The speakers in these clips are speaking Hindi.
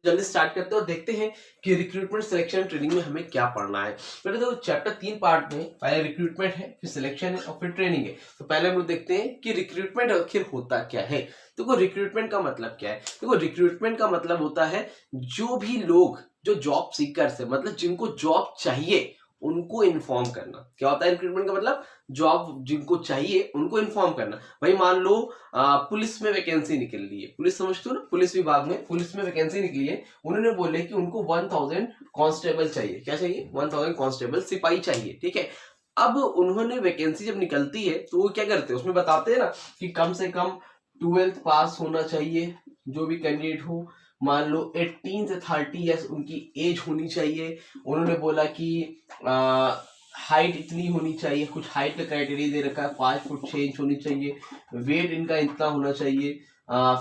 जल्दी स्टार्ट करते हैं और देखते हैं कि रिक्रूटमेंट सिलेक्शन ट्रेनिंग में हमें क्या पढ़ना है। पहले तो चैप्टर 3 पार्ट में, पहले रिक्रूटमेंट है, फिर सिलेक्शन है और फिर ट्रेनिंग है। तो पहले हम लोग देखते हैं कि रिक्रूटमेंट आखिर होता क्या है। देखो रिक्रूटमेंट का मतलब क्या है। देखो रिक्रूटमेंट का मतलब होता है जो भी लोग जो जॉब सीकर्स है, मतलब जिनको जॉब चाहिए उनको इन्फॉर्म करना। क्या होता है रिक्रूटमेंट का मतलब? जॉब जिनको चाहिए उनको इन्फॉर्म करना। भाई मान लो पुलिस में वैकेंसी निकल रही है, पुलिस समझते हो ना, पुलिस विभाग में पुलिस में वैकेंसी निकली है। उन्होंने बोले कि उनको 1000 कांस्टेबल चाहिए। क्या चाहिए? 1000 कांस्टेबल, सिपाही चाहिए। ठीक है। अब उन्होंने वैकेंसी जब निकलती है तो वो क्या करते हैं, उसमें बताते हैं ना कि कम से कम 12th पास होना चाहिए जो भी कैंडिडेट हो। मान लो 18 से 30 ईयर्स उनकी एज होनी चाहिए। उन्होंने बोला कि हाइट इतनी होनी चाहिए, कुछ हाइट का क्राइटेरिया दे रखा है, 5 फुट 6 इंच होनी चाहिए। वेट इनका इतना होना चाहिए,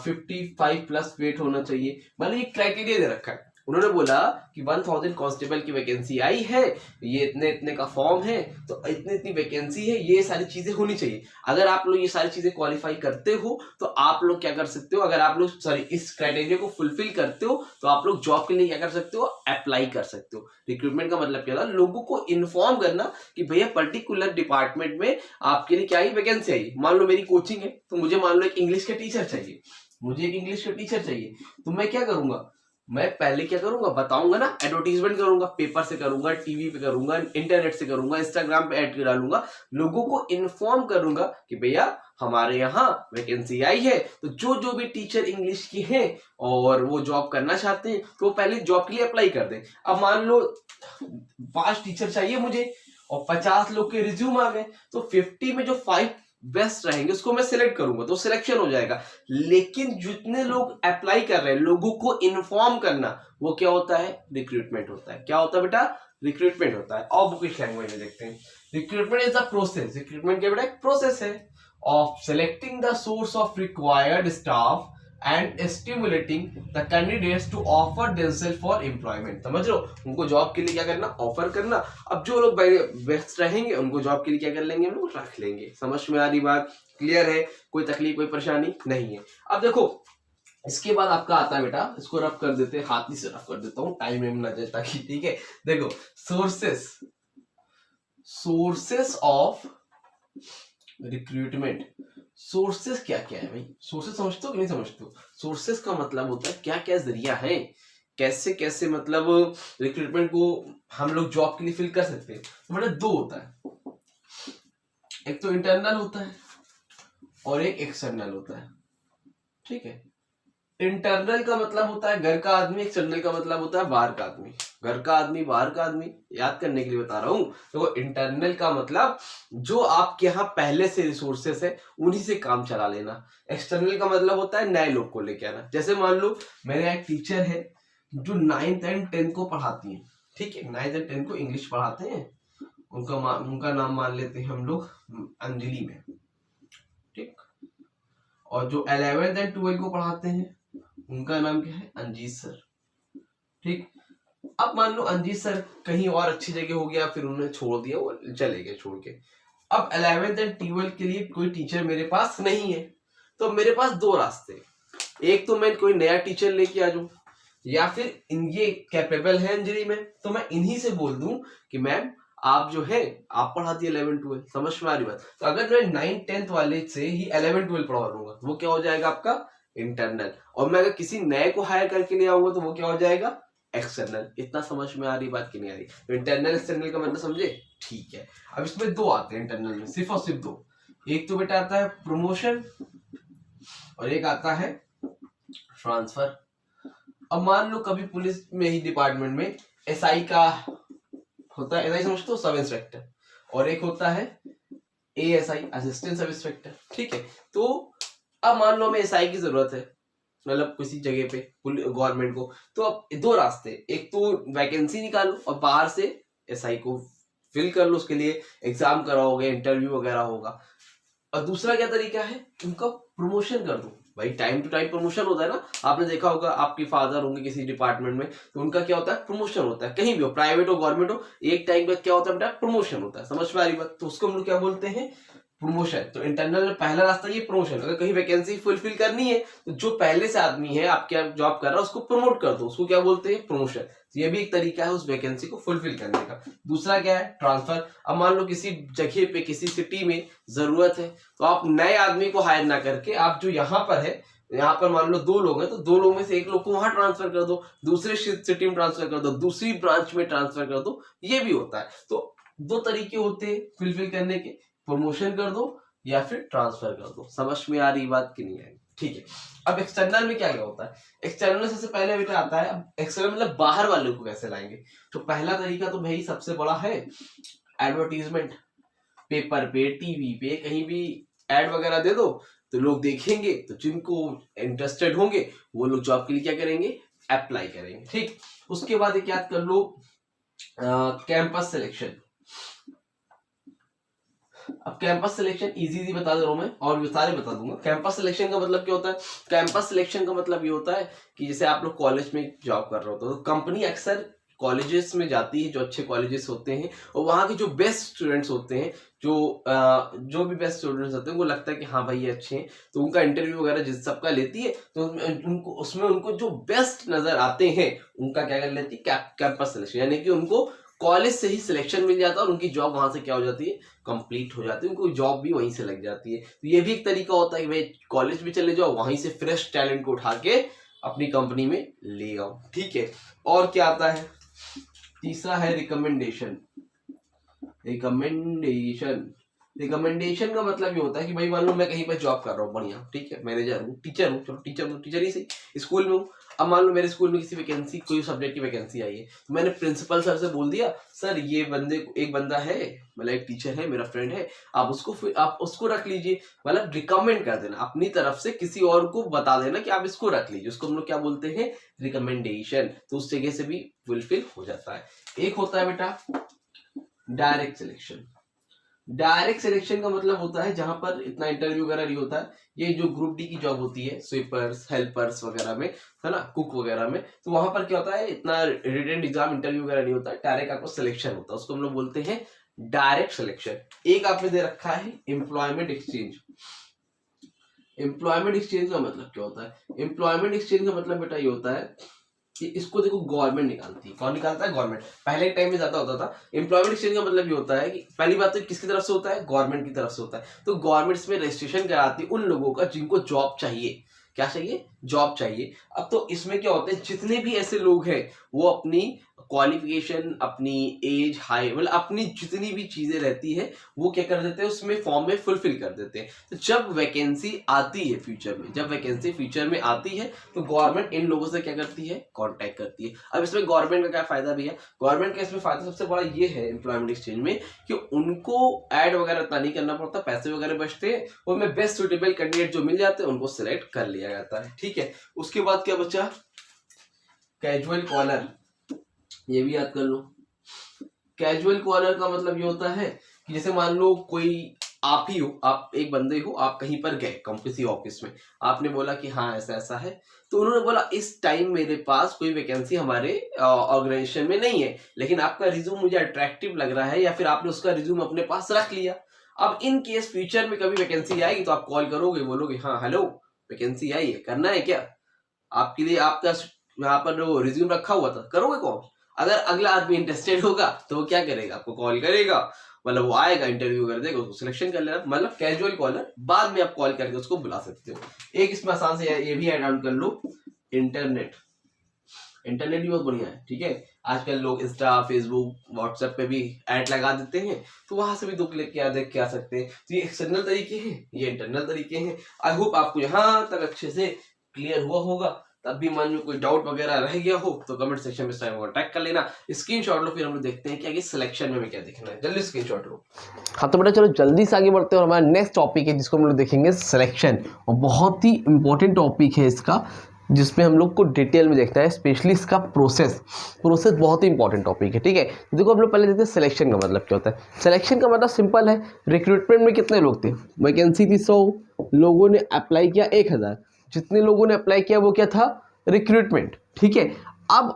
55 प्लस वेट होना चाहिए। मतलब ये क्राइटेरिया दे रखा है। उन्होंने बोला कि 1000 कांस्टेबल की वैकेंसी आई है, ये इतने इतने का फॉर्म है, तो इतनी इतनी वैकेंसी है, ये सारी चीजें होनी चाहिए। अगर आप लोग ये सारी चीजें क्वालिफाई करते हो तो आप लोग क्या कर सकते हो, अगर आप लोग सॉरी इस क्राइटेरिया को फुलफिल करते हो तो आप लोग जॉब के लिए क्या कर सकते हो, अप्लाई कर सकते हो। रिक्रूटमेंट का मतलब क्या था? लोगों को इन्फॉर्म करना कि भैया पर्टिकुलर डिपार्टमेंट में आपके लिए क्या आई, वैकेंसी आई। मान लो मेरी कोचिंग है तो मुझे मान लो एक इंग्लिश का टीचर चाहिए, मुझे एक इंग्लिश का टीचर चाहिए। तो मैं क्या करूंगा, मैं पहले क्या करूंगा बताऊंगा ना, एडवर्टीजमेंट करूंगा, पेपर से करूंगा, टीवी पे करूंगा, इंटरनेट से करूंगा, इंस्टाग्राम पे ऐड डालूंगा, लोगों को इन्फॉर्म करूंगा कि भैया हमारे यहाँ वैकेंसी आई है। तो जो जो भी टीचर इंग्लिश की हैं और वो जॉब करना चाहते हैं तो वो पहले जॉब के लिए अप्लाई कर दें। अब मान लो 5 टीचर चाहिए मुझे और 50 लोग के रिज्यूम आ गए, तो 50 में जो 5 बेस्ट रहेंगे उसको मैं सिलेक्ट करूंगा तो सिलेक्शन हो जाएगा। लेकिन जितने लोग अप्लाई कर रहे हैं लोगों को इन्फॉर्म करना, वो क्या होता है? रिक्रूटमेंट होता है। क्या होता है बेटा? रिक्रूटमेंट होता है। और बुकिश लैंग्वेज में देखते हैं, recruitment is the process, recruitment क्या बेटा? एक प्रोसेस है of selecting the source of required staff and stimulating the candidates to offer themselves for employment. समझ लो, उनको जॉब के लिए क्या करना? ऑफर करना। अब जो लोग बेस्ट रहेंगे उनको जॉब के लिए क्या कर लेंगे? हम लोग रख लेंगे। समझ में आ रही बात? क्लियर है? कोई तकलीफ कोई परेशानी नहीं है। अब देखो इसके बाद आपका आता है बेटा, इसको रफ कर देते हैं, हाथी से रफ कर देता हूं, टाइम में ना जाए ताकि। ठीक है, देखो sources, sources of recruitment. Sources क्या क्या है भाई? सोर्सेस समझते हो कि नहीं समझते हो? सोर्सेस का मतलब होता है क्या क्या जरिया है, कैसे कैसे मतलब रिक्रूटमेंट को हम लोग जॉब के लिए फिल कर सकते हैं। तो मतलब दो होता है, एक तो इंटरनल होता है और एक एक्सटर्नल होता है। ठीक है, इंटरनल का मतलब होता है घर का आदमी, एक्सटर्नल का मतलब होता है बाहर का आदमी। घर का आदमी, बाहर का आदमी, याद करने के लिए बता रहा हूं। तो इंटरनल का मतलब जो आपके यहाँ पहले से रिसोर्सेस है उन्हीं से काम चला लेना। एक्सटर्नल का मतलब होता है नए लोग को लेके आना। जैसे मान लो मेरे एक टीचर है जो 9th एंड 10th को पढ़ाती है। ठीक है, 9th एंड 10th को इंग्लिश पढ़ाते हैं। उनका नाम मान लेते हैं हम लोग अंजलि में। ठीक, और जो 11th एंड 12th को पढ़ाते हैं उनका नाम क्या है? अंजीत सर। ठीक, अब मान लो अंजीत सर कहीं और अच्छी जगह हो गया, फिर उन्होंने छोड़ दिया, वो चले गए छोड़ के। अब 11th एंड 12th के लिए कोई टीचर मेरे पास नहीं है, तो मेरे पास दो रास्ते। एक तो मैं कोई नया टीचर लेके आ जाऊं, या फिर ये कैपेबल है अंजलि में तो मैं इन्हीं से बोल दूं कि मैम आप जो है आप पढ़ाती है 11 12। समझ में आ रही बात? तो अगर मैं 9 10th वाले से ही 11 12 पढ़ा दूंगा वो क्या हो जाएगा आपका? इंटरनल। और मैं अगर किसी नए को हायर करके ले आऊंगा तो वो क्या हो जाएगा? एक्सटर्नल। इतना समझ में आ रही बात कि नहीं आ रही? तो इंटरनल एक्सटर्नल का मतलब समझे? ठीक है। अब इसमें दो आते हैं इंटरनल में, सिर्फ और सिर्फ दो। एक तो बेटा आता है प्रमोशन और एक आता है ट्रांसफर। अब मान लो कभी पुलिस में ही डिपार्टमेंट में एसआई का होता है, एसआई समझते हो? Sub inspector. और एक होता है एएसआई, असिस्टेंट सब इंस्पेक्टर। ठीक है, तो अब मान लो हमें एसआई की जरूरत है, मतलब किसी जगह पे गवर्नमेंट को, तो अब दो रास्ते, एक तो वैकेंसी निकालो और बाहर से एसआई को फिल कर लो, उसके लिए एग्जाम कराओगे, इंटरव्यू वगैरह होगा। और दूसरा क्या तरीका है? उनका प्रमोशन कर दो। भाई टाइम टू टाइम प्रमोशन होता है ना, आपने देखा होगा, आपके फादर होंगे किसी डिपार्टमेंट में तो उनका क्या होता है? प्रमोशन होता है। कहीं भी हो, प्राइवेट हो गवर्नमेंट हो, एक टाइम बाद क्या होता है बेटा? प्रमोशन होता है। समझ में आ रही बात? तो उसको हम लोग क्या बोलते हैं? प्रमोशन। तो इंटरनल में पहला रास्ता ये प्रमोशन। अगर कहीं वैकेंसी फुलफिल करनी है तो जो पहले से आदमी है आपके जॉब कर रहा है उसको प्रमोट कर दो, उसको क्या बोलते हैं, प्रमोशन। तो ये भी एक तरीका है उस वैकेंसी को फुलफिल करने का। दूसरा क्या है, ट्रांसफर। अब मान लो किसी जगह पे किसी सिटी में जरूरत है तो आप नए आदमी को हायर ना करके आप जो यहाँ पर है, यहाँ पर मान लो 2 लोग हैं तो 2 लोग में से एक लोग को वहां ट्रांसफर कर दो, दूसरे सिटी में ट्रांसफर कर दो, दूसरी ब्रांच में ट्रांसफर कर दो, ये भी होता है। तो 2 तरीके होते हैं फुलफिल करने के, प्रमोशन कर दो या फिर ट्रांसफर कर दो। समझ में आ रही बात कि नहीं आई? ठीक है। अब एक्सटर्नल में क्या क्या होता है? एक्सटर्नल में सबसे पहले बेटा आता है, अब एक्सटर्नल मतलब बाहर वाले को कैसे लाएंगे। तो पहला तरीका तो भाई सबसे बड़ा है एडवर्टीजमेंट। पेपर पे, टीवी पे, कहीं भी एड वगैरह दे दो तो लोग देखेंगे, तो जिनको इंटरेस्टेड होंगे वो लोग जॉब के लिए क्या करेंगे, अप्लाई करेंगे। ठीक, उसके बाद एक याद कर लो कैंपस सिलेक्शन। अब कैंपस सिलेक्शन इजी बता दे रहा हूं मैं, और विस्तार बता दूंगा। कैंपस सिलेक्शन का मतलब क्या होता है? कैंपस सिलेक्शन का मतलब ये होता है कि जैसे आप लोग कॉलेज में जॉब कर रहे हो तो कंपनी अक्सर कॉलेजेस में जाती है, जो अच्छे कॉलेजेस होते हैं और वहाँ के जो बेस्ट स्टूडेंट्स होते हैं, जो भी बेस्ट स्टूडेंट्स होते हैं, वो लगता है कि हाँ भाई ये अच्छे हैं, तो उनका इंटरव्यू वगैरह जिस सबका लेती है तो उनको जो बेस्ट नजर आते हैं उनका क्या कर लेती है, कैंपस सिलेक्शन। यानी कि उनको कॉलेज से ही सिलेक्शन मिल जाता है और उनकी जॉब वहां से क्या हो जाती है, कंप्लीट हो जाती है, उनको जॉब भी वहीं से लग जाती है। तो ये भी एक तरीका होता है कि भाई कॉलेज भी चले जाओ, वहीं से फ्रेश टैलेंट को उठा के अपनी कंपनी में ले आओ। ठीक है, और क्या आता है? तीसरा है रिकमेंडेशन। रिकमेंडेशन का मतलब ये होता है कि भाई मान लो मैं कहीं पर जॉब कर रहा हूँ, बढ़िया, ठीक है, मैनेजर हूँ, टीचर हूँ, चलो टीचर ही सही, स्कूल में हूँ। अब मान लो मेरे स्कूल में किसी वैकेंसी, कोई सब्जेक्ट की वैकेंसी आई है, तो मैंने प्रिंसिपल सर से बोल दिया, सर ये एक बंदा है, मतलब एक टीचर है, मेरा फ्रेंड है, आप उसको रख लीजिए। मतलब रिकमेंड कर देना, अपनी तरफ से किसी और को बता देना कि आप इसको रख लीजिए, उसको हम लोग क्या बोलते हैं, रिकमेंडेशन। तो उस जगह से भी फुलफिल हो जाता है। एक होता है बेटा डायरेक्ट सिलेक्शन। डायरेक्ट सिलेक्शन का मतलब होता है जहां पर इतना इंटरव्यू वगैरह नहीं होता है। ये जो ग्रुप डी की जॉब होती है, स्वीपर्स, हेल्पर्स वगैरह में, है ना, कुक वगैरह में, तो वहां पर क्या होता है, इतना रिटन एग्जाम इंटरव्यू वगैरह नहीं होता है, डायरेक्ट आपको सिलेक्शन होता है, उसको हम लोग बोलते हैं डायरेक्ट सिलेक्शन। एक आपने दे रखा है एम्प्लॉयमेंट एक्सचेंज। एम्प्लॉयमेंट एक्सचेंज का मतलब क्या होता है? एम्प्लॉयमेंट एक्सचेंज का मतलब बेटा ये होता है कि इसको देखो गवर्नमेंट निकालती है। कौन निकालता है? गवर्नमेंट। पहले टाइम में ज्यादा होता था। एम्प्लॉयमेंट एक्सचेंज का मतलब ये होता है कि पहली बात तो किसकी तरफ से होता है, गवर्नमेंट की तरफ से होता है। तो गवर्नमेंट इसमें रजिस्ट्रेशन कराती है उन लोगों का जिनको जॉब चाहिए। क्या चाहिए? जॉब चाहिए। अब तो इसमें क्या होता है, जितने भी ऐसे लोग हैं वो अपनी क्वालिफिकेशन, अपनी एज, हाई, मतलब अपनी जितनी भी चीजें रहती है वो क्या कर देते हैं, उसमें फॉर्म में फुलफिल कर देते हैं। तो जब वैकेंसी आती है फ्यूचर में, आती है तो गवर्नमेंट इन लोगों से क्या करती है, कांटेक्ट करती है। अब इसमें गवर्नमेंट का क्या फायदा भी है? गवर्नमेंट का इसमें फायदा सबसे बड़ा ये है एम्प्लॉयमेंट एक्सचेंज में कि उनको एड वगैरह इतना नहीं करना पड़ता, पैसे वगैरह बचते हैं, उनमें बेस्ट सुटेबल कैंडिडेट जो मिल जाते हैं उनको सिलेक्ट कर लिया जाता है। ठीक है, उसके बाद क्या बचा? Casual collar. ये भी याद कर लो। कैजुअल कॉलर का मतलब ये होता है कि जैसे मान लो कोई आप ही हो, आप एक बंदे हो, आप कहीं पर गए किसी ऑफिस में, आपने बोला कि हाँ ऐसा ऐसा है, तो उन्होंने बोला इस टाइम मेरे पास कोई वैकेंसी हमारे ऑर्गेनाइजेशन में नहीं है, लेकिन आपका रिज्यूम मुझे अट्रैक्टिव लग रहा है, या फिर आपने उसका रिज्यूम अपने पास रख लिया। अब इन केस फ्यूचर में कभी वैकेंसी आएगी तो आप कॉल करोगे, बोलोगे हाँ हेलो वैकेंसी आई है, करना है क्या? आपके लिए आपका यहाँ पर जो रिज्यूम रखा हुआ था, करोगे कॉल? अगर अगला आदमी इंटरेस्टेड होगा तो वो क्या करेगा, आपको कॉल करेगा, मतलब वो आएगा, इंटरव्यू कर देगा, उसको सिलेक्शन कर लेना। मतलब कैजुअल कॉलर, बाद में आप कॉल करके उसको बुला सकते हो। एक इसमें आसान से ये भी ऐड ऑन कर लो, इंटरनेट भी बहुत बढ़िया है। ठीक है, आजकल लोग इंस्टा, फेसबुक, व्हाट्सएप पे भी ऐड लगा देते हैं, तो वहां से भी 2 क्लिक के देख के आ सकते हैं। तो ये एक्सटर्नल तरीके हैं, ये इंटरनल तरीके हैं। आई होप आपको यहाँ तक अच्छे से क्लियर हुआ होगा। तब भी मान लो कोई डाउट वगैरह रह गया हो तो कमेंट सेक्शन में कॉन्टैक्ट कर लेना, स्क्रीनशॉट लो, फिर हम लोग देखते हैं कि आगे सिलेक्शन में क्या देखना है। जल्दी स्क्रीनशॉट लो। हाँ तो बेटा चलो जल्दी से आगे बढ़ते हैं, और हमारा नेक्स्ट टॉपिक है जिसको हम लोग देखेंगे सिलेक्शन, और बहुत ही इंपॉर्टेंट टॉपिक है इसका, जिसमें हम लोग को डिटेल में देखना है, स्पेशली इसका प्रोसेस बहुत ही इंपॉर्टेंट टॉपिक है। ठीक है, देखो हम लोग पहले देखते हैं सिलेक्शन का मतलब क्या होता है। सिलेक्शन का मतलब सिंपल है, रिक्रूटमेंट में कितने लोग थे, वैकेंसी थी 100, लोगों ने अप्लाई किया 1000, जितने लोगों ने अप्लाई किया वो क्या था, रिक्रूटमेंट। ठीक है, अब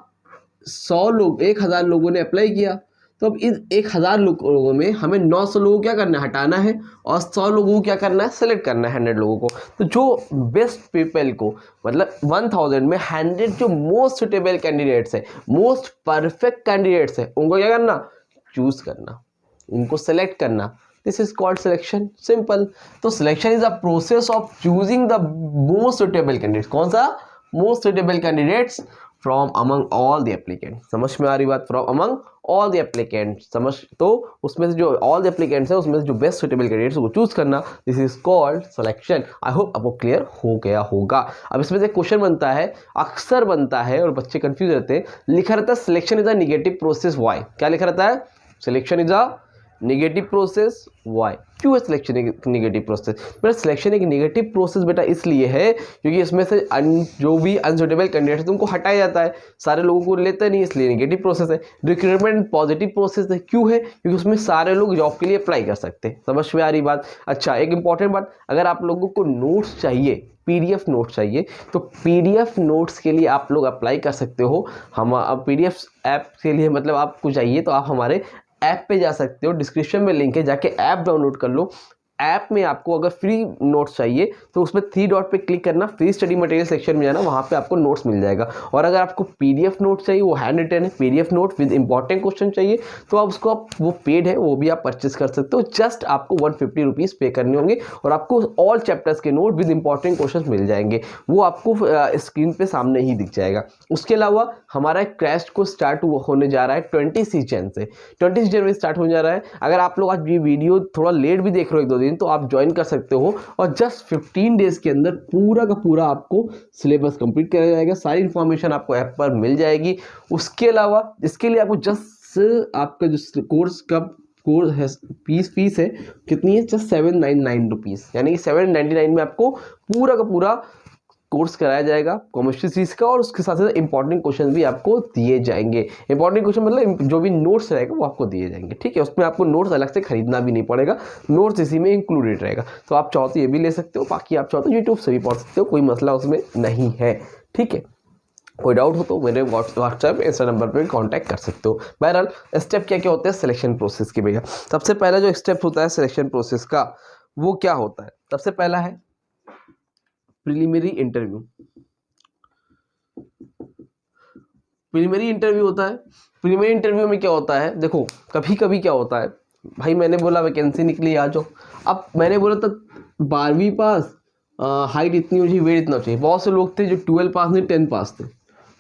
1000 लोगों ने अप्लाई किया, तो अब इन 1000 लोगों में हमें 900 लोगों को क्या करना है, हटाना है, और 100 लोगों को क्या करना है, सेलेक्ट करना है 100 लोगों को। तो जो बेस्ट पीपल को, मतलब 1000 में 100 जो मोस्ट सुटेबल कैंडिडेट्स है, मोस्ट परफेक्ट कैंडिडेट्स है, उनको क्या करना, चूज करना, उनको सेलेक्ट करना। This is called selection, simple. तो selection is a process of choosing the most suitable candidates. कौन सा, most suitable candidates from among all the applicant. समझ में आ रही बात, from among all the applicant, समझ। तो उसमें से जो ऑल द एप्लीकेंट्स है उसमें से जो बेस्ट सुटेबल कैंडिडेट्स को चूज करना, this is called selection. I hope आपको क्लियर हो गया होगा। अब इसमें से क्वेश्चन बनता है, अक्सर बनता है और बच्चे कंफ्यूज रहते हैं, लिखा रहता है selection is a negative process why. क्या लिखा रहता है, selection is a negative process why. क्यों है सिलेक्शन एक नेगेटिव प्रोसेस? बेटा सिलेक्शन एक नेगेटिव प्रोसेस बेटा इसलिए है क्योंकि इसमें से जो भी अनसुटेबल कैंडिडेट्स उनको हटाया जाता है, सारे लोगों को लेते नहीं, इसलिए नेगेटिव प्रोसेस है। रिक्रूटमेंट पॉजिटिव प्रोसेस है, क्यों है, क्योंकि उसमें सारे लोग जॉब के लिए अप्लाई कर सकते हैं। समझ में आ रही बात। अच्छा, एक इंपॉर्टेंट बात, अगर आप लोगों को नोट्स चाहिए, पीडीएफ नोट्स चाहिए, तो पीडीएफ नोट्स के लिए आप लोग अप्लाई कर सकते हो। हम पीडीएफ ऐप के लिए मतलब आपको चाहिए तो आप हमारे ऐप पे जा सकते हो, डिस्क्रिप्शन में लिंक है, जाके ऐप डाउनलोड कर लो। ऐप में आपको अगर फ्री नोट्स चाहिए तो उसमें 3 डॉट पे क्लिक करना, फ्री स्टडी मटेरियल सेक्शन में जाना, वहाँ पे आपको नोट्स मिल जाएगा। और अगर आपको पीडीएफ नोट चाहिए, वो हैंड रिटन है, PDF note with important question चाहिए, तो आप उसको वो पेड है, वो भी आप परचेस कर सकते हो। जस्ट आपको 150 रुपीज़ पे करने होंगे और आपको ऑल चैप्टर्स के नोट विद इंपॉर्टेंट क्वेश्चन मिल जाएंगे, वो आपको स्क्रीन पे सामने ही दिख जाएगा। उसके अलावा हमारा क्रैश को स्टार्ट होने जा रहा है 26 जनवरी से, 26 जनवरी स्टार्ट होने जा रहा है। अगर आप लोग आज ये वीडियो थोड़ा लेट भी देख रहे हो 1-2 दिन, तो आप ज्वाइन कर सकते हो और जस्ट 15 डेज के अंदर पूरा का पूरा आपको सिलेबस कंप्लीट कराया जाएगा, सारी इंफॉर्मेशन आपको ऐप पर मिल जाएगी। उसके अलावा इसके लिए आपको जस्ट आपका जो कोर्स का कोर्स है, फीस है कितनी है, जस्ट 799 रुपीज़, यानी कि 799 में आपको पूरा का पूरा कोर्स कराया जाएगा केमिस्ट्री सीरीज का, और उसके साथ साथ इंपॉर्टेंट क्वेश्चन भी आपको दिए जाएंगे। इंपॉर्टेंट क्वेश्चन मतलब जो भी नोट्स रहेगा वो आपको दिए जाएंगे, ठीक है। उसमें आपको नोट्स अलग से खरीदना भी नहीं पड़ेगा, नोट्स इसी में इंक्लूडेड रहेगा। तो आप चाहो तो ये भी ले सकते हो, बाकी आप चाहो तो यूट्यूब से भी पढ़ सकते हो, कोई मसला उसमें नहीं है, ठीक है। कोई डाउट हो तो मेरे व्हाट्सएप इंस्टा नंबर पे कांटेक्ट कर सकते हो। बहरहाल स्टेप क्या क्या होते हैं सिलेक्शन प्रोसेस के भैया। सबसे पहला जो स्टेप होता है सिलेक्शन प्रोसेस का, वो क्या होता है, सबसे पहला है प्रिलिमिनरी इंटरव्यू। प्रिलिमिनरी इंटरव्यू होता है। प्रिलिमिनरी इंटरव्यू में क्या होता है, देखो कभी कभी क्या होता है, भाई मैंने बोला वैकेंसी निकली आ जाओ, अब मैंने बोला तो 12वीं पास, हाइट इतनी ऊंची, वेट इतना चाहिए। बहुत से लोग थे जो 12 पास नहीं 10 पास थे,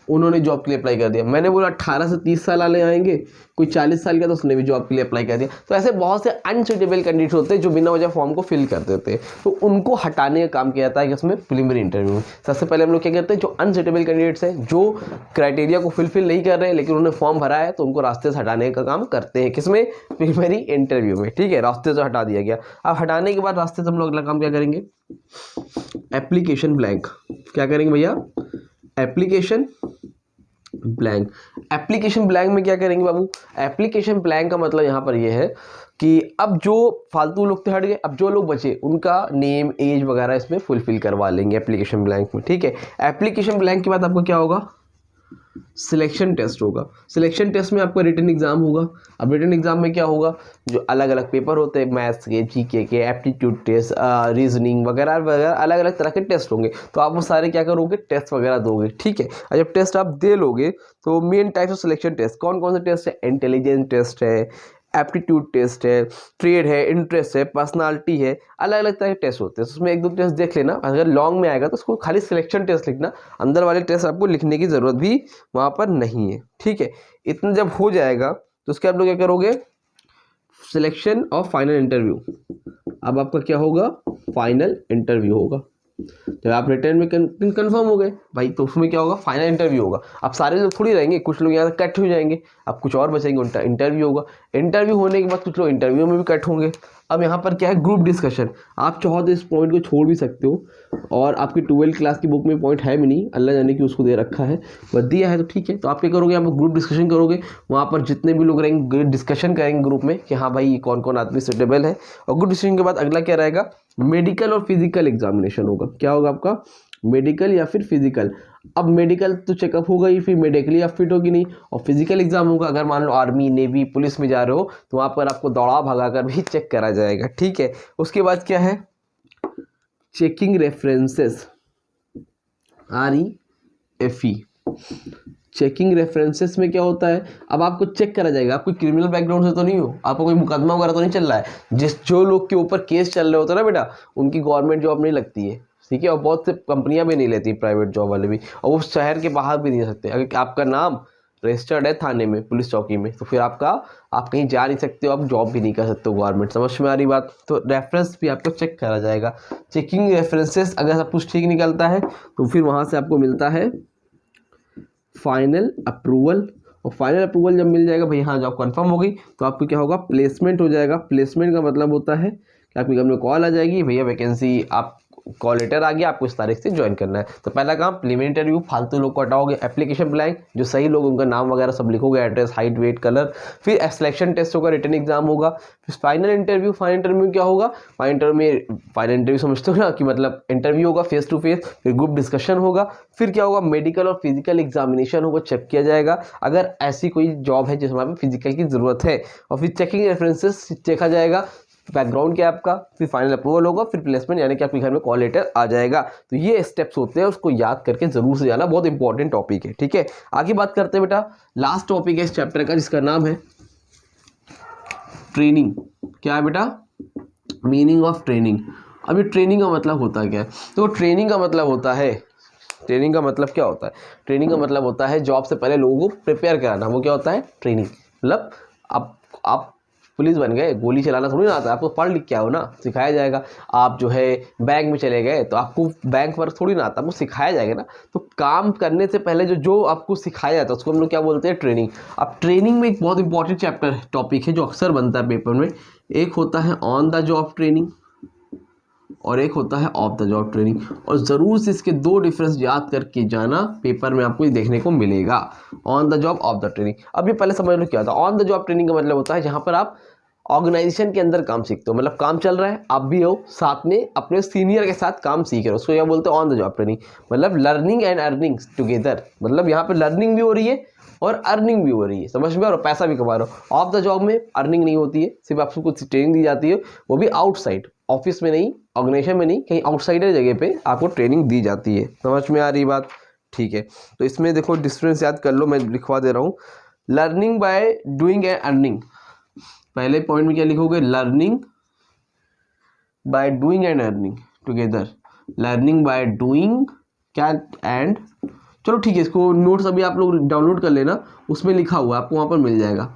उन्होंने जॉब के लिए अप्लाई कर दिया। मैंने बोला 18 से 30 साल वाले आएंगे, कोई 40 साल का, तो उसने भी जॉब के लिए अप्लाई कर दिया। तो ऐसे बहुत से अनसुटेबल कैंडिडेट होते हैं जो बिना वजह फॉर्म को फिल कर देते हैं, तो उनको हटाने का काम किया जाता है कि उसमें प्रिलिमिनरी इंटरव्यू में। सबसे पहले हम लोग क्या करते हैं, जो अनसुटेबल कैंडिडेट्स हैं, जो क्राइटेरिया को फुलफिल नहीं कर रहे हैं लेकिन उन्होंने फॉर्म भरा है, तो उनको रास्ते से हटाने का काम करते हैं, किसमें, प्रिलिमिनरी इंटरव्यू में, ठीक है। रास्ते से हटा दिया गया। अब हटाने के बाद रास्ते से हम लोग अगला काम क्या करेंगे, एप्लीकेशन ब्लैंक। क्या करेंगे भैया, एप्लीकेशन ब्लैंक। एप्लीकेशन ब्लैंक में क्या करेंगे बाबू, एप्लीकेशन ब्लैंक का मतलब यहाँ पर ये है कि अब जो फालतू लोग तो हट गए, अब जो लोग बचे उनका नेम एज वगैरह इसमें फुलफिल करवा लेंगे एप्लीकेशन ब्लैंक में, ठीक है। एप्लीकेशन ब्लैंक के बाद आपको क्या होगा, सिलेक्शन टेस्ट होगा। सिलेक्शन टेस्ट में आपका रिटन एग्जाम होगा। अब रिटन एग्जाम में क्या होगा, जो अलग अलग पेपर होते हैं, मैथ्स के, जीके के, एप्टीट्यूड टेस्ट, रीजनिंग वगैरह वगैरह, अलग अलग तरह के टेस्ट होंगे। तो आप वो सारे क्या करोगे, टेस्ट वगैरह दोगे, ठीक है। और जब टेस्ट आप दे लोगे तो main types of selection test कौन कौन से टेस्ट है, इंटेलिजेंस टेस्ट है, एप्टीट्यूड टेस्ट है, ट्रेड है, इंटरेस्ट है, पर्सनालिटी है, अलग अलग तरह के टेस्ट होते हैं। उसमें 1-2 टेस्ट देख लेना, अगर लॉन्ग में आएगा तो उसको खाली सिलेक्शन टेस्ट लिखना, अंदर वाले टेस्ट आपको लिखने की ज़रूरत भी वहाँ पर नहीं है, ठीक है। इतना जब हो जाएगा तो उसके आप लोग क्या करोगे, सिलेक्शन और फाइनल इंटरव्यू। अब आपका क्या होगा, फाइनल इंटरव्यू होगा। जब आप रिटर्न में कंफर्म हो गए भाई, तो उसमें क्या होगा, फाइनल इंटरव्यू होगा। अब सारे लोग थोड़ी रहेंगे, कुछ लोग यहाँ से कट हो जाएंगे, अब कुछ और बचेंगे, उनका इंटरव्यू होगा। इंटरव्यू होने के बाद कुछ लोग इंटरव्यू में भी कट होंगे। अब यहाँ पर क्या है, ग्रुप डिस्कशन। आप चाहो तो इस पॉइंट को छोड़ भी सकते हो, और आपकी 12th क्लास की बुक में पॉइंट है भी नहीं, अल्लाह जाने की उसको दे रखा है, बस दिया है तो ठीक है। तो आप क्या करोगे, आप ग्रुप डिस्कशन करोगे, वहाँ पर जितने भी लोग रहेंगे डिस्कशन करेंगे ग्रुप में कि हाँ भाई कौन कौन आदमी सुटेबल है। और ग्रुप डिस्कशन के बाद अगला क्या रहेगा, मेडिकल और फिजिकल एग्जामिनेशन होगा। क्या होगा आपका, मेडिकल या फिर फिजिकल। अब मेडिकल तो चेकअप होगा ही, फिर मेडिकली आप फिट होगी नहीं, और फिजिकल एग्जाम होगा। अगर मान लो आर्मी नेवी पुलिस में जा रहे हो तो वहाँ पर आपको दौड़ा भगा कर भी चेक करा जाएगा, ठीक है। उसके बाद क्या है, checking references, REFE। Checking references में क्या होता है, अब आपको चेक करा जाएगा, आप कोई क्रिमिनल बैकग्राउंड से तो नहीं हो, आपको कोई मुकदमा वगैरह तो नहीं चल रहा है। जो लोग के ऊपर केस चल रहे होते हैं ना बेटा, उनकी गवर्नमेंट जॉब नहीं लगती है, ठीक है। और बहुत से कंपनियां भी नहीं लेती, प्राइवेट जॉब वाले भी, और वो शहर के बाहर भी नहीं सकते। अगर आपका नाम रजिस्टर्ड है थाने में, पुलिस चौकी में, तो फिर आप कहीं जा नहीं सकते हो, आप जॉब भी नहीं कर सकते हो गवर्नमेंट। समझ में आ रही बात। तो रेफरेंस भी आपको चेक करा जाएगा। चेकिंग रेफरेंसेस अगर सब कुछ ठीक निकलता है तो फिर वहाँ से आपको मिलता है फाइनल अप्रूवल। और फाइनल अप्रूवल जब मिल जाएगा भाई, हाँ जॉब कंफर्म हो गई, तो आपको क्या होगा, प्लेसमेंट हो जाएगा। प्लेसमेंट का मतलब होता है कि आपकी कंपनी में कॉल आ जाएगी, भैया वैकेंसी, आप कॉल लेटर आ गया, आपको इस तारीख से ज्वाइन करना है। तो पहला काम प्रीलिमिनरी इंटरव्यू, फालतू लोग को हटाओगे, एप्लीकेशन ब्लैंक, जो सही लोग उनका नाम वगैरह सब लिखोगे, एड्रेस, हाइट, वेट, कलर। फिर सिलेक्शन टेस्ट होगा, रिटन एग्जाम होगा। फिर फाइनल इंटरव्यू। फाइनल इंटरव्यू क्या होगा, फाइनल इंटरव्यू समझते हो ना, कि मतलब इंटरव्यू होगा फेस टू फेस, फिर ग्रुप डिस्कशन होगा, फिर क्या होगा, मेडिकल और फिजिकल एग्जामिनेशन होगा, चेक किया जाएगा अगर ऐसी कोई जॉब है जिसमें आपको फिजिकल की जरूरत है। और फिर चेकिंग रेफरेंसेस देखा जाएगा, बैकग्राउंड क्या है आपका, फिर फाइनल अप्रूवल होगा, फिर प्लेसमेंट, यानी कि आपके घर में कॉल लेटर आ जाएगा। तो ये स्टेप्स होते हैं, उसको याद करके जरूर से जाना, बहुत इंपॉर्टेंट टॉपिक है, ठीक है। आगे बात करते हैं बेटा, लास्ट टॉपिक है इस चैप्टर का, जिसका नाम है ट्रेनिंग। क्या है बेटा, मीनिंग ऑफ ट्रेनिंग। अब ये ट्रेनिंग का मतलब होता क्या है, तो ट्रेनिंग का मतलब होता है, ट्रेनिंग का मतलब क्या होता है, ट्रेनिंग का मतलब होता है जॉब से पहले लोगों को प्रिपेयर कराना। वो क्या होता है, ट्रेनिंग। मतलब आप पुलिस बन गए, गोली चलाना थोड़ी ना आता है, आपको पढ़ लिख के आओ ना, सिखाया जाएगा। आप जो है बैंक में चले गए, तो आपको बैंक वर्क थोड़ी ना आता, आपको सिखाया जाएगा ना। तो काम करने से पहले जो आपको सिखाया जाता है उसको हम लोग क्या बोलते हैं, ट्रेनिंग। अब ट्रेनिंग में एक बहुत इंपॉर्टेंट चैप्टर टॉपिक है जो अक्सर बनता है पेपर में, एक होता है ऑन द जॉब ट्रेनिंग और एक होता है ऑफ द जॉब ट्रेनिंग। और ज़रूर से इसके दो डिफरेंस याद करके जाना, पेपर में आपको देखने को मिलेगा, on the job, of the training. अब ये पहले समझ लो क्या होता है। ऑन द जॉब ट्रेनिंग का मतलब होता है जहाँ पर आप ऑर्गेनाइजेशन के अंदर काम सीखते हो, मतलब काम चल रहा है, आप भी हो साथ में अपने सीनियर के साथ काम सीख रहे हो, उसको क्या बोलते हैं, ऑन द जॉब ट्रेनिंग। मतलब लर्निंग एंड अर्निंग टुगेदर, मतलब यहाँ पे लर्निंग भी हो रही है और अर्निंग भी हो रही है, समझ में, और पैसा भी कमा रहे हो। ऑफ द जॉब में अर्निंग नहीं होती है, सिर्फ आपको कुछ ट्रेनिंग दी जाती है, वो भी आउटसाइड, ऑफिस में नहीं, ऑर्गेनाइजेशन में नहीं, कहीं आउटसाइडर जगह पे आपको ट्रेनिंग दी जाती है। समझ में आ रही बात, ठीक है। तो इसमें देखो डिफरेंस याद कर लो, मैं लिखवा दे रहा हूँ। Learning by doing and earning, पहले पॉइंट में क्या लिखोगे, learning by doing and earning together, learning by doing क्या एंड, चलो ठीक है, इसको नोट्स अभी आप लोग डाउनलोड कर लेना, उसमें लिखा हुआ है आपको वहाँ पर मिल जाएगा,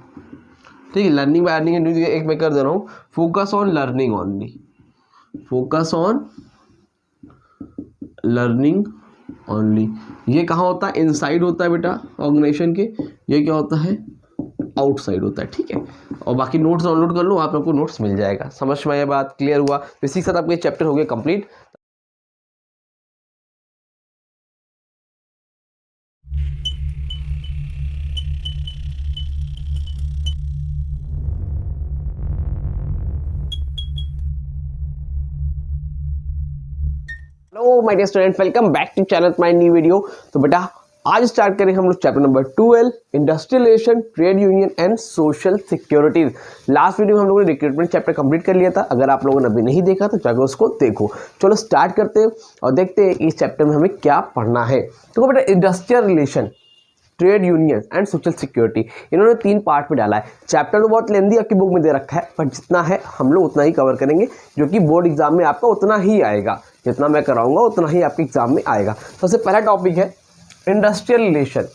ठीक है। Learning by earning and doing, एक मैं कर दे रहा हूँ, focus on learning only, focus on learning only. ये कहाँ होता है, इनसाइड होता है बेटा ऑर्गेनाइजेशन के, ये क्या होता है, आउटसाइड होता है, ठीक है। और बाकी नोट्स डाउनलोड कर लो, आप लोग को नोट्स मिल जाएगा। समझ में आया बात, क्लियर हुआ। तो इसी के साथ आपके चैप्टर हो गए complete. Hello my dear student, welcome back to channel my new video. तो बेटा आज स्टार्ट करें हम लोग chapter number 12, industrial relation, trade union and social security. Last video में हम लोगों ने रिक्रूटमेंट चैप्टर कंप्लीट कर लिया था, अगर आप लोगों ने अभी नहीं देखा तो जाकर उसको देखो। चलो स्टार्ट करते हैं और देखते हैं इस चैप्टर में हमें क्या पढ़ना है। तो बेटा industrial relation, trade union and social security, इन्होंने 3 पार्ट में डाला है। चैप्टर तो बहुत लेंदी आपकी बुक में दे रखा है, पर जितना है हम लोग उतना ही कवर करेंगे, जो कि बोर्ड एग्जाम में आपका उतना ही आएगा, जितना मैं कराऊंगा उतना ही आपके एग्जाम में आएगा। सबसे पहला टॉपिक है इंडस्ट्रियल रिलेशन।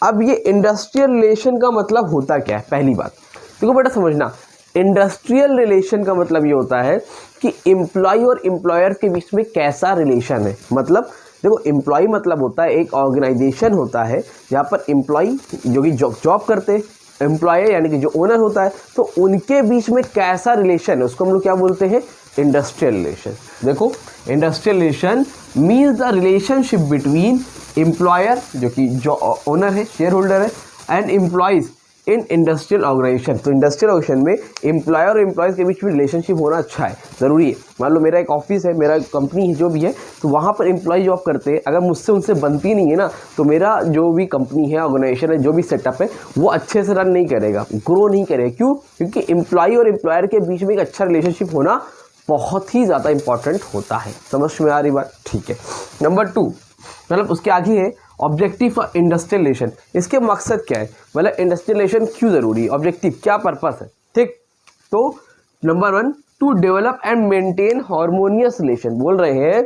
अब ये इंडस्ट्रियल रिलेशन का मतलब होता क्या है, पहली बात देखो बेटा समझना, इंडस्ट्रियल रिलेशन का मतलब ये होता है कि एम्प्लॉय और एम्प्लॉयर के बीच में कैसा रिलेशन है। मतलब देखो एम्प्लॉय मतलब होता है एक ऑर्गेनाइजेशन होता है जहाँ पर एम्प्लॉय जो कि जॉब करते हैं, एम्प्लॉयर यानी कि जो ओनर होता है, तो उनके बीच में कैसा रिलेशन है उसको हम लोग क्या बोलते हैं, इंडस्ट्रियल रिलेशन। देखो industrial relation means the relationship between employer जो कि जो ओनर है, शेयर होल्डर है, and employees in industrial organisation, तो इंडस्ट्रियल ऑर्गेनाइजेशन में एम्प्लॉयर और एम्प्लॉयज़ के बीच में रिलेशनशिप होना अच्छा है, ज़रूरी है। मान लो मेरा एक ऑफिस है, मेरा कंपनी है जो भी है, तो वहाँ पर एम्प्लॉय जॉब करते हैं, अगर मुझसे उनसे बनती नहीं है ना, तो मेरा जो भी कंपनी है, ऑर्गेनाइजेशन है, जो भी सेटअप है, वो अच्छे से रन नहीं करेगा, ग्रो नहीं करेगा। क्यों? क्योंकि एम्प्लॉय और एम्प्लॉयर के बीच में एक अच्छा रिलेशनशिप होना बहुत ही ज़्यादा इंपॉर्टेंट होता है। समझ में आ रही बात? ठीक है। नंबर 2, मतलब उसके आगे है ऑब्जेक्टिव फॉर इंडस्ट्रियल रिलेशन। इसके मकसद क्या है, मतलब इंडस्ट्रियल रिलेशन क्यों ज़रूरी है, ऑब्जेक्टिव क्या पर्पस है, ठीक। तो number 1, to develop and maintain harmonious relation, बोल रहे हैं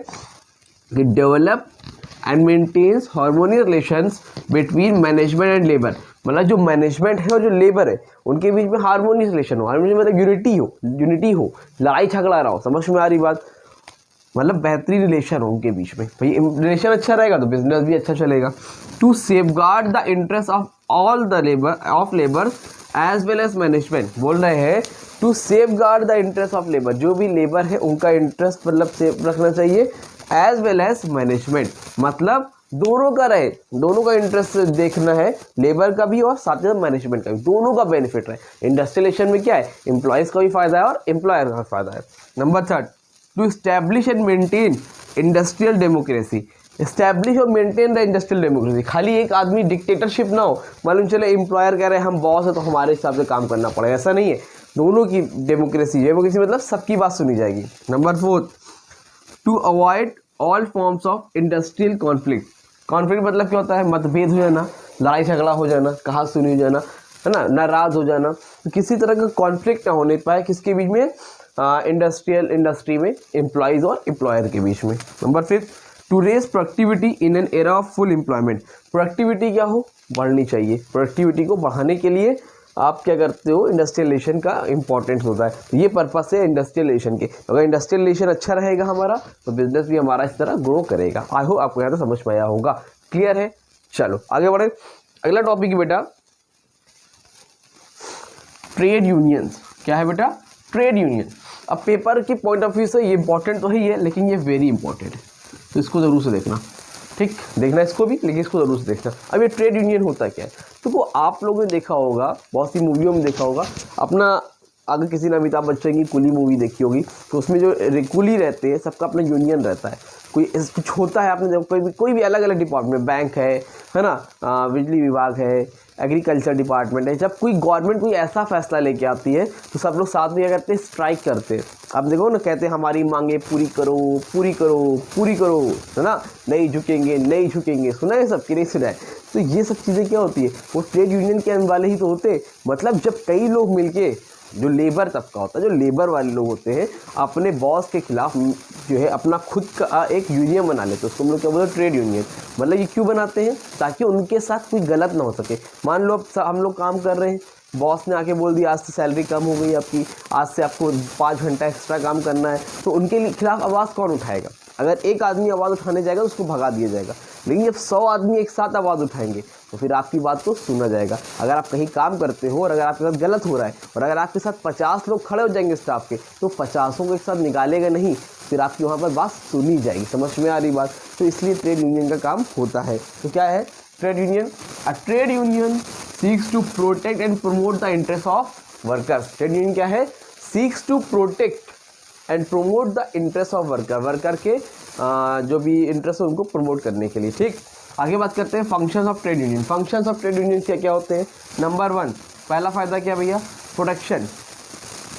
कि develop and maintains harmonious relations between management and labour, मतलब जो मैनेजमेंट है और जो लेबर है उनके बीच में हार्मोनियस रिलेशन हो। हार्मोनियस मतलब यूनिटी हो, लड़ाई झगड़ा रहा हो। समझ में आ रही बात? मतलब बेहतरीन रिलेशन हो उनके बीच में। भाई रिलेशन अच्छा रहेगा तो बिजनेस भी अच्छा चलेगा। To safeguard the interest of all the labour as well as management, बोल रहे हैं to safeguard the interest of labour, जो भी लेबर है उनका इंटरेस्ट मतलब सेफ रखना चाहिए, एज वेल एज मैनेजमेंट, मतलब दोनों का रहे, दोनों का इंटरेस्ट देखना है, लेबर का भी और साथ ही मैनेजमेंट का भी, दोनों का बेनिफिट रहे। इंडस्ट्रियलाइजेशन में क्या है, एम्प्लॉयज़ का भी फायदा है और एम्प्लॉयर का फायदा है। Number 3, to establish and maintain industrial democracy, establish और मेंटेन द इंडस्ट्रियल डेमोक्रेसी। खाली एक आदमी डिक्टेटरशिप ना हो, मालूम चले एम्प्लॉयर कह रहे हैं हम बॉस है तो हमारे हिसाब से काम करना पड़ेगा, ऐसा नहीं है। दोनों की डेमोक्रेसी मतलब सबकी बात सुनी जाएगी। Number 4, to avoid all forms of industrial conflict. Conflict मतलब क्या होता है, मतभेद हो जाना, लड़ाई झगड़ा हो जाना, कहा सुनी हो जाना, है ना, नाराज हो जाना। तो किसी तरह का कॉन्फ्लिक्ट ना होने पाए किसके बीच में, इंडस्ट्री में एम्प्लॉयज़ और एम्प्लॉयर के बीच में। Number 5, to raise productivity in an era of full employment. Productivity क्या हो, बढ़नी चाहिए। प्रोडक्टिविटी को बढ़ाने के लिए आप क्या करते हो, इंडस्ट्रियलाइजेशन का इंपॉर्टेंस होता है। तो ये पर्पस है इंडस्ट्रियलाइजेशन के। अगर इंडस्ट्रियलाइजेशन अच्छा रहेगा हमारा तो बिजनेस भी हमारा इस तरह ग्रो करेगा। आई होप आपको यहाँ तो समझ में आया होगा। क्लियर है? चलो आगे बढ़े। अगला टॉपिक है बेटा ट्रेड यूनियंस। क्या है बेटा? Trade union. अब पेपर के पॉइंट ऑफ व्यू से ये इंपॉर्टेंट तो ही है, लेकिन ये वेरी इंपॉर्टेंट है, तो इसको ज़रूर से देखना। ठीक, देखना इसको भी, लेकिन इसको ज़रूर से देखना। अब ये ट्रेड यूनियन होता क्या है, तो वो आप लोगों ने देखा होगा, बहुत सी मूवियों में देखा होगा। अपना अगर किसी ने अमिताभ बच्चन की कुली मूवी देखी होगी तो उसमें जो कुली रहते हैं सबका अपना यूनियन रहता है। कोई कुछ होता है, आपने जब कोई भी अलग अलग डिपार्टमेंट, बैंक है ना, बिजली विभाग है, एग्रीकल्चर डिपार्टमेंट है, जब कोई गवर्नमेंट कोई ऐसा फैसला लेके आती है तो सब लोग साथ में क्या करते हैं, स्ट्राइक करते हैं। आप देखो ना, कहते हैं हमारी मांगे पूरी करो पूरी करो पूरी करो, है ना, नहीं झुकेंगे नहीं झुकेंगे। सुना है सब कि नहीं सुना है? तो ये सब चीज़ें क्या होती है, वो ट्रेड यूनियन के वाले ही तो होते हैं। मतलब जब कई लोग मिलके, जो लेबर तबका होता है, जो लेबर वाले लोग होते हैं, अपने बॉस के खिलाफ जो है अपना खुद का एक यूनियन बना लेते हैं, उसको हम लोग क्या बोलते हैं, ट्रेड यूनियन। मतलब ये क्यों बनाते हैं, ताकि उनके साथ कोई गलत ना हो सके। मान लो अब हम लोग काम कर रहे हैं, बॉस ने आके बोल दिया आज से सैलरी कम हो गई आपकी, आज से आपको 5 घंटा एक्स्ट्रा काम करना है, तो उनके खिलाफ आवाज़ कौन उठाएगा? अगर एक आदमी आवाज़ उठाने जाएगा तो उसको भगा दिया जाएगा, लेकिन जब 100 आदमी एक साथ आवाज़ उठाएंगे तो फिर आपकी बात को सुना जाएगा। अगर आप कहीं काम करते हो और अगर आपके साथ गलत हो रहा है और अगर आपके साथ 50 लोग खड़े हो जाएंगे स्टाफ के, तो 50 को एक साथ निकालेगा नहीं, फिर आपकी वहाँ पर बात सुनी जाएगी। समझ में आ रही बात? तो इसलिए ट्रेड यूनियन का काम होता है। तो क्या है trade union? A trade union seeks to protect and promote the interest of workers. Trade union क्या है? Seeks to protect and promote the interest of worker के जो भी इंटरेस्ट है उनको प्रमोट करने के लिए। ठीक, आगे बात करते हैं functions of trade union. Functions of trade union क्या क्या होते हैं? नंबर 1, पहला फायदा क्या भैया? प्रोटेक्शन।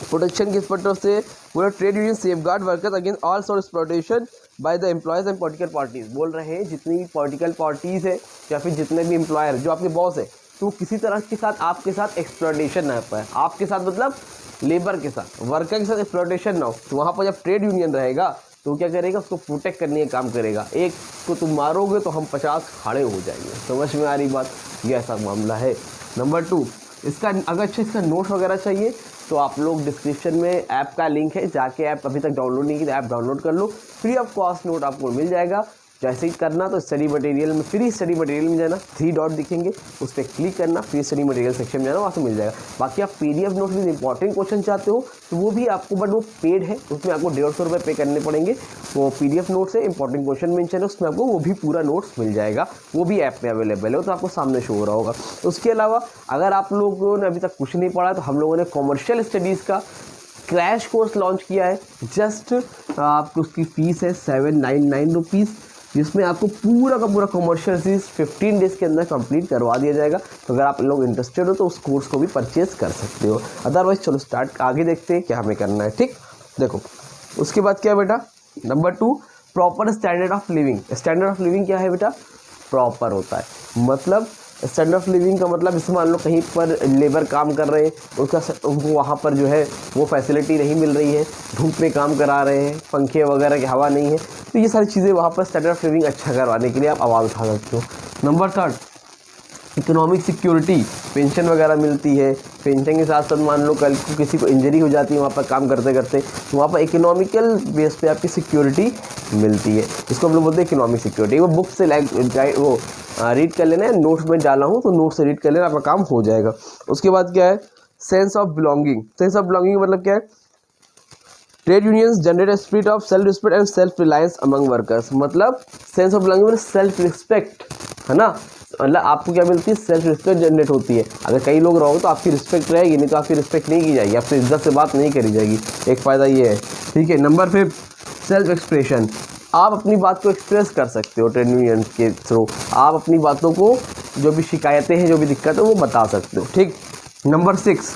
प्रोटेक्शन किस पर्पज से? बोला trade union safeguard workers against all sort exploitation by the employees and political parties. बोल रहे हैं जितनी भी पॉलिटिकल पार्टीज है या फिर जितने भी एम्प्लॉयर जो आपके बॉस है, तो किसी तरह के साथ आपके साथ एक्सप्लॉयटेशन ना पाए। आपके साथ मतलब लेबर के साथ, वर्कर के साथ एक्सप्लॉयटेशन ना हो। तो वहाँ पर जब ट्रेड यूनियन रहेगा तो क्या करेगा, उसको प्रोटेक्ट करने का काम करेगा। एक को तुम मारोगे तो हम 50 खड़े हो जाएंगे। समझ में आ रही बात? ये ऐसा मामला है। नंबर 2, इसका अगर अच्छा इसका नोट वगैरह चाहिए तो आप लोग डिस्क्रिप्शन में ऐप का लिंक है, जाके ऐप अभी तक डाउनलोड नहीं की तो ऐप डाउनलोड कर लो, फ्री ऑफ कॉस्ट नोट आपको मिल जाएगा। जैसे ही करना तो स्टडी मटेरियल में, फ्री स्टडी मटेरियल में जाना, 3 डॉट दिखेंगे, उस पर क्लिक करना, फ्री स्टडी मटेरियल सेक्शन में जाना, वहाँ से मिल जाएगा। बाकी आप PDF नोट में इंपॉर्टेंट क्वेश्चन चाहते हो तो वो भी आपको, बट वो पेड है, उसमें आपको 150 रुपये पे करने पड़ेंगे। वो PDF नोट से इंपॉर्टेंट क्वेश्चन मेंशन है, उसमें आपको वो भी पूरा नोट्स मिल जाएगा, वो भी ऐप में अवेलेबल है, तो आपको सामने शो हो रहा होगा। उसके अलावा अगर आप लोगों ने अभी तक कुछ नहीं पढ़ा तो हम लोगों ने कॉमर्शियल स्टडीज़ का क्रैश कोर्स लॉन्च किया है। जस्ट आपको उसकी फ़ीस है 799 रुपीज़, जिसमें आपको पूरा का पूरा कॉमर्शियल सीरीज 15 डेज़ के अंदर कंप्लीट करवा दिया जाएगा। तो अगर आप लोग इंटरेस्टेड हो तो उस कोर्स को भी परचेज़ कर सकते हो। अदरवाइज चलो स्टार्ट आगे देखते हैं क्या हमें करना है। ठीक, देखो उसके बाद क्या है बेटा, number 2 proper standard of living. Standard of living क्या है बेटा, प्रॉपर होता है, मतलब स्टैंडर्ड ऑफ लिविंग का मतलब इसमें मान लो कहीं पर लेबर काम कर रहे हैं, उनको वहाँ पर जो है वो फैसिलिटी नहीं मिल रही है, धूप में काम करा रहे हैं, पंखे वगैरह की हवा नहीं है, तो ये सारी चीज़ें वहाँ पर स्टैंडर्ड ऑफ लिविंग अच्छा करवाने के लिए आप आवाज़ उठा सकते हो। नंबर 3 इकोनॉमिक सिक्योरिटी, पेंशन वगैरह मिलती है। पेंशन के साथ साथ मान लो कल को किसी को इंजरी हो जाती है वहाँ पर काम करते करते, तो वहाँ पर इकोनॉमिकल बेस पे आपकी सिक्योरिटी मिलती है, इसको हम लोग बोलते हैं इकोनॉमिक सिक्योरिटी। वो बुक से वो रीड कर लेना है, नोट्स में डाला हूँ तो नोट्स से रीड कर लेना, आपका काम हो जाएगा। उसके बाद क्या है, sense of belonging. Sense of belonging मतलब क्या है, trade unions generate a spirit of self respect and self reliance among workers. मतलब सेंस ऑफ बिलोंगिंग मतलब सेल्फ रिस्पेक्ट है ना, मतलब आपको क्या मिलती है, सेल्फ रिस्पेक्ट जनरेट होती है। अगर कई लोग रहो तो आपकी रिस्पेक्ट रहेगी, नहीं तो आपकी रिस्पेक्ट नहीं की जाएगी, आपसे इज्जत से बात नहीं करी जाएगी, एक फ़ायदा ये है। ठीक है, नंबर 5 सेल्फ एक्सप्रेशन। आप अपनी बात को एक्सप्रेस कर सकते हो ट्रेड यूनियन के थ्रू, आप अपनी बातों को, जो भी शिकायतें हैं, जो भी दिक्कत है वो बता सकते हो। ठीक, नंबर 6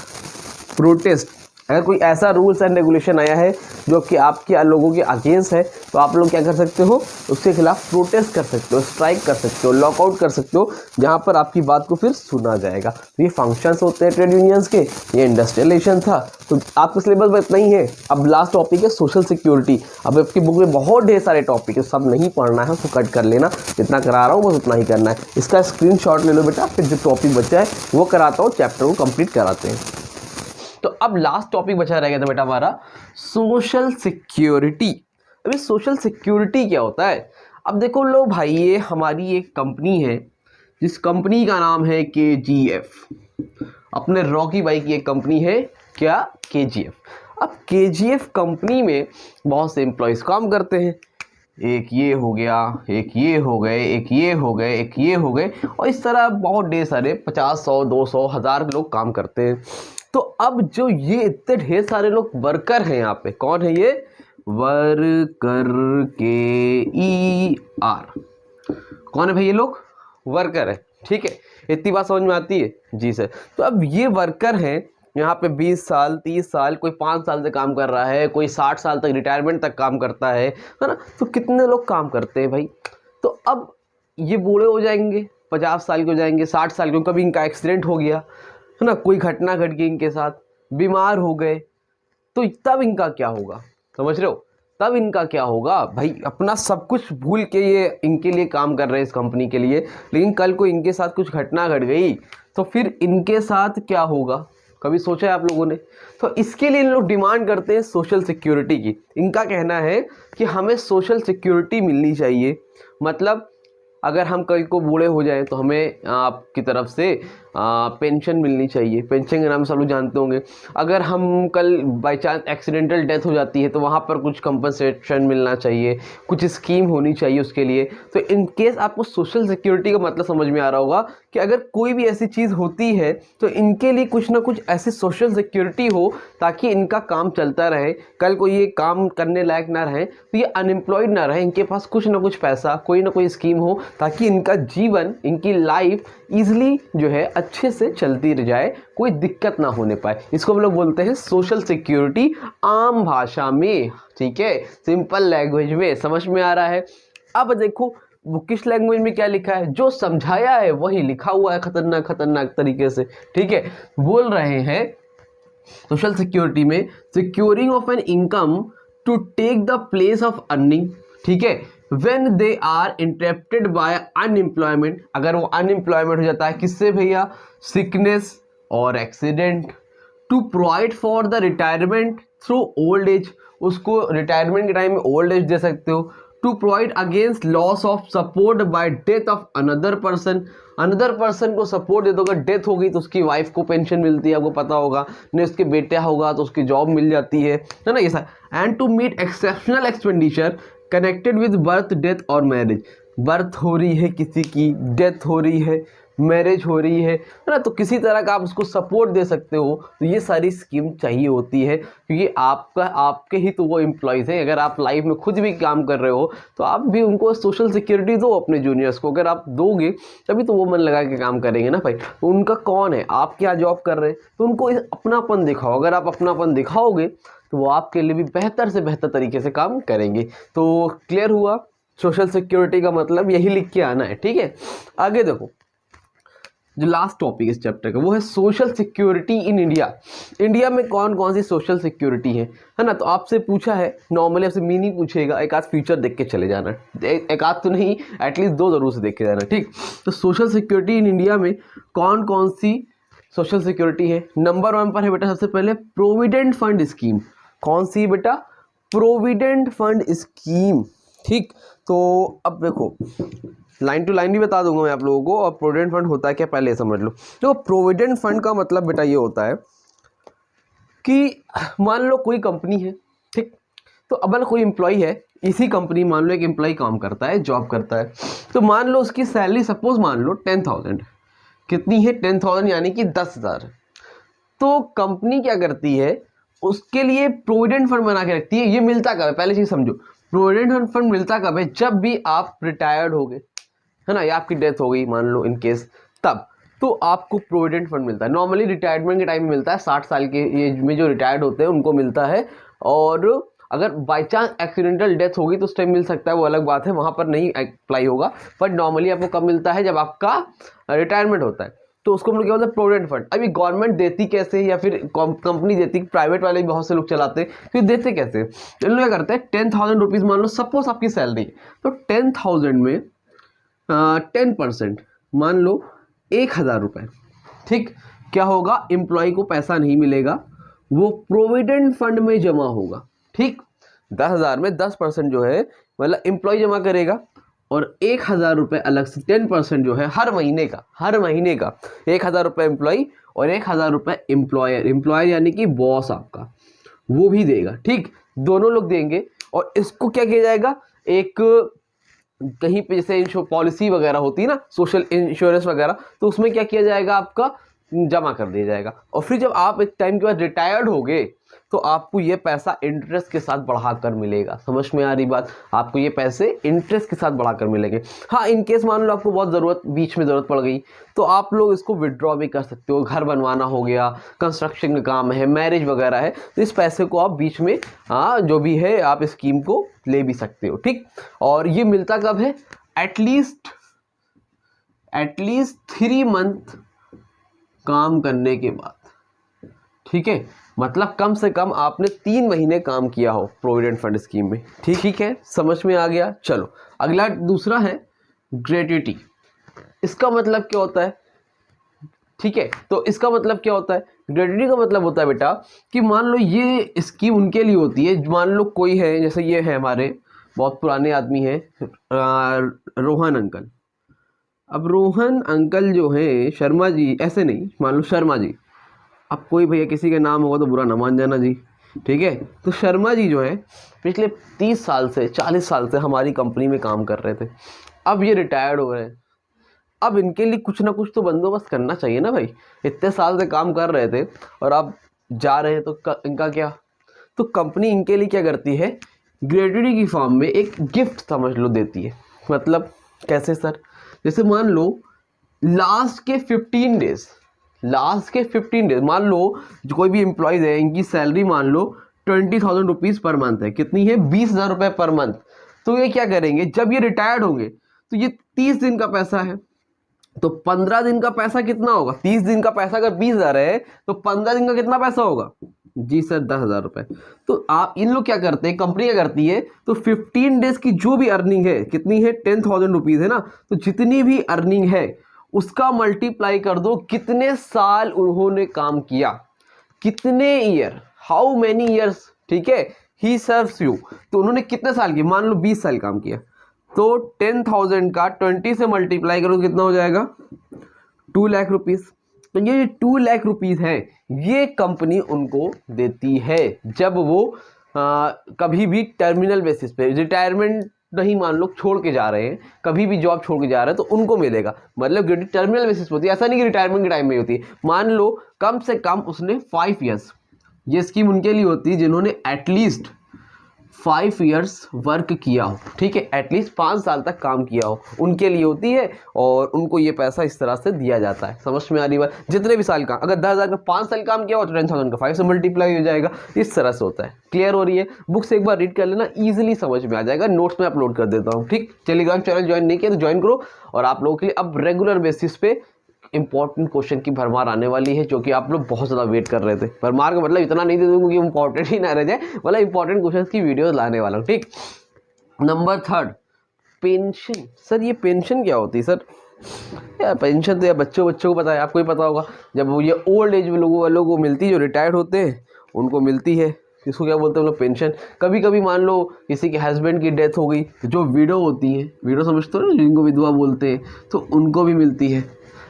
प्रोटेस्ट। अगर कोई ऐसा रूल्स एंड रेगुलेशन आया है जो कि आपके लोगों के अगेंस्ट है, तो आप लोग क्या कर सकते हो, उसके खिलाफ प्रोटेस्ट कर सकते हो, स्ट्राइक कर सकते हो, लॉकआउट कर सकते हो, जहाँ पर आपकी बात को फिर सुना जाएगा। ये फंक्शंस होते हैं ट्रेड यूनियंस के। ये इंडस्ट्रियलाइजेशन था, तो आपके सिलेबस में इतना ही है। अब लास्ट टॉपिक है सोशल सिक्योरिटी। अब आपकी बुक में बहुत ढेर सारे टॉपिक है, सब नहीं पढ़ना है, उसको कट कर लेना, जितना करा रहा हूँ बस उतना ही करना है। इसका स्क्रीनशॉट ले लो बेटा, फिर जो टॉपिक बचा है वो कराता हूँ, चैप्टर को कंप्लीट कराते हैं। तो अब लास्ट टॉपिक बचा रह गया था बेटा हमारा सोशल सिक्योरिटी। अभी सोशल सिक्योरिटी क्या होता है, अब देखो लो भाई, ये हमारी एक कंपनी है, जिस कंपनी का नाम है KGF। अपने रॉकी भाई की एक कंपनी है, क्या, KGF। अब KGF कंपनी में बहुत से एम्प्लॉयज़ काम करते हैं, एक ये हो गया, एक ये हो गए, एक ये हो गए, एक ये हो गए, और इस तरह बहुत ढेर सारे 50, 100, 200, 1000 लोग काम करते हैं। तो अब जो ये इतने ढेर सारे लोग वर्कर हैं यहाँ पे, कौन है ये, वर्कर, KER, कौन है भाई, ये लोग वर्कर है। ठीक है, इतनी बात समझ में आती है जी सर। तो अब ये वर्कर हैं यहाँ पे 20 साल, 30 साल, कोई 5 साल से काम कर रहा है, कोई 60 साल तक रिटायरमेंट तक काम करता है ना। तो कितने लोग काम करते हैं भाई। तो अब ये बूढ़े हो जाएंगे, 50 साल के हो जाएंगे, 60 साल के, कभी इनका एक्सीडेंट हो गया है ना, कोई घटना घट गई इनके साथ, बीमार हो गए, तो तब इनका क्या होगा, समझ रहे हो, तब इनका क्या होगा भाई। अपना सब कुछ भूल के ये इनके लिए काम कर रहे हैं, इस कंपनी के लिए, लेकिन कल को इनके साथ कुछ घटना घट गई तो फिर इनके साथ क्या होगा, कभी सोचा है आप लोगों ने। तो इसके लिए इन लोग डिमांड करते हैं सोशल सिक्योरिटी की। इनका कहना है कि हमें सोशल सिक्योरिटी मिलनी चाहिए, मतलब अगर हम कल को बूढ़े हो जाएं तो हमें आपकी तरफ से पेंशन मिलनी चाहिए। पेंशन के नाम सब लोग जानते होंगे। अगर हम कल बाय चांस एक्सीडेंटल डेथ हो जाती है तो वहाँ पर कुछ कंपनसेशन मिलना चाहिए, कुछ स्कीम होनी चाहिए उसके लिए। तो इन केस आपको सोशल सिक्योरिटी का मतलब समझ में आ रहा होगा कि अगर कोई भी ऐसी चीज़ होती है तो इनके लिए कुछ ना कुछ ऐसी सोशल सिक्योरिटी हो ताकि इनका काम चलता रहे, कल को ये काम करने लायक ना रहे तो ये अनएम्प्लॉयड ना रहे, इनके पास कुछ ना कुछ पैसा, कोई ना कोई स्कीम हो ताकि इनका जीवन, इनकी लाइफ ईजिली जो है अच्छे से चलती रह जाए, कोई दिक्कत ना होने पाए। इसको हम लोग बोलते हैं सोशल सिक्योरिटी, आम भाषा में। ठीक है, सिंपल लैंग्वेज में समझ में आ रहा है। अब देखो वो किस लैंग्वेज में क्या लिखा है, जो समझाया है वही लिखा हुआ है खतरनाक खतरनाक तरीके से। ठीक है, बोल रहे हैं सोशल सिक्योरिटी में securing of an income to take the place of earning. ठीक है, when they are interrupted by unemployment, अगर वो अनएम्प्लॉयमेंट हो जाता है, किससे भैया, सिकनेस और accident, to provide for the retirement through old age, उसको रिटायरमेंट के टाइम में ओल्ड एज दे सकते हो, to provide against loss of support by death of another person. Another person को सपोर्ट दे दो, अगर डेथ हो गई तो उसकी वाइफ को पेंशन मिलती है, आपको पता होगा, नहीं उसके बेटा होगा तो उसकी जॉब मिल जाती है ना, ये सारा। And to meet exceptional expenditure connected with birth, death और मैरिज। बर्थ हो रही है किसी की, डेथ हो रही है, मैरिज हो रही है ना, तो किसी तरह का आप उसको सपोर्ट दे सकते हो, तो ये सारी स्कीम चाहिए होती है, क्योंकि आपके ही तो वो एम्प्लॉयज़ हैं। अगर आप लाइफ में खुद भी काम कर रहे हो तो आप भी उनको सोशल सिक्योरिटी दो अपने जूनियर्स को। अगर आप दोगे तभी तो वो मन लगा के काम करेंगे ना भाई। तो उनका कौन है, आप क्या जॉब कर रहे हैं, तो उनको अपनापन दिखाओ। अगर आप अपनापन दिखाओगे तो वो आपके लिए भी बेहतर से बेहतर तरीके से काम करेंगे। तो क्लियर हुआ, सोशल सिक्योरिटी का मतलब यही लिख के आना है, ठीक है। आगे देखो, जो लास्ट टॉपिक इस चैप्टर का वो है social security in India. India में कौन कौन सी सोशल सिक्योरिटी है ना। तो आपसे पूछा है, नॉर्मली आपसे मीनिंग पूछेगा, एक आध फ्यूचर देख के चले जाना, एक आध तो नहीं, एटलीस्ट दो जरूर से देख के जाना, ठीक। तो सोशल सिक्योरिटी इन इंडिया में कौन कौन सी सोशल सिक्योरिटी है। नंबर 1 पर है बेटा सबसे पहले प्रोविडेंट फंड स्कीम। कौन सी बेटा, प्रोविडेंट फंड स्कीम, ठीक। तो अब देखो, लाइन टू लाइन भी बता दूंगा मैं आप लोगों को, और प्रोविडेंट फंड होता है क्या पहले समझ लो। तो प्रोविडेंट फंड का मतलब बेटा ये होता है कि मान लो कोई कंपनी है, ठीक। तो अब कोई एम्प्लॉय है, इसी कंपनी मान लो एक एम्प्लॉय काम करता है, जॉब करता है। तो मान लो उसकी सैलरी सपोज मान लो 10,000, कितनी है 10,000 यानी कि 10,000। तो कंपनी क्या करती है, उसके लिए प्रोविडेंट फंड बना के रखती है। ये मिलता कब है, पहले चीज समझो, प्रोविडेंट फंड मिलता कब है, जब भी आप रिटायर्ड हो गए, है ना, या आपकी डेथ हो गई मान लो इन केस, तब तो आपको प्रोविडेंट फंड मिलता है। नॉर्मली रिटायरमेंट के टाइम में मिलता है, 60 साल के एज में जो रिटायर्ड होते हैं उनको मिलता है। और अगर बाई चांस एक्सीडेंटल डेथ होगी तो उस टाइम मिल सकता है, वो अलग बात है, वहाँ पर नहीं अप्लाई होगा। बट नॉर्मली आपको कब मिलता है, जब आपका रिटायरमेंट होता है। तो उसको हम लोग क्या बोलते हैं, प्रोविडेंट फंड। अभी गवर्नमेंट देती कैसे, या फिर कंपनी देती, प्राइवेट वाले भी बहुत से लोग चलाते हैं, तो देते कैसे, इन लोग क्या करते हैं, 10,000 रुपीज़ मान लो सपोज आपकी सैलरी, तो 10,000 में 10% मान लो 1,000 रुपये, ठीक। क्या होगा, एम्प्लॉय को पैसा नहीं मिलेगा, वो प्रोविडेंट फंड में जमा होगा, ठीक। 10,000 में 10% जो है मतलब एम्प्लॉय जमा करेगा, और 1,000 रुपये अलग से 10% जो है हर महीने का 1,000 रुपये एम्प्लॉय और 1,000 रुपये एम्प्लॉयर यानी कि बॉस आपका, वो भी देगा, ठीक। दोनों लोग देंगे। और इसको क्या किया जाएगा, एक कहीं पे जैसे पॉलिसी वगैरह होती है ना, सोशल इंश्योरेंस वगैरह, तो उसमें क्या किया जाएगा, आपका जमा कर दिया जाएगा। और फिर जब आप एक टाइम के बाद रिटायर्ड होगे तो आपको ये पैसा इंटरेस्ट के साथ बढ़ाकर मिलेगा। समझ में आ रही बात, आपको ये पैसे इंटरेस्ट के साथ बढ़ाकर मिलेंगे। हाँ, इन केस मान लो आपको बहुत बीच में ज़रूरत पड़ गई तो आप लोग इसको विड्रॉ भी कर सकते हो। घर बनवाना हो गया, कंस्ट्रक्शन का काम है, मैरिज वगैरह है, तो इस पैसे को आप बीच में जो भी है आप स्कीम को ले भी सकते हो, ठीक। और ये मिलता कब है, एटलीस्ट 3 मंथ काम करने के बाद, ठीक है। मतलब कम से कम आपने 3 महीने काम किया हो प्रोविडेंट फंड स्कीम में, ठीक है, समझ में आ गया। चलो अगला दूसरा है ग्रेट्युटी। इसका मतलब क्या होता है, ठीक है। तो इसका मतलब क्या होता है, ग्रेट्युटी का मतलब होता है बेटा कि मान लो ये स्कीम उनके लिए होती है, मान लो कोई है, जैसे ये है हमारे बहुत पुराने आदमी है रोहन अंकल। अब रोहन अंकल जो है, शर्मा जी ऐसे नहीं, मान लो शर्मा जी, अब कोई भैया किसी का नाम होगा तो बुरा ना मान जाना जी, ठीक है। तो शर्मा जी जो है पिछले 30 साल से 40 साल से हमारी कंपनी में काम कर रहे थे, अब ये रिटायर्ड हो रहे हैं। अब इनके लिए कुछ ना कुछ तो बंदोबस्त करना चाहिए ना भाई, इतने साल से काम कर रहे थे और अब जा रहे हैं तो इनका क्या। तो कंपनी इनके लिए क्या करती है, ग्रेट्युटी की फॉर्म में एक गिफ्ट समझ लो देती है। मतलब कैसे सर, जैसे मान लो लास्ट के 15 डेज मान लो जो कोई भी एम्प्लॉयज़ है, इनकी सैलरी मान लो 20,000 रुपीज़ पर मंथ है, कितनी है 20,000 रुपये पर मंथ। तो ये क्या करेंगे, जब ये रिटायर्ड होंगे तो ये 30 दिन का पैसा है, तो 15 दिन का पैसा कितना होगा, 30 दिन का पैसा अगर 20,000 है तो 15 दिन का कितना पैसा होगा जी सर 10,000 रुपये। तो आप इन लोग क्या करते हैं, कंपनी क्या करती है, तो 15 डेज की जो भी अर्निंग है, कितनी है 10,000 रुपीज़ है ना, तो जितनी भी अर्निंग है उसका मल्टीप्लाई कर दो, कितने साल उन्होंने काम किया, कितने ईयर, हाउ मैनी ईयर्स, ठीक है, ही सर्व्स यू, तो उन्होंने कितने साल की, मान लो 20 साल काम किया, तो 10,000 का 20 से मल्टीप्लाई करो कितना हो जाएगा, 2 लाख रुपीस। तो ये 2 लाख रुपीस है, ये कंपनी उनको देती है जब वो कभी भी टर्मिनल बेसिस पे, रिटायरमेंट नहीं मान लो छोड़ के जा रहे हैं, कभी भी जॉब छोड़ के जा रहे हैं, तो उनको मिलेगा। मतलब टर्मिनल बेसिस पे होती है, ऐसा नहीं कि रिटायरमेंट के टाइम में होती है। मान लो कम से कम उसने 5 ईयर्स, ये स्कीम उनके लिए होती है जिन्होंने एटलीस्ट 5 ईयर्स वर्क किया हो, ठीक है, एटलीस्ट 5 साल तक काम किया हो, उनके लिए होती है। और उनको ये पैसा इस तरह से दिया जाता है। समझ में आ रही बात? जितने भी साल का, अगर 10,000 का 5 साल काम किया हो तो 10,000 का 5 से मल्टीप्लाई हो जाएगा। इस तरह से होता है। क्लियर हो रही है? बुक से एक बार रीड कर लेना, ईजिली समझ में आ जाएगा। नोट्स में अपलोड कर देता हूँ, ठीक। टेलीग्राम चैनल ज्वाइन नहीं किया तो ज्वाइन करो। और आप लोगों के लिए अब रेगुलर बेसिस पे इंपॉर्टेंट क्वेश्चन की भरमार आने वाली है, जो कि आप लोग बहुत ज़्यादा वेट कर रहे थे। भरमार का मतलब इतना नहीं दे दूंगा कि इंपॉर्टेंट ही ना रह जाए, मतलब इंपॉर्टेंट क्वेश्चन की वीडियोस लाने वाला हूँ, ठीक। Number 3, pension. सर ये पेंशन क्या होती है सर? यार पेंशन तो यार बच्चों को पता है, आपको ही पता होगा। जब वो ये ओल्ड एज में लोगों को मिलती है, जो रिटायर्ड होते हैं उनको मिलती है। इसको क्या बोलते हैं हम लोग? पेंशन। कभी कभी मान लो किसी के हस्बैंड की डेथ हो गई, तो जो विडो होती है, विडो समझते हो ना, जिनको विधवा बोलते हैं, तो उनको भी मिलती है।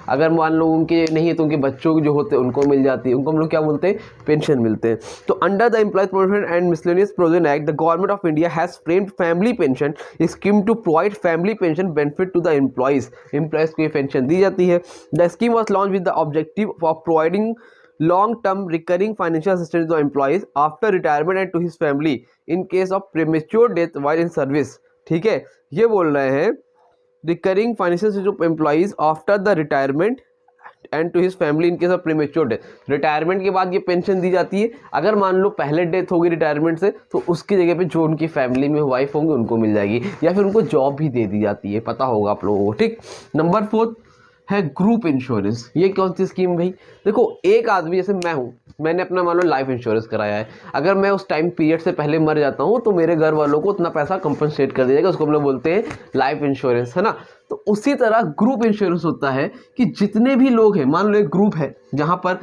अगर मान लो उनके नहीं है तो उनके बच्चों जो होते हैं उनको मिल जाती है, उनको हम लोग क्या बोलते हैं? पेंशन मिलते हैं। तो under the employees provident and miscellaneous provision act, the government of India has framed family pension scheme to provide family pension benefit to the employees को ये पेंशन दी जाती है। The scheme was launch with the objective of providing long term recurring financial assistance to the employees after retirement and to his family in case of premature death while in service। ठीक है, ये बोल रहे हैं recurring financial assistance to employees after the retirement and to his family in case of premature death. Retirement के बाद ये पेंशन दी जाती है। अगर मान लो पहले डेथ होगी रिटायरमेंट से, तो उसकी जगह पे जो उनकी फैमिली में वाइफ होंगे उनको मिल जाएगी, या फिर उनको जॉब भी दे दी जाती है। पता होगा आप लोगों को, ठीक। नंबर 4 है ग्रुप इंश्योरेंस। ये कौन सी स्कीम भाई? देखो, एक आदमी जैसे मैं हूँ, मैंने अपना मान लो लाइफ इंश्योरेंस कराया है। अगर मैं उस टाइम पीरियड से पहले मर जाता हूँ तो मेरे घर वालों को उतना पैसा कंपनसेट कर दिया जाएगा, उसको हम लोग बोलते हैं लाइफ इंश्योरेंस, है ना। तो उसी तरह ग्रुप इंश्योरेंस होता है कि जितने भी लोग हैं, मान लो एक ग्रुप है जहाँ पर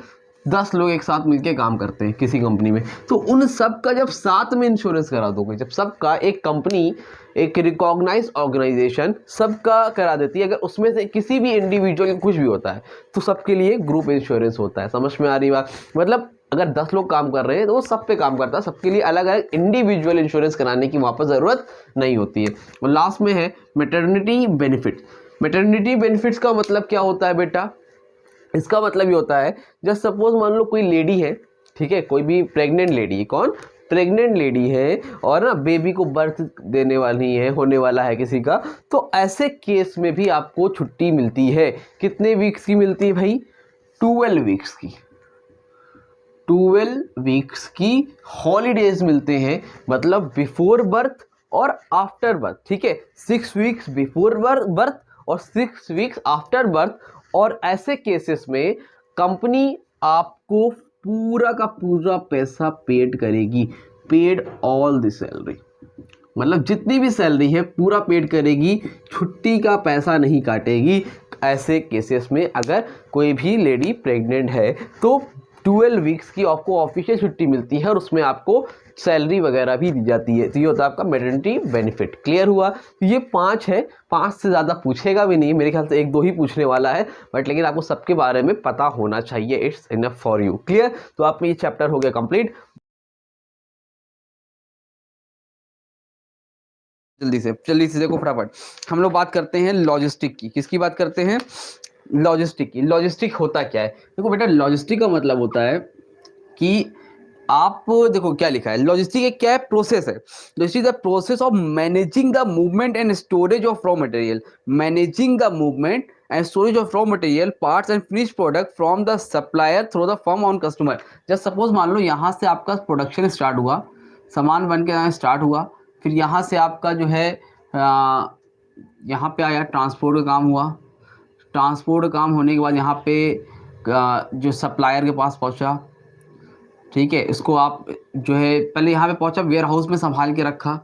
10 लोग एक साथ मिलकर काम करते हैं किसी कंपनी में, तो उन सब का जब साथ में इंश्योरेंस करा दोगे, जब सबका एक कंपनी, एक रिकॉग्नाइज ऑर्गेनाइजेशन सबका करा देती है, अगर उसमें से किसी भी इंडिविजुअल का कुछ भी होता है तो सबके लिए ग्रुप इंश्योरेंस होता है। समझ में आ रही बात? मतलब अगर 10 लोग काम कर रहे हैं तो वो सब पे काम करता है, सबके लिए अलग अलग इंडिविजुअल इंश्योरेंस कराने की वहाँ पर ज़रूरत नहीं होती है। और लास्ट में है मैटरनिटी बेनिफिट। मैटरनिटी बेनिफिट्स का मतलब क्या होता है बेटा? इसका मतलब ये होता है, जब सपोज मान लो कोई लेडी है, ठीक है, कोई भी प्रेग्नेंट लेडी, कौन प्रेग्नेंट लेडी है और ना बेबी को बर्थ देने वाली है, होने वाला है किसी का, तो ऐसे केस में भी आपको छुट्टी मिलती है। कितने वीक्स की मिलती है भाई? 12 वीक्स की। 12 वीक्स की हॉलीडेज मिलते हैं, मतलब बिफोर बर्थ और आफ्टर बर्थ, ठीक है। 6 वीक्स बिफोर बर्थ और 6 वीक्स आफ्टर बर्थ। और ऐसे केसेस में कंपनी आपको पूरा का पूरा पैसा पेड करेगी, पेड ऑल द सैलरी, मतलब जितनी भी सैलरी है पूरा पेड करेगी, छुट्टी का पैसा नहीं काटेगी। ऐसे केसेस में अगर कोई भी लेडी प्रेग्नेंट है तो 12 वीक्स की आपको ऑफिशियल छुट्टी मिलती है और उसमें आपको सैलरी वगैरह भी दी जाती है। तो ये होता है आपका मैटरनिटी बेनिफिट। क्लियर हुआ? तो ये 5 है, 5 से ज़्यादा पूछेगा भी नहीं, मेरे ख्याल से 1-2 ही पूछने वाला है, बट लेकिन आपको सबके बारे में पता होना चाहिए। It's enough for you. Clear? तो आपका ये चैप्टर हो गया कंप्लीट। जल्दी से देखो फटाफट, हम लोग बात करते हैं लॉजिस्टिक की। किसकी बात करते हैं? लॉजिस्टिक की। लॉजिस्टिक होता क्या है? देखो बेटा, लॉजिस्टिक का मतलब होता है कि आप देखो क्या लिखा है, लॉजिस्टिक एक क्या है? प्रोसेस है। Logistic the process of managing the movement and storage of raw material, managing the movement and storage of raw material, parts and finish product from the supplier through the firm on customer. जब सपोज मान लो यहाँ से आपका प्रोडक्शन स्टार्ट हुआ, सामान बन के स्टार्ट हुआ, फिर यहाँ से आपका जो है यहाँ पे आया, ट्रांसपोर्ट का काम हुआ, ट्रांसपोर्ट का काम होने के बाद यहाँ पे जो सप्लायर के पास पहुँचा, ठीक है, इसको आप जो है पहले यहाँ पे पहुँचा, वेयर हाउस में संभाल के रखा,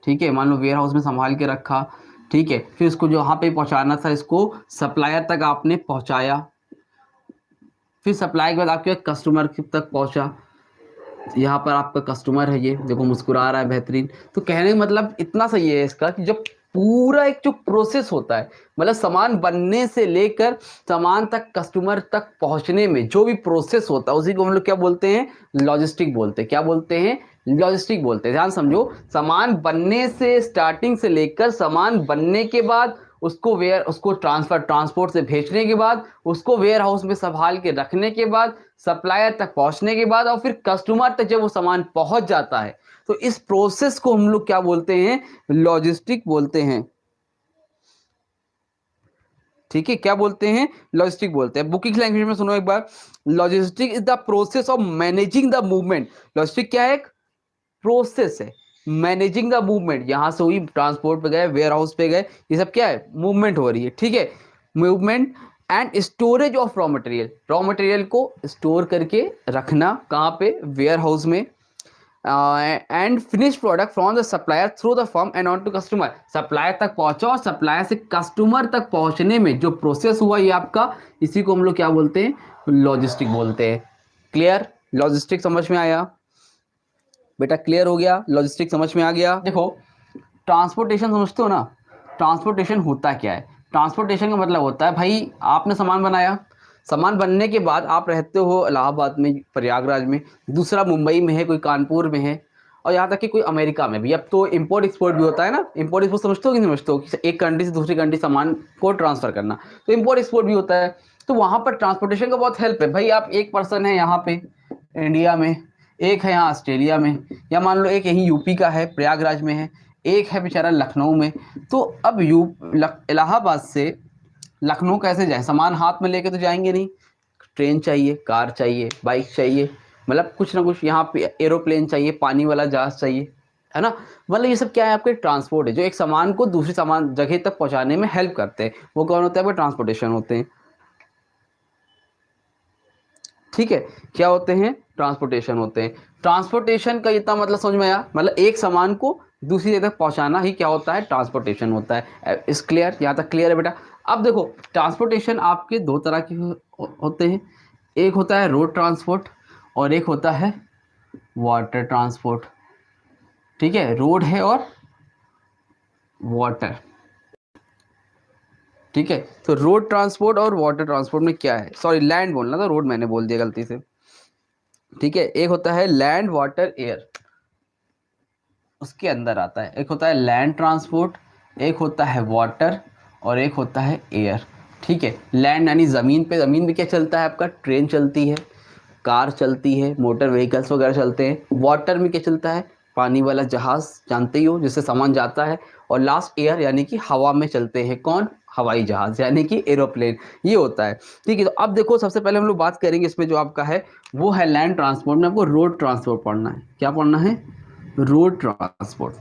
ठीक है, मान लो वेयर हाउस में संभाल के रखा, ठीक है, फिर इसको जो यहाँ पे पहुँचाना था इसको सप्लायर तक आपने पहुँचाया, फिर सप्लाई के बाद आपके कस्टमर तक पहुँचा, यहाँ पर आपका कस्टमर है, ये देखो मुस्कुरा रहा है, बेहतरीन। तो कहने का मतलब इतना सही है इसका कि जब पूरा एक जो प्रोसेस होता है, मतलब सामान बनने से लेकर सामान तक कस्टमर तक पहुंचने में जो भी प्रोसेस होता है उसी को हम लोग क्या बोलते हैं, लॉजिस्टिक बोलते हैं। क्या बोलते हैं, लॉजिस्टिक बोलते हैं। ध्यान समझो, सामान बनने से स्टार्टिंग से लेकर सामान बनने के बाद उसको ट्रांसपोर्ट से भेजने के बाद, उसको वेयर हाउस में संभाल के रखने के बाद, सप्लायर तक पहुंचने के बाद, और फिर कस्टमर तक जब वो सामान पहुंच जाता है, तो इस प्रोसेस को हम लोग क्या बोलते हैं, लॉजिस्टिक बोलते हैं। ठीक है, क्या बोलते हैं, लॉजिस्टिक बोलते हैं। बुकिंग लैंग्वेज में सुनो एक बार, logistic is the process of managing the movement. Logistic क्या है, एक प्रोसेस है, मैनेजिंग द मूवमेंट। यहां से हुई, ट्रांसपोर्ट पे गए, वेयर हाउस पे गए, ये सब क्या है, मूवमेंट हो रही है। ठीक है, movement and storage of raw material. Raw material को स्टोर करके रखना कहाँ पे, वेयर हाउस में। And finish product from the supplier through the firm and on to customer. Supplier तक पहुंचा और सप्लायर से कस्टमर तक पहुंचने में जो प्रोसेस हुआ ये आपका, इसी को हम लोग क्या बोलते हैं, लॉजिस्टिक बोलते हैं। क्लियर, लॉजिस्टिक समझ में आया बेटा, क्लियर हो गया, लॉजिस्टिक समझ में आ गया। देखो ट्रांसपोर्टेशन समझते हो ना, ट्रांसपोर्टेशन होता क्या है, ट्रांसपोर्टेशन का मतलब होता है भाई आपने सामान बनाया, सामान बनने के बाद आप रहते हो इलाहाबाद में, प्रयागराज में, दूसरा मुंबई में है, कोई कानपुर में है, और यहाँ तक कि कोई अमेरिका में भी। अब तो इंपोर्ट एक्सपोर्ट भी होता है ना, इंपोर्ट एक्सपोर्ट समझते हो कि नहीं समझते हो, कि एक कंट्री से दूसरी कंट्री सामान को ट्रांसफर करना, तो इंपोर्ट एक्सपोर्ट भी होता है। तो वहाँ पर ट्रांसपोर्टेशन का बहुत हेल्प है भाई। आप एक पर्सन है यहाँ पे इंडिया में, एक है यहाँ ऑस्ट्रेलिया में, या मान लो एक यहीं यूपी का है, प्रयागराज में है, एक है बेचारा लखनऊ में। तो अब इलाहाबाद से लखनऊ कैसे जाए, सामान हाथ में लेके तो जाएंगे नहीं, ट्रेन चाहिए, कार चाहिए, बाइक चाहिए, मतलब कुछ ना कुछ, यहाँ पे एरोप्लेन चाहिए, पानी वाला जहाज चाहिए, है ना। मतलब ये सब क्या है, आपके ट्रांसपोर्ट है, जो एक सामान को दूसरी सामान जगह तक पहुंचाने में हेल्प करते हैं। वो कौन होता है, आपके ट्रांसपोर्टेशन होते हैं। ठीक है, क्या होते हैं, ट्रांसपोर्टेशन होते हैं। ट्रांसपोर्टेशन का इतना मतलब समझ में आया, मतलब एक सामान को दूसरी जगह तक पहुंचाना ही क्या होता है, ट्रांसपोर्टेशन होता है। इस क्लियर, यहाँ तक क्लियर है बेटा। अब देखो ट्रांसपोर्टेशन आपके दो तरह के होते हैं, एक होता है रोड ट्रांसपोर्ट और एक होता है वाटर ट्रांसपोर्ट। ठीक है, रोड है और वाटर। ठीक है, तो रोड ट्रांसपोर्ट और वाटर ट्रांसपोर्ट में क्या है, सॉरी लैंड बोलना था, रोड मैंने बोल दिया गलती से। ठीक है, एक होता है लैंड वाटर एयर, उसके अंदर आता है। एक होता है लैंड ट्रांसपोर्ट, एक होता है वाटर और एक होता है एयर। ठीक है, लैंड यानी ज़मीन पे, ज़मीन पे क्या चलता है आपका, ट्रेन चलती है, कार चलती है, मोटर व्हीकल्स वगैरह चलते हैं। वाटर में क्या चलता है, पानी वाला जहाज़, जानते ही हो, जिससे सामान जाता है। और लास्ट एयर यानी कि हवा में चलते हैं, कौन, हवाई जहाज़ यानी कि एरोप्लेन, ये होता है। ठीक है, तो अब देखो सबसे पहले हम लोग बात करेंगे इसमें जो आपका है वो है लैंड ट्रांसपोर्ट में। आपको रोड ट्रांसपोर्ट पढ़ना है, क्या पढ़ना है, रोड ट्रांसपोर्ट।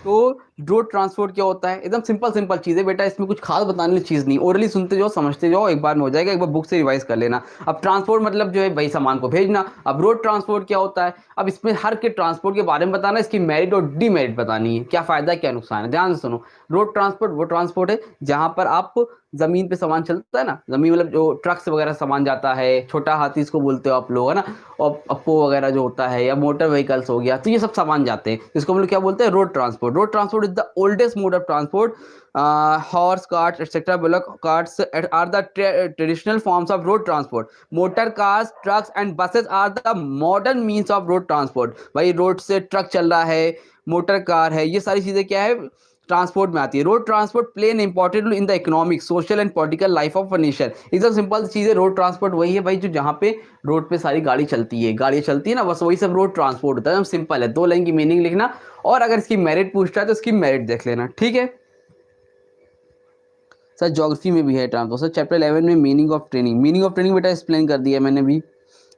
तो रोड ट्रांसपोर्ट क्या होता है, एकदम सिंपल सिंपल चीज़ है बेटा, इसमें कुछ खास बताने वाली चीज़ नहीं, ओरली सुनते जाओ, समझते जाओ, एक बार में हो जाएगा, एक बार बुक से रिवाइज कर लेना। अब ट्रांसपोर्ट मतलब जो है भाई सामान को भेजना। अब रोड ट्रांसपोर्ट क्या होता है, अब इसमें हर के ट्रांसपोर्ट के बारे में बताना, इसकी मेरिट और डीमेरिट बतानी है, क्या फ़ायदा क्या नुकसान है, ध्यान से सुनो। रोड ट्रांसपोर्ट वो ट्रांसपोर्ट है जहाँ पर आप ज़मीन पे सामान चलता है ना, ज़मीन मतलब जो ट्रक्स वगैरह सामान जाता है, छोटा हाथी इसको बोलते हो आप लोग, है ना, और अप्पो वगैरह जो होता है, या मोटर व्हीकल्स हो गया, तो ये सब सामान जाते हैं, इसको हम लोग क्या बोलते हैं, road transport. Road transport is the oldest mode of transport. Horse cart etcetera bullock carts are the traditional forms of road transport. Motor cars, trucks and buses are the modern means of road transport. भाई रोड से ट्रक चल रहा है, मोटर कार है, ये सारी चीज़ें क्या है, ट्रांसपोर्ट में आती है। Road transport play an important role in the economic, social and political life of a nation. एकदम सिंपल चीज़ है, रोड ट्रांसपोर्ट वही है भाई जो जहाँ पे रोड पे सारी गाड़ी चलती है, गाड़ी चलती है ना, बस वही सब रोड ट्रांसपोर्ट होता है। एकदम सिंपल है, दो लाइन की मीनिंग लिखना, और अगर इसकी मेरिट पूछता है तो इसकी मेरिट देख लेना। ठीक है सर, ज्योग्राफी में भी है ट्रांसपोर्ट। सर चैप्टर 11 में meaning of training, meaning of training बेटा एक्सप्लेन कर दिया मैंने भी,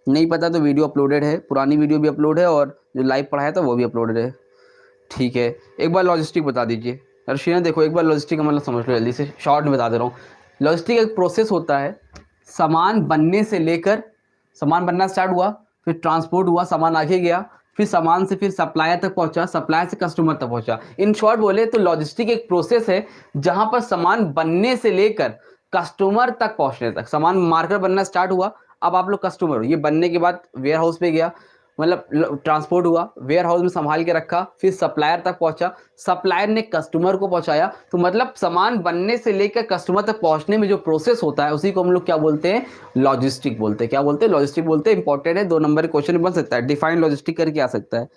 नहीं पता तो वीडियो अपलोडेड है, पुरानी वीडियो भी अपलोड है, और जो लाइव पढ़ाया था वो भी अपलोडेड है। ठीक है, एक बार लॉजिस्टिक बता दीजिए अर्शिया, देखो एक बार लॉजिस्टिक का मतलब समझ लो जल्दी से, शॉर्ट में बता दे रहा हूँ। लॉजिस्टिक एक प्रोसेस होता है, सामान बनने से लेकर, सामान बनना स्टार्ट हुआ, फिर ट्रांसपोर्ट हुआ, सामान आगे गया, फिर सामान से फिर सप्लायर तक पहुंचा, सप्लायर से कस्टमर तक पहुंचा। इन शॉर्ट बोले तो लॉजिस्टिक एक प्रोसेस है जहां पर सामान बनने से लेकर कस्टमर तक पहुंचने तक, सामान मार्कर बनना स्टार्ट हुआ, अब आप लोग कस्टमर हो, ये बनने के बाद वेयर हाउस पे गया, मतलब ट्रांसपोर्ट हुआ, वेयर हाउस में संभाल के रखा, फिर सप्लायर तक पहुंचा, सप्लायर ने कस्टमर को पहुंचाया। तो मतलब सामान बनने से लेकर कस्टमर तक पहुंचने में जो प्रोसेस होता है उसी को हम लोग क्या बोलते हैं, लॉजिस्टिक बोलते हैं। क्या बोलते हैं, लॉजिस्टिक बोलते हैं। इंपॉर्टेंट है, 2 नंबर के क्वेश्चन बन सकता है, डिफाइन लॉजिस्टिक करके आ सकता है।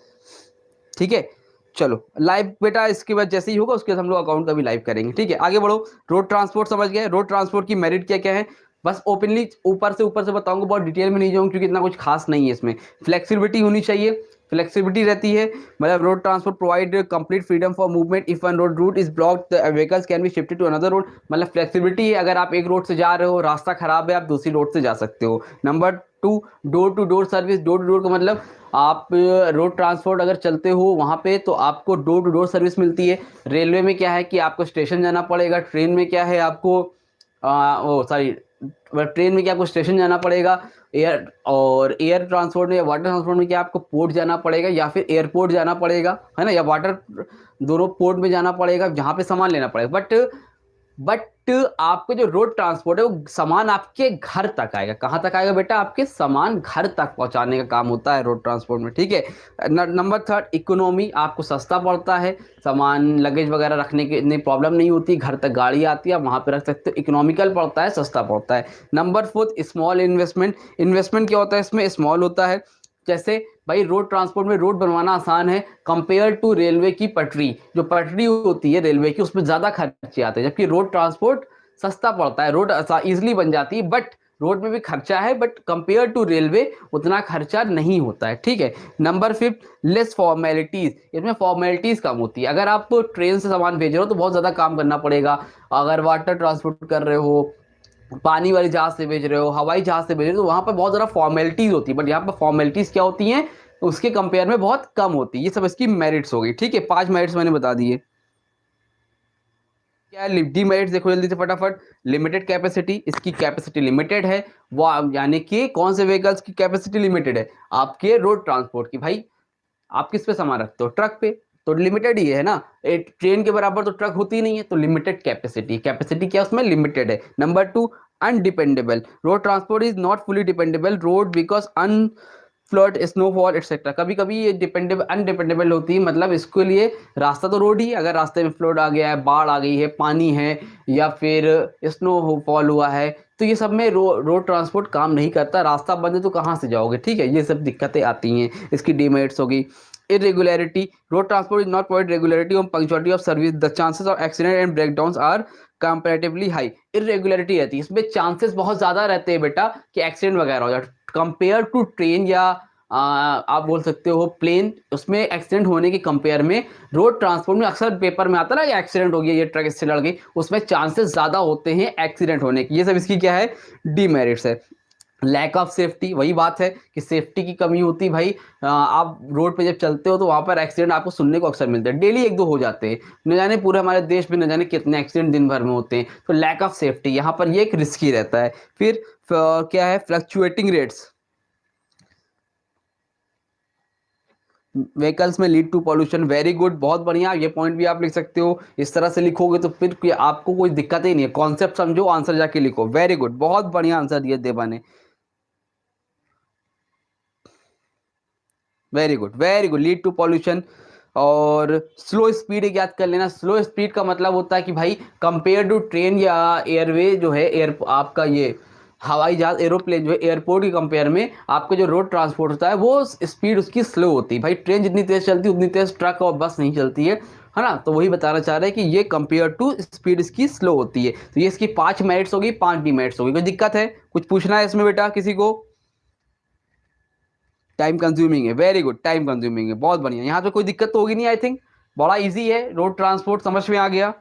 ठीक है, चलो लाइव बेटा इसके बाद जैसे ही होगा उसके बाद हम लोग अकाउंट का भी लाइव करेंगे। ठीक है, आगे बढ़ो। रोड ट्रांसपोर्ट समझ गए। रोड ट्रांसपोर्ट की मेरिट क्या क्या है, बस ओपनली ऊपर से बताऊंगा, बहुत डिटेल में नहीं जाऊंगा क्योंकि इतना कुछ खास नहीं है इसमें। फ्लेक्सिबिलिटी होनी चाहिए, फ्लेक्सिबिलिटी रहती है, मतलब road transport provide complete freedom for movement. If one road route is blocked the vehicles can be shifted to another road. मतलब फ्लेक्सिबिलिटी है, अगर आप एक रोड से जा रहे हो, रास्ता खराब है, आप दूसरी रोड से जा सकते हो। Number 2, door to door service. Door to door का मतलब आप रोड ट्रांसपोर्ट अगर चलते हो वहाँ पे तो आपको डोर टू डोर सर्विस मिलती है। रेलवे में क्या है कि आपको स्टेशन जाना पड़ेगा, ट्रेन में क्या है आपको ट्रेन में क्या आपको स्टेशन जाना पड़ेगा। एयर ट्रांसपोर्ट में या वाटर ट्रांसपोर्ट में क्या आपको पोर्ट जाना पड़ेगा या फिर एयरपोर्ट जाना पड़ेगा, है ना, या वाटर, दोनों पोर्ट में जाना पड़ेगा जहाँ पे सामान लेना पड़ेगा। बट आपको जो रोड ट्रांसपोर्ट है वो सामान आपके घर तक आएगा। कहाँ तक आएगा बेटा, आपके सामान घर तक पहुंचाने का काम होता है रोड ट्रांसपोर्ट में। ठीक है, नंबर 3, इकोनॉमी। आपको सस्ता पड़ता है, सामान लगेज वगैरह रखने की इतनी प्रॉब्लम नहीं होती, घर तक गाड़ी आती है, वहाँ पे रख सकते हो। इकोनॉमिकल पड़ता है, सस्ता पड़ता है। Number 4, small investment. इन्वेस्टमेंट क्या होता है इसमें, स्मॉल होता है। जैसे भाई रोड ट्रांसपोर्ट में रोड बनवाना आसान है कंपेयर टू रेलवे की पटरी। जो पटरी होती है रेलवे की उसमें ज़्यादा खर्चे आते हैं, जबकि रोड ट्रांसपोर्ट सस्ता पड़ता है, रोड इजीली बन जाती है। बट रोड में भी खर्चा है, बट कंपेयर टू रेलवे उतना खर्चा नहीं होता है। ठीक है, नंबर 5, लेस फॉर्मेलिटीज़। इसमें फॉर्मेलिटीज़ कम होती है। अगर आप ट्रेन से सामान भेज रहे हो तो बहुत ज़्यादा काम करना पड़ेगा। अगर वाटर ट्रांसपोर्ट कर रहे हो, पानी वाली जहाज से भेज रहे हो, हवाई जहाज से भेज रहे हो, तो वहां पर बहुत ज़्यादा फॉर्मेलिटीज होती है। बट यहाँ पर फॉर्मेलिटीज क्या होती हैं, उसके कंपेयर में बहुत कम होती है। ये सब इसकी मेरिट्स हो गई। ठीक है, 5 मेरिट्स मैंने बता दिए। क्या डीमेरिट्स देखो जल्दी से फटाफट। लिमिटेड कैपेसिटी, इसकी कैपेसिटी लिमिटेड है, वो यानी कि कौन से व्हीकल्स की कैपेसिटी लिमिटेड है, आपके रोड ट्रांसपोर्ट की। भाई आप किस पे सामान रखते हो, ट्रक पे, तो लिमिटेड ही है ना। ट्रेन के बराबर तो ट्रक होती नहीं है, तो लिमिटेड कैपेसिटी, कैपेसिटी क्या उसमें लिमिटेड है। Number 2, undependable. Road transport is not fully dependable road because flood, snowfall etcetera. कभी कभी ये डिपेंडेबल अनडिपेंडेबल होती है, मतलब इसके लिए रास्ता तो रोड ही, अगर रास्ते में फ्लड आ गया है, बाढ़ आ गई है, पानी है, या फिर स्नोफॉल हुआ है, तो ये सब में रोड ट्रांसपोर्ट काम नहीं करता। रास्ता बंद है तो कहाँ से जाओगे। ठीक है, ये सब दिक्कतें आती हैं, इसकी डिमेरिट्स होगी। irregularity, road transport is not provide regularity on punctuality of service, the chances of accident and breakdowns are comparatively high। irregularity रहती है, इसमें चांसेस बहुत ज़्यादा रहते हैं बेटा कि एक्सीडेंट वगैरह हो जाए, कंपेयर टू ट्रेन या आप बोल सकते हो प्लेन। उसमें एक्सीडेंट होने के कंपेयर में रोड ट्रांसपोर्ट में अक्सर पेपर में आता है ना कि एक्सीडेंट हो गया, ये ट्रक इससे लड़ गई, उसमें चांसेस ज़्यादा होते हैं एक्सीडेंट होने की। ये सब इसकी क्या है, डीमेरिट्स है। लैक ऑफ सेफ्टी, वही बात है कि सेफ्टी की कमी होती है। भाई आप रोड पे जब चलते हो तो वहाँ पर एक्सीडेंट आपको सुनने को अक्सर मिलते हैं, डेली 1-2 हो जाते हैं, न जाने पूरे हमारे देश में न जाने कितने एक्सीडेंट दिन भर में होते हैं। तो लैक ऑफ सेफ्टी यहाँ पर ये एक रिस्की रहता है। फिर क्या है, फ्लक्चुएटिंग रेट्स, व्हीकल्स में lead to pollution. Very good, बहुत बढ़िया, ये पॉइंट भी आप लिख सकते हो। इस तरह से लिखोगे तो फिर आपको कोई दिक्कत ही नहीं है, कॉन्सेप्ट समझो, आंसर जाके लिखो। वेरी गुड, बहुत बढ़िया आंसर दिया देवा ने। Very good, very good, lead to pollution. और स्लो स्पीड एक याद कर लेना। स्लो स्पीड का मतलब होता है कि भाई कंपेयर टू ट्रेन या एयरवे जो है, एयर आपका ये हवाई जहाज एरोप्लेन जो है, एयरपोर्ट के कंपेयर में आपका जो रोड ट्रांसपोर्ट होता है वो स्पीड उसकी स्लो होती है। भाई ट्रेन जितनी तेज चलती है उतनी तेज ट्रक और बस नहीं चलती है ना। तो वही बताना चाह रहे हैं कि ये कंपेयर टू स्पीड इसकी स्लो होती है। तो ये इसकी 5 मेरिट्स होगी, 5 डीमेरिट्स होगी। कोई दिक्कत है, कुछ पूछना है इसमें बेटा किसी को? टाइम कंज्यूमिंग है, वेरी गुड, टाइम कंज्यूमिंग है, बहुत बढ़िया। यहाँ पे कोई दिक्कत तो होगी नहीं, आई थिंक बड़ा इजी है। रोड ट्रांसपोर्ट समझ में आ गया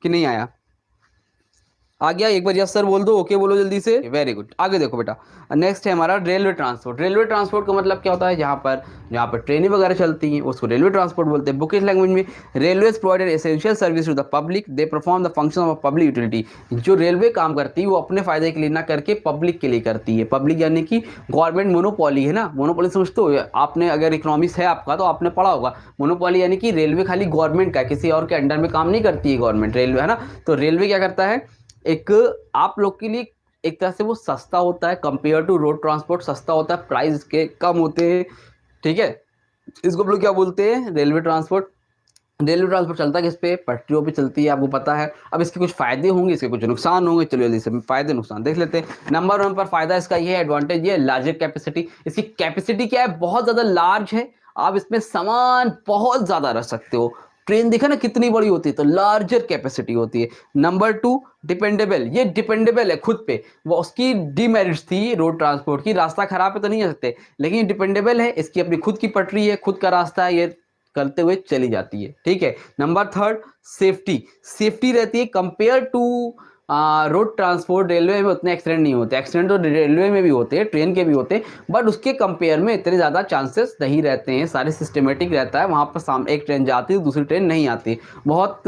कि नहीं आया? आ गया? एक बार यस सर बोल दो, ओके बोलो जल्दी से। वेरी गुड, आगे देखो बेटा, नेक्स्ट है हमारा रेलवे ट्रांसपोर्ट। रेलवे ट्रांसपोर्ट का मतलब क्या होता है, जहाँ पर ट्रेनें वगैरह चलती हैं उसको रेलवे ट्रांसपोर्ट बोलते हैं। बुकिश लैंग्वेज में railways provide essential service to the public, they perform the function of public utility. जो रेलवे काम करती है वो अपने फायदे के लिए ना करके पब्लिक के लिए करती है। पब्लिक यानी कि गवर्नमेंट मोनोपोली है ना, मोनोपोली समझते हो आपने, अगर इकोनॉमिक्स है आपका तो आपने पढ़ा होगा। मोनोपोली यानी कि रेलवे खाली गवर्नमेंट का, किसी और के अंडर में काम नहीं करती है गवर्नमेंट, रेलवे, है ना। तो रेलवे क्या करता है, एक आप लोग के लिए एक तरह से वो सस्ता होता है कंपेयर टू रोड ट्रांसपोर्ट, सस्ता होता है, प्राइस के कम होते हैं। ठीक है, इसको हम लोग क्या बोलते हैं, रेलवे ट्रांसपोर्ट। रेलवे ट्रांसपोर्ट चलता है किस पे, पटरियों पे चलती है, आपको पता है। अब इसके कुछ फायदे होंगे, इसके कुछ नुकसान होंगे, चलिए जल्दी से फायदे नुकसान देख लेते हैं। नंबर 1 पर फायदा इसका ये है, एडवांटेज ये लार्जर कैपेसिटी। इसकी कैपेसिटी क्या है, बहुत ज्यादा लार्ज है, आप इसमें सामान बहुत ज्यादा रख सकते हो। ट्रेन देखा ना कितनी बड़ी होती है, तो लार्जर कैपेसिटी होती है। नंबर 2 डिपेंडेबल, ये डिपेंडेबल है खुद पे। वो उसकी डीमेरिट्स थी रोड ट्रांसपोर्ट की, रास्ता खराब है तो नहीं जा सकते, लेकिन ये डिपेंडेबल है, इसकी अपनी खुद की पटरी है, खुद का रास्ता है, ये करते हुए चली जाती है। ठीक है, नंबर 3 सेफ्टी, सेफ्टी रहती है compare to road transport. Railway में उतने एक्सीडेंट नहीं होते, एक्सीडेंट तो रेलवे में भी होते हैं, ट्रेन के भी होते हैं, बट उसके कंपेयर में इतने ज़्यादा चांसेस नहीं रहते हैं, सारे सिस्टमेटिक रहता है। वहाँ पर सामने एक ट्रेन जाती है, दूसरी ट्रेन नहीं आती। बहुत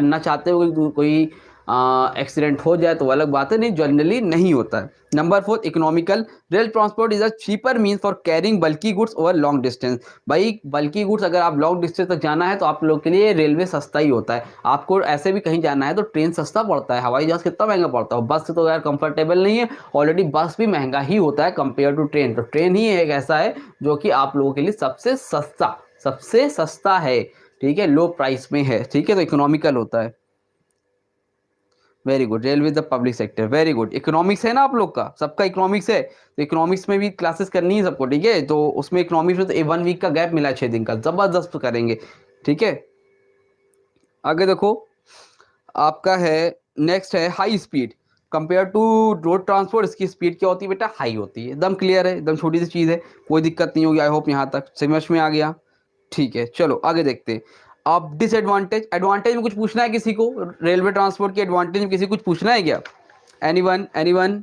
ना चाहते हो कोई एक्सीडेंट हो जाए तो अलग बात है, नहीं जनरली नहीं होता है। Number 4 economical, rail transport is a cheaper means for carrying bulky goods over long distance. भाई बल्की गुड्स अगर आप लॉन्ग डिस्टेंस तक जाना है तो आप लोग के लिए रेलवे सस्ता ही होता है। आपको ऐसे भी कहीं जाना है तो ट्रेन सस्ता पड़ता है, हवाई जहाज कितना महंगा पड़ता है, बस से तो यार कंफर्टेबल नहीं है, ऑलरेडी बस भी महंगा ही होता है कंपेयर टू ट्रेन। तो ट्रेन ही एक ऐसा है जो कि आप लोगों के लिए सबसे सस्ता है, ठीक है, लो प्राइस में है, ठीक है, तो इकोनॉमिकल होता है। Very good, railway the public sector, very good. Economics है ना आप लोग का, सबका इकोनॉमिक्स है, तो इकोनॉमिक्स में भी क्लासेस करनी है सबको, ठीक है। तो उसमें इकोनॉमिक्स में तो 1 वीक का गैप मिला है, 6 दिन का, जबरदस्त करेंगे, ठीक है। आगे देखो, आपका है नेक्स्ट है high speed compare to road transport. इसकी स्पीड क्या होती है बेटा, हाई होती है, एकदम क्लियर है, एकदम छोटी सी चीज़ है, कोई दिक्कत नहीं होगी। आई होप यहाँ तक समझ में आ गया, ठीक है। चलो आगे देखते हैं। अब डिसएडवांटेज, एडवांटेज में कुछ पूछना है किसी को, रेलवे ट्रांसपोर्ट के एडवांटेज में किसी को कुछ पूछना है क्या, एनीवन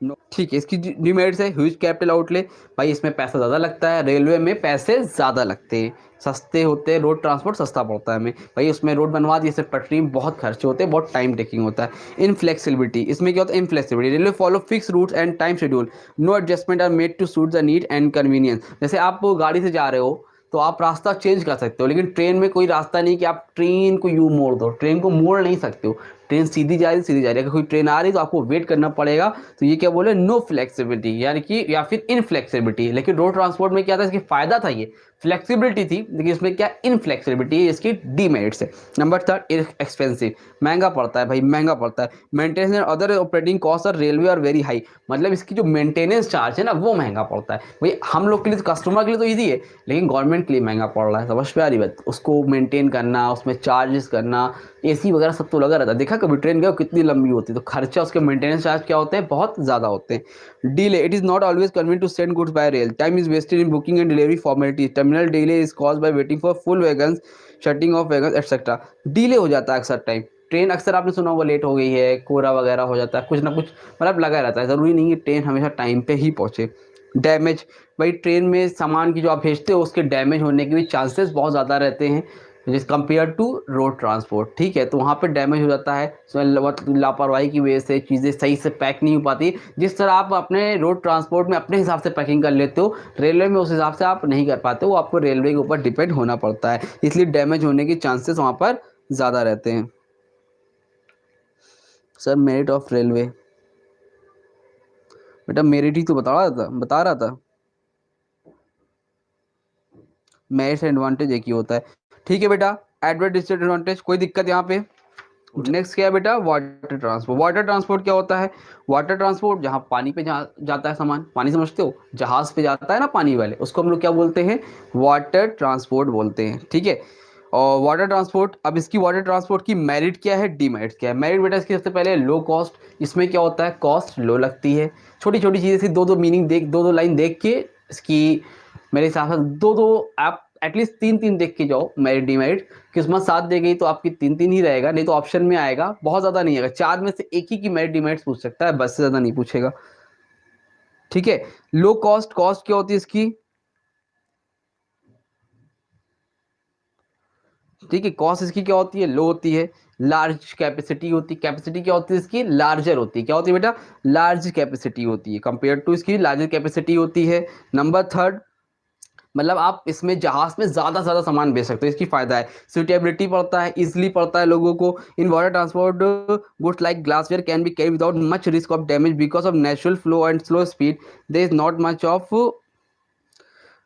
नो, ठीक है। इसकी डिमेरिट्स है, ह्यूज कैपिटल आउटले, भाई इसमें पैसा ज़्यादा लगता है, रेलवे में पैसे ज़्यादा लगते हैं, सस्ते होते हैं, रोड ट्रांसपोर्ट सस्ता पड़ता है हमें, भाई उसमें रोड बनवा दी, सिर्फ पटरी में बहुत खर्चे होते हैं, बहुत टाइम टेकिंग होता है। इनफ्लेक्सिबिलिटी, इसमें क्या होता है, inflexibility, railway follow fix routes and time schedule, no adjustment are made to suit the need and convenience. जैसे आप गाड़ी से जा रहे हो तो आप रास्ता चेंज कर सकते हो, लेकिन ट्रेन में कोई रास्ता नहीं कि आप ट्रेन को यूँ मोड़ दो, ट्रेन को मोड़ नहीं सकते हो, ट्रेन सीधी जा रही है, अगर कोई ट्रेन आ रही तो आपको वेट करना पड़ेगा। तो ये क्या बोले, नो फ्लेक्सिबिलिटी, यानी कि या फिर इनफ्लेक्सिबिलिटी। लेकिन रोड ट्रांसपोर्ट में क्या था, इसकी फायदा था, ये फ्लेक्सिबिलिटी थी, लेकिन इसमें क्या इनफ्लेक्सिबिलिटी, इसकी डीमेरिट्स है। नंबर 3 एक्सपेंसिव, महंगा पड़ता है, भाई महंगा पड़ता है। Maintenance and other operating cost और रेलवे और वेरी हाई, मतलब इसकी जो मेंटेनेंस चार्ज है ना वो महंगा पड़ता है। भाई हम लोग के लिए, कस्टमर के लिए तो ईजी है, लेकिन गवर्नमेंट के लिए महंगा पड़ रहा है, समझ में आ रही बात, उसको मेंटेन करना, उसमें चार्जेस करना, एसी वगैरह सब तो लगा रहता है। देखा कभी ट्रेन गया कितनी लंबी होती है, तो खर्चा उसके मेंटेनेंस चार्ज क्या होते हैं, बहुत ज़्यादा होते हैं। Delay, it is not always convenient to send goods by rail, time is wasted in booking and delivery formalities, terminal delay is caused by waiting for full wagons, shunting of wagons etcetera. Delay हो जाता है अक्सर टाइम, ट्रेन अक्सर आपने सुना होगा लेट हो गई है, कोहरा वगैरह हो जाता है, कुछ ना कुछ मतलब लगा रहता है, ज़रूरी नहीं है ट्रेन हमेशा टाइम पे ही पहुँचे। डैमेज, भाई ट्रेन में सामान की जो आप भेजते हो उसके डैमेज होने के भी चांसेस बहुत ज़्यादा रहते हैं जिस कंपेयर टू रोड ट्रांसपोर्ट, ठीक है। तो वहाँ पे डैमेज हो जाता है, लापरवाही की वजह से चीज़ें सही से पैक नहीं हो पाती। जिस तरह आप अपने रोड ट्रांसपोर्ट में अपने हिसाब से पैकिंग कर लेते हो, रेलवे में उस हिसाब से आप नहीं कर पाते, वो आपको रेलवे के ऊपर डिपेंड होना पड़ता है, इसलिए डैमेज होने के चांसेस वहाँ पर ज़्यादा रहते हैं। सर मेरिट ऑफ रेलवे, बेटा मेरिट ही तो बता रहा था, मेरिट एडवांटेज एक ही होता है, ठीक है बेटा। डिसएडवांटेज कोई दिक्कत यहाँ पे। नेक्स्ट क्या है बेटा, वाटर ट्रांसपोर्ट। वाटर ट्रांसपोर्ट क्या होता है, वाटर ट्रांसपोर्ट जहाँ पानी पे जाता है सामान, पानी समझते हो, जहाज पे जाता है ना पानी वाले, उसको हम लोग क्या बोलते हैं, वाटर ट्रांसपोर्ट बोलते हैं, ठीक है। और वाटर ट्रांसपोर्ट, अब इसकी वाटर ट्रांसपोर्ट की मेरिट क्या है, डीमेरिट क्या है। मेरिट बेटा इसकी सबसे पहले लो कॉस्ट, इसमें क्या होता है, कॉस्ट लो लगती है, छोटी छोटी चीज़ें से दो मीनिंग देख, दो लाइन देख के इसकी मेरे हिसाब से दो आप एटलीस्ट 3 देख के जाओ मेरिट डीमेरिट। किस्मत साथ दे गई तो आपकी 3 ही रहेगा, नहीं तो ऑप्शन में आएगा, बहुत ज़्यादा नहीं आएगा, 4 में से एक ही की मेरिट डीमेरिट्स पूछ सकता है, बस से ज़्यादा नहीं पूछेगा, ठीक है। लो कॉस्ट, कॉस्ट क्या होती है इसकी, ठीक है, कॉस्ट इसकी क्या होती है, लो होती है। लार्ज कैपेसिटी होती है, कैपेसिटी क्या होती है इसकी, लार्जर होती है, क्या होती है बेटा, लार्ज कैपेसिटी होती है, कंपेयर टू इसकी लार्जर कैपेसिटी होती है। नंबर 3 मतलब आप इसमें जहाज में ज़्यादा से ज़्यादा सामान भेज सकते हो, इसकी फ़ायदा है। सुटेबिलिटी पड़ता है, इजिली पड़ता है लोगों को। In water transport goods like glassware can be carry without much risk of damage because of natural flow and slow speed, there is not much of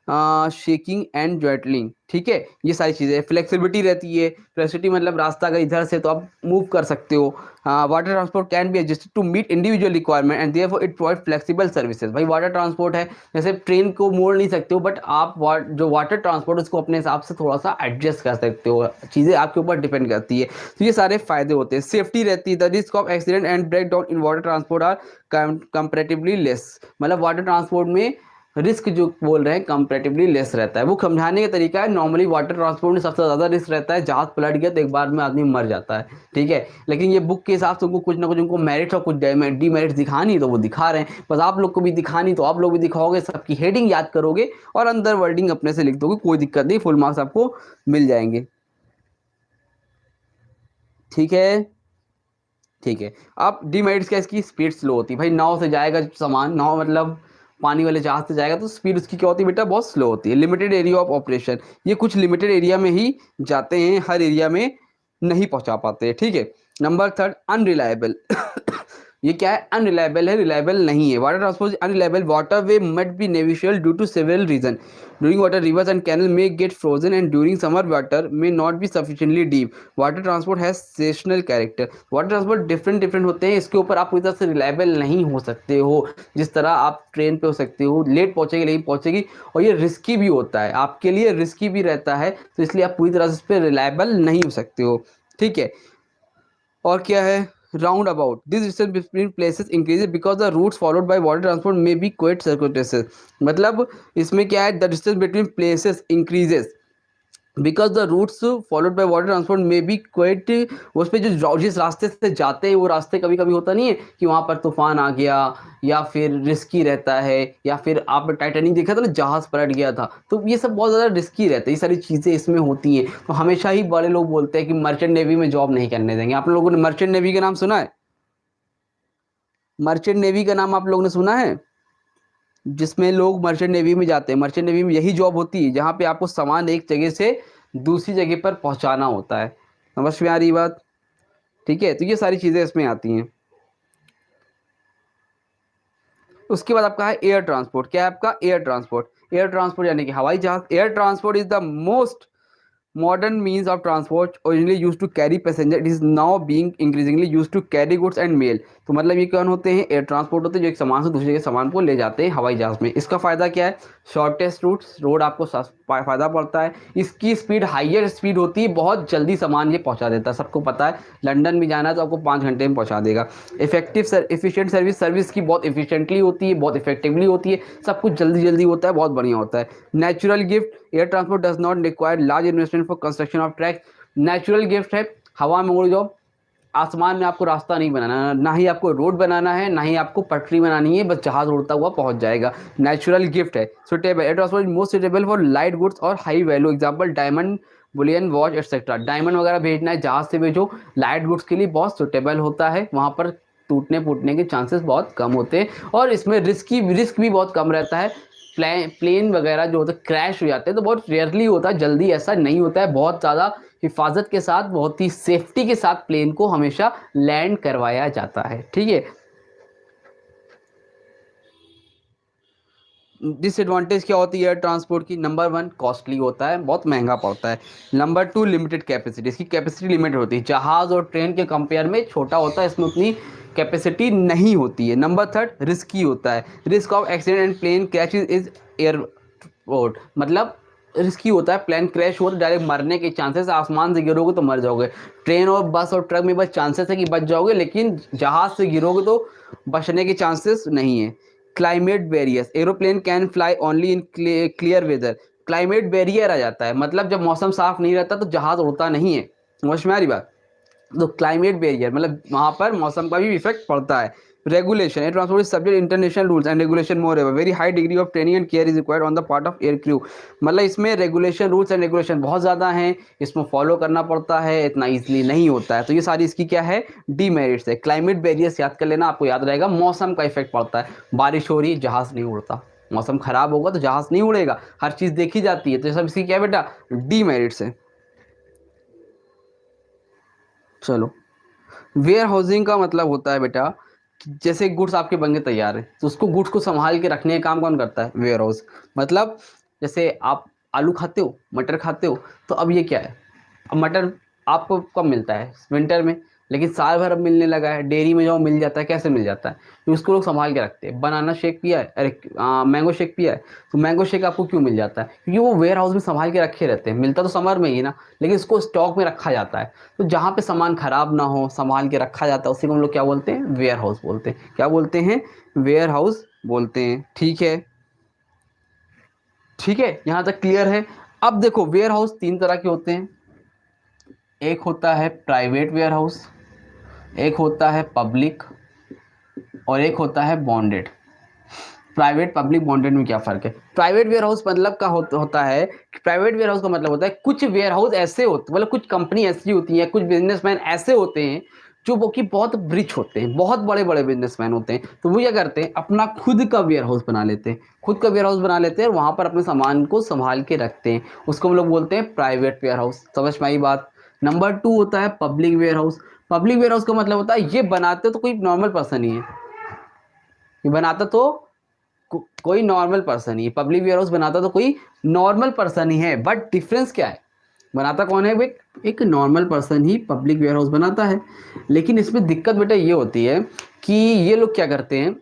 shaking and jolting, ठीक है, ये सारी चीज़ें। फ्लेक्सिबिलिटी रहती है, फ्लेक्सिबिलिटी मतलब रास्ता अगर इधर से तो आप मूव कर सकते हो। Water transport can be adjusted to meet individual requirement and therefore it provide flexible services. भाई वाटर ट्रांसपोर्ट है, जैसे ट्रेन को मोड़ नहीं सकते हो, बट आप जो वाटर ट्रांसपोर्ट उसको अपने हिसाब से थोड़ा सा एडजस्ट कर सकते हो, चीज़ें आपके ऊपर डिपेंड करती है। तो ये सारे फायदे होते हैं। सेफ्टी रहती है, the risk of accident and break down in water transport are comparatively less. मतलब वाटर ट्रांसपोर्ट में रिस्क जो बोल रहे हैं कंपैरेटिवली लेस रहता है। वो समझाने का तरीका है, नॉर्मली वाटर ट्रांसपोर्ट में सबसे ज़्यादा रिस्क रहता है, जहाज पलट गया तो एक बार में आदमी मर जाता है, ठीक है। लेकिन ये बुक के हिसाब से उनको कुछ ना कुछ उनको मेरिट और कुछ डीमेरिट दिखानी, तो वो दिखा रहे हैं। बस आप लोग को भी दिखानी तो आप लोग भी दिखाओगे, सबकी हेडिंग याद करोगे और अंदर वर्डिंग अपने से लिख दोगे, कोई दिक्कत नहीं, फुल मार्क्स आपको मिल जाएंगे, ठीक है। ठीक है, अब डीमेरिट्स क्या, इसकी स्पीड स्लो होती है। भाई नाव से जाएगा सामान, नाव मतलब पानी वाले जहाज से जाएगा तो स्पीड उसकी क्या होती है बेटा, बहुत स्लो होती है। लिमिटेड एरिया ऑफ ऑपरेशन, ये कुछ लिमिटेड एरिया में ही जाते हैं, हर एरिया में नहीं पहुंचा पाते हैं, ठीक है। नंबर थर्ड, अनरिलायबल ये क्या है, अनरिलायबल है, रिलायबल नहीं है। Water transport unreliable, water way might be navigable due to several reason. During water rivers and canal may get frozen and during summer water may not be sufficiently deep. Water transport has seasonal character. Water transport different होते हैं, इसके ऊपर आप पूरी तरह से रिलायबल नहीं हो सकते हो। जिस तरह आप ट्रेन पे हो सकते हो, लेट पहुंचेगी लेकिन पहुंचेगी, और ये रिस्की भी होता है, आपके लिए रिस्की भी रहता है, तो इसलिए आप पूरी तरह से इस पर रिलायबल नहीं हो सकते हो, ठीक है। और क्या है, round about, this distance between places increases because the routes followed by water transport may be quite circulated. मतलब इसमें क्या है, the distance between places increases because the routes followed by water transport में भी क्वाइट, उस पर जो जिस रास्ते से जाते हैं वो रास्ते कभी कभी होता नहीं है कि वहाँ पर तूफान आ गया, या फिर रिस्की रहता है, या फिर आप टाइटैनिक देखा था ना, जहाज पलट गया था, तो ये सब बहुत ज़्यादा रिस्की रहता है, ये सारी चीज़ें इसमें होती हैं। तो हमेशा ही बड़े लोग बोलते हैं कि मर्चेंट नेवी में जॉब नहीं करने देंगे। आप लोगों ने मर्चेंट नेवी का नाम सुना है? मर्चेंट नेवी का नाम आप लोगों ने सुना है? जिसमें लोग मर्चेंट नेवी में जाते हैं, मर्चेंट नेवी में यही जॉब होती है जहाँ पे आपको सामान एक जगह से दूसरी जगह पर पहुँचाना होता है। समझ में आ रही बात, ठीक है। तो ये सारी चीज़ें इसमें आती हैं। उसके बाद आपका है एयर ट्रांसपोर्ट। क्या है आपका? Air transport. एयर ट्रांसपोर्ट यानी कि हवाई जहाज। Air transport is the most modern means of transport originally used to carry passenger, it is now being increasingly used to carry goods and mail। तो मतलब ये कौन होते हैं? एयर ट्रांसपोर्ट होते हैं जो एक सामान से दूसरी जगह सामान को ले जाते हैं हवाई जहाज में। इसका फ़ायदा क्या है? शॉर्टेस्ट रूट्स, रोड आपको फ़ायदा पड़ता है। इसकी स्पीड हाइयर स्पीड होती है, बहुत जल्दी सामान ये पहुंचा देता है, सबको पता है। लंदन भी जाना है तो आपको 5 घंटे में पहुंचा देगा। एफिशिएंट सर्विस, सर्विस की बहुत इफिशिएंटली होती है, बहुत इफेक्टिवली होती है, सब कुछ जल्दी जल्दी होता है, बहुत बढ़िया होता है। Natural gift, air transport does not require large investment for construction of track. Natural gift है, हवा में उड़ जाओ, आसमान में आपको रास्ता नहीं बनाना, ना ही आपको रोड बनाना है, ना ही आपको पटरी बनानी है, बस जहाज उड़ता हुआ पहुंच जाएगा। नेचुरल गिफ्ट है। Suitable, air transport most suitable for light goods और high value, example diamond, bullion, watch etcetera. Diamond वगैरह भेजना है जहाज से भेजो, लाइट गुड्स के लिए बहुत सुटेबल होता है, वहाँ पर टूटने फूटने के चांसेस बहुत कम होते हैं, और इसमें रिस्क भी बहुत कम रहता है। प्लेन वगैरह जो होता है क्रैश हो जाते हैं तो बहुत रेयरली होता है, जल्दी ऐसा नहीं होता है। बहुत ज़्यादा हिफाजत के साथ, बहुत ही सेफ्टी के साथ प्लेन को हमेशा लैंड करवाया जाता है, ठीक है। डिसएडवांटेज क्या होती है एयर ट्रांसपोर्ट की? नंबर 1, कॉस्टली होता है, बहुत महंगा पड़ता है। नंबर 2, लिमिटेड कैपेसिटी, इसकी कैपेसिटी लिमिटेड होती है, जहाज़ और ट्रेन के कंपेयर में छोटा होता है, इसमें उतनी कैपेसिटी नहीं होती है। नंबर 3, रिस्की होता है। Risk of accident and plane crash is airport, मतलब रिस्की होता है, प्लेन क्रैश हो तो डायरेक्ट मरने के चांसेस, आसमान से गिरोगे तो मर जाओगे। ट्रेन और बस और ट्रक में बस चांसेस है कि बच जाओगे, लेकिन जहाज से गिरोगे तो बचने के चांसेस नहीं है। Climate barriers, aeroplane can fly only in clear weather. Climate barrier आ जाता है, मतलब जब मौसम साफ नहीं रहता तो जहाज उड़ता नहीं है, समझ में आ रही बात? तो क्लाइमेट बैरियर मतलब वहाँ पर मौसम का भी इफेक्ट पड़ता है। Regulation, air transport is subject international rules and regulation more ever, very high degree of training and care is required on the part of air crew. मतलब इसमें रेगुलेशन, रूल्स एंड रेगुलेशन बहुत ज़्यादा हैं, इसमें फॉलो करना पड़ता है, इतना ईजिली नहीं होता है। तो ये सारी इसकी क्या है? डीमेरिट्स है। क्लाइमेट बैरियर्स याद कर लेना, आपको याद रहेगा, मौसम का इफेक्ट पड़ता है। बारिश हो रही है, जहाज़ नहीं उड़ता, मौसम खराब होगा तो जहाज़ नहीं उड़ेगा, हर चीज़ देखी जाती है। तो ये सब इसकी क्या है बेटा? डीमेरिट्स है। चलो, वेयर हाउसिंग का मतलब होता है बेटा, जैसे गुड्स आपके बन के तैयार है तो उसको गुड्स को संभाल के रखने का काम कौन करता है? Warehouse. मतलब जैसे आप आलू खाते हो, मटर खाते हो, तो अब ये क्या है, अब मटर आपको कब मिलता है, विंटर में, लेकिन साल भर अब मिलने लगा है, डेयरी में जाओ मिल जाता है। कैसे मिल जाता है, तो उसको लोग संभाल के रखते हैं। बनाना शेक पिया है, अरे मैंगो शेक पिया है, तो मैंगो शेक आपको क्यों मिल जाता है, क्योंकि वो वेयर हाउस में संभाल के रखे रहते हैं। मिलता तो समर में ही ना, लेकिन उसको स्टॉक में रखा जाता है। तो जहाँ पे सामान खराब ना हो, संभाल के रखा जाता है, उसी को हम लोग क्या बोलते हैं, वेयर हाउस बोलते हैं। क्या बोलते हैं, वेयर हाउस बोलते हैं। ठीक है, ठीक है, यहाँ तक क्लियर है। अब देखो वेयर हाउस तीन तरह के होते हैं, एक होता है प्राइवेट वेयर हाउस, एक होता है पब्लिक, और एक होता है बॉन्डेड। प्राइवेट पब्लिक बॉन्डेड में क्या फर्क है, प्राइवेट वेयर हाउस मतलब का होता है, प्राइवेट वेयर हाउस का मतलब होता है कुछ वेयर हाउस ऐसे होते, मतलब कुछ कंपनी ऐसी होती है, कुछ बिजनेसमैन ऐसे होते हैं जो वो कि बहुत रिच होते हैं, बहुत बड़े बड़े बिजनेसमैन होते हैं। तो वो क्या करते हैं, अपना खुद का वेयर हाउस बना लेते हैं, खुद का वेयर हाउस बना लेते हैं और वहां पर अपने सामान को संभाल के रखते हैं। उसको हम लोग बोलते हैं प्राइवेट वेयर हाउस। समझ में आई बात। नंबर 2 होता है public warehouse. Public warehouse का मतलब होता है ये बनाते तो कोई नॉर्मल पर्सन ही है, ये बनाता तो कोई नॉर्मल पर्सन ही है। पब्लिक वेयर हाउस बनाता तो कोई नॉर्मल पर्सन ही है, बट डिफरेंस क्या है, बनाता कौन है, एक नॉर्मल पर्सन ही पब्लिक वेयर हाउस बनाता है। लेकिन इसमें दिक्कत बेटा ये होती है कि ये लोग क्या करते हैं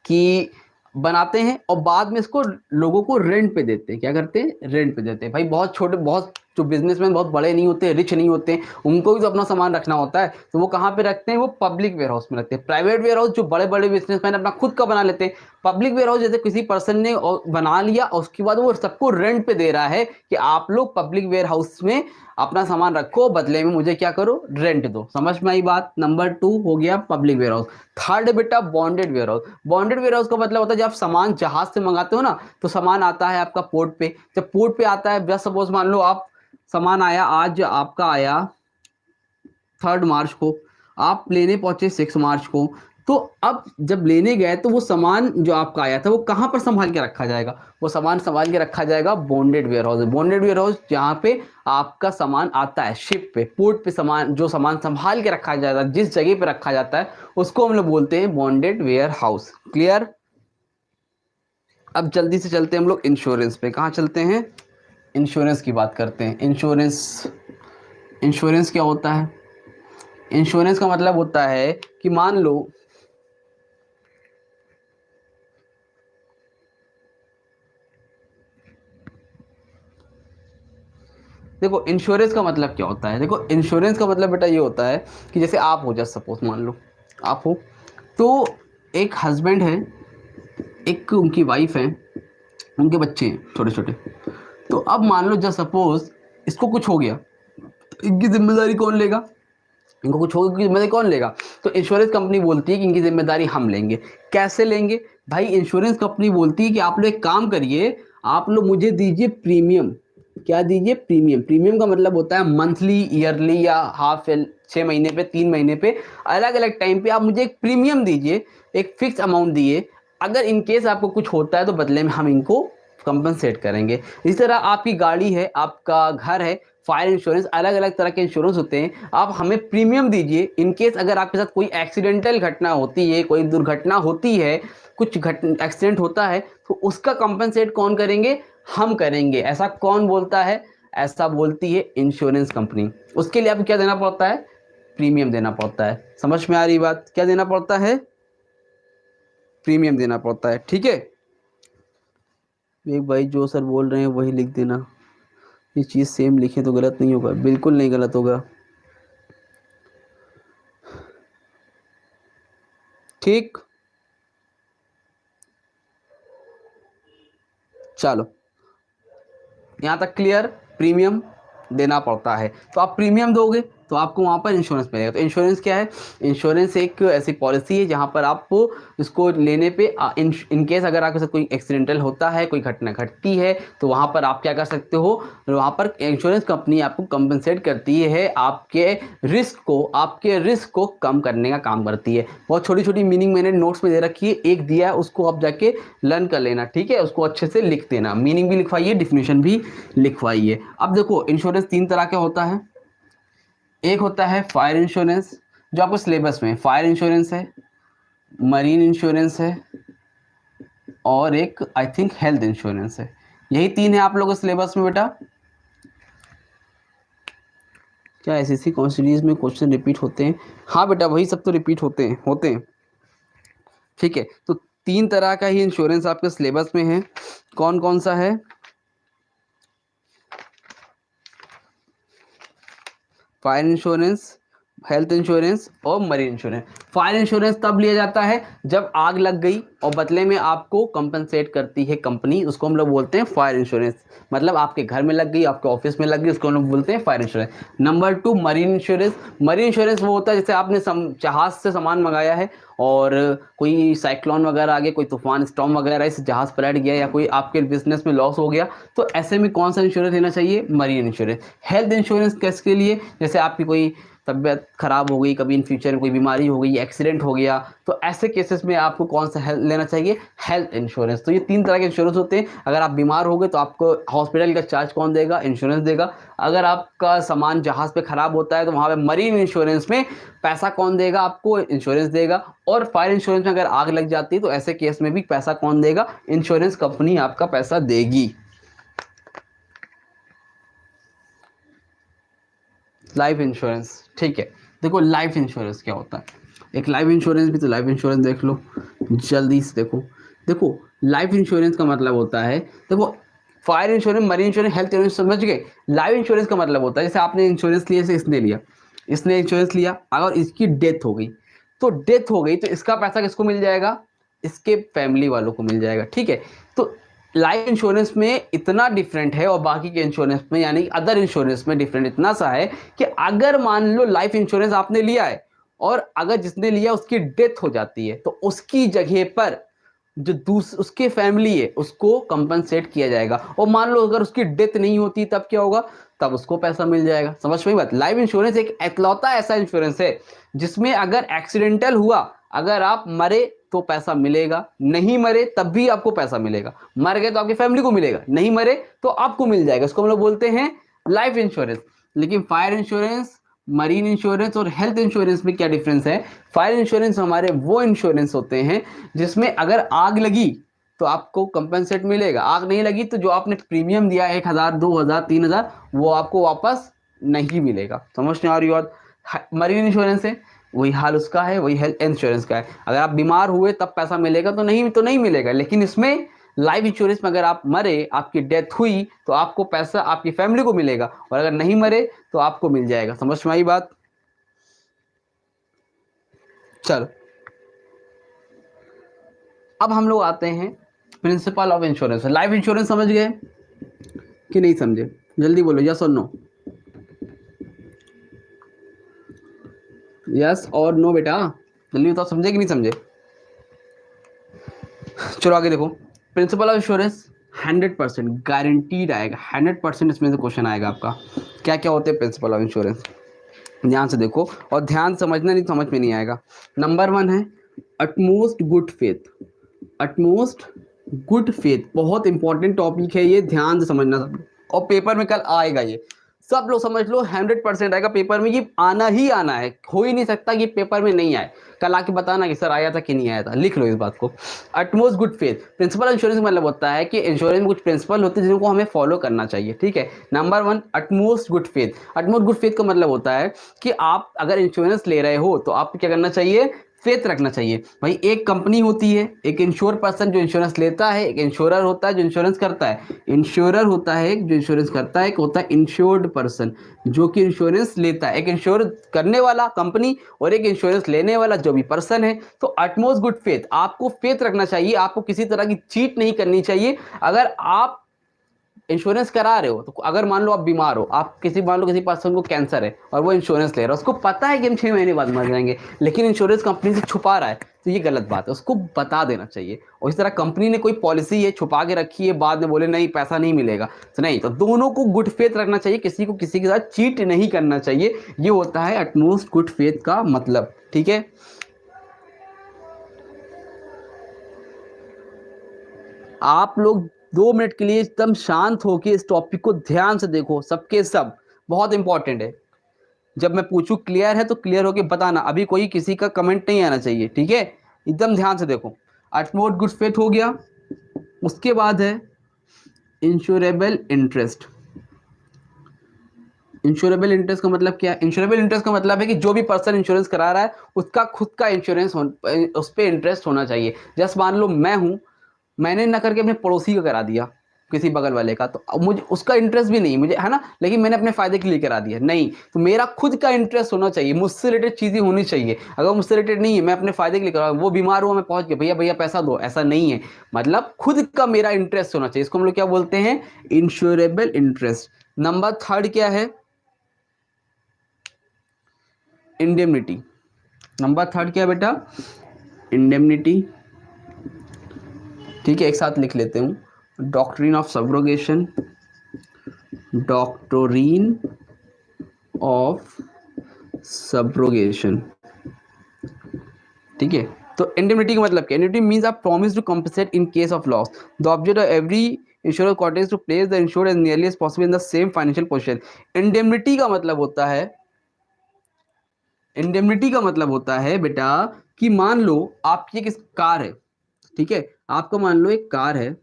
कि बनाते हैं और बाद में इसको लोगों को रेंट पे देते हैं। क्या करते हैं, रेंट पे देते हैं। भाई बहुत छोटे, बहुत जो बिजनेसमैन बहुत बड़े नहीं होते, रिच नहीं होते, उनको भी तो अपना सामान रखना होता है, तो वो कहाँ पे रखते हैं, वो पब्लिक वेयर हाउस में रखते हैं। प्राइवेट वेयर हाउस जो बड़े बड़े बिजनेसमैन अपना खुद का बना लेते हैं। पब्लिक वेयर हाउस जैसे किसी पर्सन ने बना लिया और उसके बाद वो सबको रेंट पे दे रहा है कि आप लोग पब्लिक वेयर हाउस में अपना सामान रखो, बदले में मुझे क्या करो, रेंट दो। समझ में आई बात। नंबर 2 हो गया पब्लिक वेयर हाउस। थर्ड बेटा bonded warehouse. Bonded warehouse का मतलब होता है जब आप सामान जहाज से मंगाते हो ना, तो सामान आता है आपका पोर्ट पे। जब पोर्ट पे आता है, जस्ट सपोज मान लो आप सामान आया, आज आपका आया 3 मार्च को, आप लेने पहुंचे 6 मार्च को, तो अब जब लेने गए तो वो सामान जो आपका आया था वो कहां पर संभाल के रखा जाएगा, वो सामान संभाल के रखा जाएगा bonded warehouse. Bonded warehouse जहां पे आपका सामान आता है शिप पे, पोर्ट पे, सामान जो सामान संभाल के रखा जाता है, जिस जगह पे रखा जाता है, उसको हम लोग बोलते हैं बॉन्डेड वेयर हाउस। क्लियर। अब जल्दी से चलते हैं हम लोग इंश्योरेंस पे। कहाँ चलते हैं, इंश्योरेंस की बात करते हैं। इंश्योरेंस क्या होता है, इंश्योरेंस का मतलब होता है कि मान लो देखो इंश्योरेंस का मतलब क्या होता है, देखो इंश्योरेंस का मतलब बेटा ये होता है कि जैसे आप हो, जस्ट सपोज मान लो आप हो, तो एक हस्बैंड है, एक उनकी वाइफ है, उनके बच्चे हैं छोटे छोटे। तो अब मान लो जस्ट सपोज इसको कुछ हो गया, तो इनकी जिम्मेदारी कौन लेगा, इनको कुछ होगा, जिम्मेदारी कौन लेगा, तो इंश्योरेंस कंपनी बोलती है कि इनकी जिम्मेदारी हम लेंगे। कैसे लेंगे भाई, इंश्योरेंस कंपनी बोलती है कि आप लोग एक काम करिए, आप लोग मुझे दीजिए प्रीमियम। क्या दीजिए, प्रीमियम। प्रीमियम का मतलब होता है मंथली, ईयरली या हाफ 6 महीने पे, 3 महीने पे, अलग अलग टाइम पे आप मुझे एक प्रीमियम दीजिए, एक फिक्स अमाउंट दिए। अगर इनकेस आपको कुछ होता है तो बदले में हम इनको कंपनसेट करेंगे। इसी तरह आपकी गाड़ी है, आपका घर है, फायर इंश्योरेंस, अलग अलग तरह के इंश्योरेंस होते हैं। आप हमें प्रीमियम दीजिए, इनकेस अगर आपके साथ कोई एक्सीडेंटल घटना होती है, कोई दुर्घटना होती है, कुछ एक्सीडेंट होता है, तो उसका कंपनसेट कौन करेंगे, हम करेंगे। ऐसा कौन बोलता है, ऐसा बोलती है इंश्योरेंस कंपनी। उसके लिए आपको क्या देना पड़ता है, प्रीमियम देना पड़ता है। समझ में आ रही बात, क्या देना पड़ता है, प्रीमियम देना पड़ता है। ठीक है, एक भाई जो सर बोल रहे हैं वही लिख देना, ये चीज़ सेम लिखे तो गलत नहीं होगा, बिल्कुल नहीं गलत होगा। ठीक, चलो यहाँ तक क्लियर। प्रीमियम देना पड़ता है, तो आप प्रीमियम दोगे तो आपको वहाँ पर इंश्योरेंस मिलेगा। तो इंश्योरेंस क्या है, इंश्योरेंस एक ऐसी पॉलिसी है जहाँ पर आप इसको लेने पे इन केस अगर आपके साथ कोई एक्सीडेंटल होता है, कोई घटना घटती है, तो वहाँ पर आप क्या कर सकते हो, वहाँ पर इंश्योरेंस कंपनी आपको कंपनसेट करती है, आपके रिस्क को कम करने का काम करती है। बहुत छोटी छोटी मीनिंग मैंने नोट्स में दे रखी है, एक दिया है, उसको आप जाके लर्न कर लेना। ठीक है, उसको अच्छे से लिख देना, मीनिंग भी लिखवाइए, डिफिनेशन भी लिखवाइए। अब देखो इंश्योरेंस 3 तरह का होता है। एक होता है फायर इंश्योरेंस, जो आपको सिलेबस में, फायर इंश्योरेंस है, मरीन इंश्योरेंस है, और एक आई थिंक हेल्थ इंश्योरेंस है। यही 3 है आप लोगों के सिलेबस में बेटा। क्या एसएससी कौन सीरीज में क्वेश्चन रिपीट होते हैं? हाँ बेटा वही सब तो रिपीट होते हैं। ठीक है, तो 3 तरह का ही इंश्योरेंस आपके सिलेबस में है। कौन कौन सा है? फायर इंश्योरेंस, हेल्थ इंश्योरेंस और मरीन इंश्योरेंस। फायर इंश्योरेंस तब लिया जाता है जब आग लग गई और बदले में आपको कंपनसेट करती है कंपनी, उसको हम लोग बोलते हैं फायर इंश्योरेंस। मतलब आपके घर में लग गई, आपके ऑफिस में लग गई, उसको हम लोग बोलते हैं fire insurance. Number 2 marine insurance. Marine insurance वो होता है जैसे आपने जहाज से सामान मंगाया है और कोई साइक्लोन वगैरह आ गया, कोई तूफान स्टॉर्म वगैरह, इस जहाज पलट गया या कोई आपके बिजनेस में लॉस हो गया, तो ऐसे में कौन सा इंश्योरेंस लेना चाहिए? Marine insurance. हेल्थ इंश्योरेंस किसके लिए? जैसे आपकी कोई तबीयत खराब हो गई, कभी इन फ्यूचर में कोई बीमारी हो गई, एक्सीडेंट हो गया, तो ऐसे केसेस में आपको कौन सा हेल्थ लेना चाहिए? Health insurance. तो ये 3 तरह के इंश्योरेंस होते हैं। अगर आप बीमार हो गए तो आपको हॉस्पिटल का चार्ज कौन देगा? इंश्योरेंस देगा। अगर आपका सामान जहाज पे खराब होता है तो वहाँ पे मरीन इंश्योरेंस में पैसा कौन देगा? आपको इंश्योरेंस देगा। और फायर इंश्योरेंस में अगर आग लग जाती है तो ऐसे केस में भी पैसा कौन देगा? इंश्योरेंस कंपनी आपका पैसा देगी। लाइफ इंश्योरेंस, ठीक है। देखो लाइफ इंश्योरेंस क्या होता है, एक लाइफ इंश्योरेंस भी, तो लाइफ इंश्योरेंस देख लो जल्दी से। देखो लाइफ इंश्योरेंस का मतलब होता है, देखो fire insurance, marine insurance, health insurance समझ गए। लाइफ इंश्योरेंस का मतलब होता है जैसे आपने इंश्योरेंस लिया, इसने इंश्योरेंस लिया, अगर इसकी डेथ हो गई तो इसका पैसा किसको मिल जाएगा? इसके फैमिली वालों को मिल जाएगा। ठीक है, तो लाइफ इंश्योरेंस में इतना डिफरेंट है और बाकी के इंश्योरेंस में यानी अदर इंश्योरेंस में डिफरेंट इतना सा है कि अगर मान लो लाइफ इंश्योरेंस आपने लिया है और अगर जिसने लिया उसकी डेथ हो जाती है तो उसकी जगह पर जो उसके फैमिली है उसको कंपनसेट किया जाएगा। और मान लो अगर उसकी डेथ नहीं होती तब क्या होगा? तब उसको पैसा मिल जाएगा। समझ में बात? लाइफ इंश्योरेंस एक इकलौता ऐसा इंश्योरेंस है जिसमें अगर एक्सीडेंटल हुआ, अगर आप मरे तो पैसा मिलेगा, नहीं मरे तब भी आपको पैसा मिलेगा। मर गए तो आपकी फैमिली को मिलेगा, नहीं मरे तो आपको मिल जाएगा। इसको हम लोग बोलते हैं लाइफ इंश्योरेंस। लेकिन फायर इंश्योरेंस, मरीन इंश्योरेंस और हेल्थ इंश्योरेंस में क्या डिफरेंस है? फायर इंश्योरेंस हमारे वो इंश्योरेंस होते हैं जिसमें अगर आग लगी तो आपको कंपनसेट मिलेगा, आग नहीं लगी तो जो आपने प्रीमियम दिया 1000, 2000, 3000 वो आपको वापस नहीं मिलेगा। समझ नहीं आ रही बात? मरीन इंश्योरेंस है वही हाल उसका है, वही हेल्थ इंश्योरेंस का है। अगर आप बीमार हुए तब पैसा मिलेगा, तो नहीं मिलेगा। लेकिन इसमें लाइफ इंश्योरेंस में अगर आप मरे, आपकी डेथ हुई तो आपको पैसा आपकी फैमिली को मिलेगा, और अगर नहीं मरे तो आपको मिल जाएगा। समझ में आई बात? चलो अब हम लोग आते हैं principle of insurance. Life insurance समझ गए कि नहीं समझे? जल्दी बोलो, यस और नो। यस और नो बेटा, जल्दी बताओ, समझे कि नहीं समझे? चलो आगे देखो। प्रिंसिपल ऑफ इंश्योरेंस 100% गारंटीड आएगा, 100% इसमें से क्वेश्चन आएगा आपका। क्या क्या होते हैं प्रिंसिपल ऑफ इंश्योरेंस? ध्यान से देखो और ध्यान समझना, नहीं समझ में नहीं आएगा। नंबर 1 है utmost good faith. Utmost good faith बहुत इंपॉर्टेंट टॉपिक है ये, ध्यान से समझना सब। और पेपर में कल आएगा ये, सब लोग समझ लो 100% आएगा पेपर में, ये आना ही आना है, हो ही नहीं सकता कि पेपर में नहीं आए। कल आके बताना कि सर आया था कि नहीं आया था, लिख लो इस बात को। Utmost good faith. Principle insurance मतलब होता है कि इंश्योरेंस में कुछ प्रिंसिपल होते हैं जिनको हमें फॉलो करना चाहिए। ठीक है, number 1 utmost good faith. Utmost good faith का मतलब होता है कि आप अगर इंश्योरेंस ले रहे हो तो आपको क्या करना चाहिए? फेथ रखना चाहिए। भाई एक कंपनी होती है, एक इंश्योर पर्सन जो इंश्योरेंस लेता है, एक इंश्योरर होता है जो इंश्योरेंस करता है। इंश्योरर होता है जो इंश्योरेंस करता है, एक होता है इंश्योर्ड पर्सन जो कि इंश्योरेंस लेता है। एक इंश्योर करने वाला कंपनी और एक इंश्योरेंस लेने वाला जो भी पर्सन है। तो अटमोस्ट गुड फेथ, आपको फेथ रखना चाहिए, आपको किसी तरह की चीट नहीं करनी चाहिए। अगर आप इंश्योरेंस करा रहे हो तो अगर मान लो आप बीमार हो, आप मान लो किसी पर्सन को कैंसर है और वो इंश्योरेंस ले रहा है, उसको पता है कि हम 6 महीने बाद मर जाएंगे, लेकिन इंश्योरेंस कंपनी से छुपा रहा है, तो ये गलत बात है, उसको बता देना चाहिए। और इस तरह कंपनी ने कोई पॉलिसी है छुपा के रखी है, बाद में बोले नहीं पैसा नहीं मिलेगा, तो नहीं, तो दोनों को गुड फेथ रखना चाहिए, किसी को किसी के साथ चीट नहीं करना चाहिए। ये होता है अटमोस्ट गुड फेथ का मतलब। ठीक है, आप लोग 2 मिनट के लिए एकदम शांत होकर इस टॉपिक को ध्यान से देखो, सबके सब बहुत इंपॉर्टेंट है। जब मैं पूछूं क्लियर है तो क्लियर होके बताना, अभी कोई किसी का कमेंट नहीं आना चाहिए। ठीक है, एकदम ध्यान से देखो। अटमोस्ट गुड फेथ हो गया। उसके बाद है इंश्योरेबल इंटरेस्ट। इंश्योरेबल इंटरेस्ट का मतलब क्या है? इंश्योरेबल इंटरेस्ट का मतलब है कि जो भी पर्सन इंश्योरेंस करा रहा है उसका खुद का इंश्योरेंस उस पर इंटरेस्ट होना चाहिए। जैसे मान लो मैं हूं, मैंने ना करके अपने पड़ोसी का करा दिया, किसी बगल वाले का, तो अब मुझे उसका इंटरेस्ट भी नहीं मुझे, है ना, लेकिन मैंने अपने फायदे के लिए करा दिया। नहीं, तो मेरा खुद का इंटरेस्ट होना चाहिए, मुझसे रिलेटेड चीजें होनी चाहिए। अगर मुझसे रिलेटेड नहीं है, मैं अपने फायदे के लिए करा, वो बीमार हुआ, मैं पहुंच गया, भैया भैया पैसा दो, ऐसा नहीं है। मतलब खुद का मेरा इंटरेस्ट होना चाहिए, इसको हम लोग क्या बोलते हैं? Insurable interest. नंबर थर्ड क्या है? इंडेमनिटी। नंबर थर्ड क्या है बेटा? इंडेमनिटी। ठीक है, एक साथ लिख लेते हूं, doctrine of subrogation, doctrine of subrogation. ठीक है, तो इंडेमनिटी का मतलब क्या? Indemnity means a promise to compensate in case of loss. The object of every insurance contract is to place the insured as nearly as possible in the same financial position. Indemnity का मतलब होता है, इंडेमनिटी का मतलब होता है बेटा कि मान लो आपकी एक कार है, ठीक है, आपको मान लो एक कार है,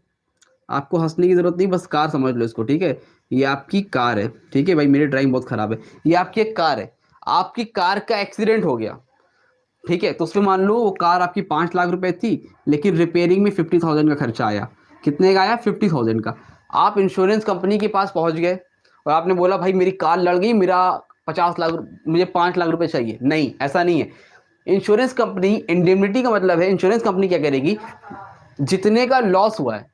आपको हंसने की जरूरत नहीं, बस कार समझ लो इसको, ठीक है, ये आपकी कार है, ठीक है भाई, मेरी ड्राइंग बहुत खराब है, ये आपकी एक कार है, आपकी कार का एक्सीडेंट हो गया, ठीक है, तो उसमें मान लो वो कार आपकी 5 लाख रुपए थी, लेकिन रिपेयरिंग में 50,000 का खर्चा आया। कितने का आया? 50,000 का। आप इंश्योरेंस कंपनी के पास पहुंच गए और आपने बोला भाई मेरी कार लड़ गई, मेरा 50 लाख, मुझे 5 लाख रुपए चाहिए। नहीं, ऐसा नहीं है। इंश्योरेंस कंपनी, इंडेमनिटी का मतलब है इंश्योरेंस कंपनी क्या करेगी, जितने का लॉस हुआ है,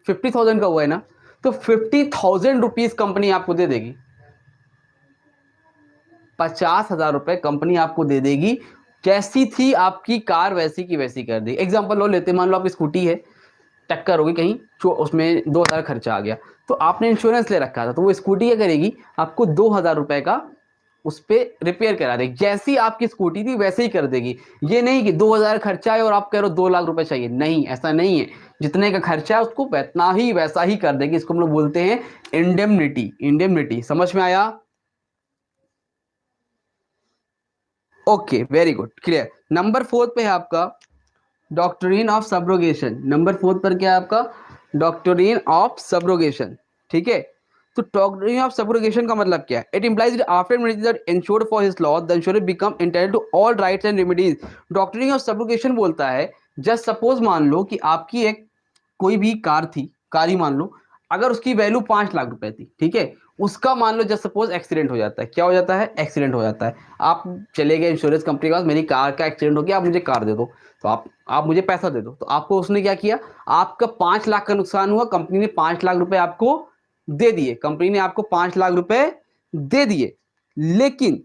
50,000 का हुआ है ना, तो 50,000 रुपीज कंपनी आपको दे देगी, 50,000 रुपए कंपनी आपको दे देगी। जैसी थी आपकी कार वैसी की वैसी कर देगी। एग्जांपल लो लेते, मान लो आपकी स्कूटी है, टक्कर होगी कहीं, उसमें 2,000 खर्चा आ गया, तो आपने इंश्योरेंस ले रखा था, तो वो स्कूटी क्या करेगी, आपको 2,000 रुपए का उस पर रिपेयर करा देगी। जैसी आपकी स्कूटी थी वैसे ही कर देगी। ये नहीं कि 2,000 खर्चा है और आप कह रहे हो 2 लाख रुपए चाहिए, नहीं, ऐसा नहीं है। जितने का खर्चा है उसको इतना ही वैसा ही कर देगी। इसको हम लोग बोलते हैं इंडेमनिटी। इंडेमनिटी समझ में आया? Okay, very good, clear. Number 4 पे है आपका डॉक्ट्रिन ऑफ सब्रोगेशन। नंबर 4 पर क्या है आपका? Doctrine of subrogation. ठीक है, तो डॉक्ट्रिन ऑफ सब्रोगेशन का मतलब क्या है? It implies after that insured for his loss the insured become entitled to all rights and remedies. Doctrine of subrogation बोलता है, जस्ट सपोज मान लो कि आपकी एक कोई भी कार थी, कार ही मान लो, अगर उसकी वैल्यू 5 लाख रुपए थी, ठीक है, उसका मान लो जस्ट सपोज एक्सीडेंट हो जाता है। क्या हो जाता है? एक्सीडेंट हो जाता है। आप चले गए इंश्योरेंस कंपनी के पास, मेरी कार का एक्सीडेंट हो गया, आप मुझे कार दे दो, तो आप मुझे पैसा दे दो। तो आपको उसने क्या किया, आपका 5 लाख का नुकसान हुआ, कंपनी ने 5 लाख रुपए आपको दे दिए, कंपनी ने आपको 5 लाख रुपए दे दिए, लेकिन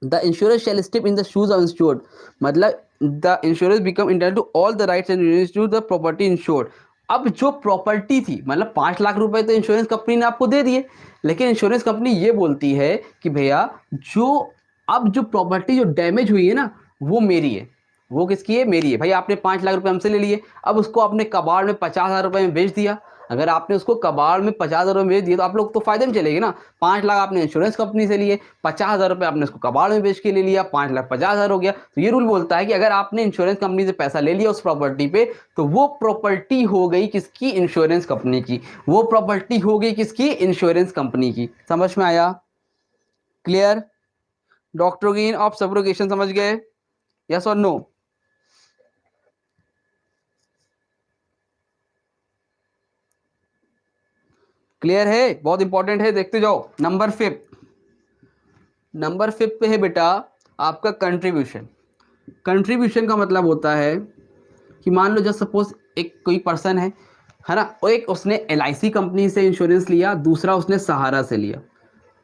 the insurance shall step in the shoes of insured, मतलब the insurance become entitled to all the rights and to the property insured. अब जो प्रॉपर्टी थी, मतलब 5 लाख रुपए तो इंश्योरेंस कंपनी ने आपको दे दिए, लेकिन इंश्योरेंस कंपनी ये बोलती है कि भैया जो अब जो प्रॉपर्टी जो डैमेज हुई है ना, वो मेरी है। वो किसकी है? मेरी है। भाई आपने 5 लाख रुपए हमसे ले लिए, अब उसको आपने कबाड़ में 50,000 रुपए में बेच दिया। अगर आपने उसको कबाड़ में 50,000 रुपए में बेच दिए तो आप लोग तो फायदे में चलेंगे ना। 5 लाख आपने इंश्योरेंस कंपनी से लिए, 50,000 रुपए आपने उसको कबाड़ में बेच के ले लिया, 5,50,000 हो गया। तो ये रूल बोलता है कि अगर आपने इंश्योरेंस कंपनी से पैसा ले लिया उस प्रॉपर्टी पे, तो वो प्रॉपर्टी हो गई किसकी? इंश्योरेंस कंपनी की। वो प्रॉपर्टी हो गई किसकी? इंश्योरेंस कंपनी की। समझ में आया? क्लियर? डॉक्ट्रिन ऑफ सब्रोगेशन समझ गए? यस और नो? क्लियर है? बहुत इंपॉर्टेंट है, देखते जाओ। नंबर 5, नंबर 5 पे है बेटा आपका कंट्रीब्यूशन। कंट्रीब्यूशन का मतलब होता है कि मान लो जस्ट सपोज एक कोई पर्सन है ना, और एक उसने LIC कंपनी से इंश्योरेंस लिया, दूसरा उसने सहारा से लिया,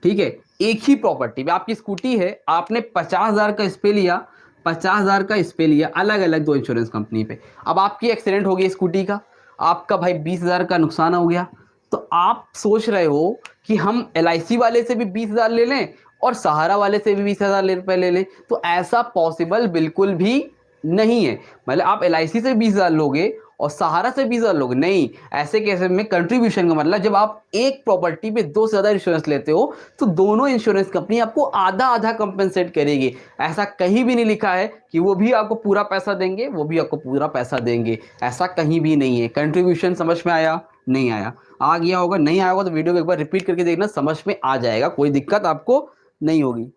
ठीक है, एक ही प्रॉपर्टी में। आपकी स्कूटी है, आपने 50,000 का इस पे लिया, 50,000 का इस पे लिया, अलग अलग दो इंश्योरेंस कंपनी पे। अब आपकी एक्सीडेंट हो गई स्कूटी का, आपका भाई 20,000 का नुकसान हो गया, तो आप सोच रहे हो कि हम LIC वाले से भी 20,000 ले लें और सहारा वाले से भी 20,000 रुपए ले लें, तो ऐसा पॉसिबल बिल्कुल भी नहीं है। मतलब आप LIC से 20,000 लोगे और सहारा से 20,000 लोगे, नहीं। ऐसे केस में कंट्रीब्यूशन का मतलब जब आप एक प्रॉपर्टी पे 2 से ज्यादा इंश्योरेंस लेते हो, तो दोनों इंश्योरेंस कंपनी आपको आधा आधा कंपेंसेट करेगी। ऐसा कहीं भी नहीं लिखा है कि वो भी आपको पूरा पैसा देंगे, वो भी आपको पूरा पैसा देंगे, ऐसा कहीं भी नहीं है। कंट्रीब्यूशन समझ में आया? नहीं आया? आ गया होगा, नहीं आया होगा तो वीडियो को एक बार रिपीट करके देखना, समझ में आ जाएगा, कोई दिक्कत आपको नहीं होगी।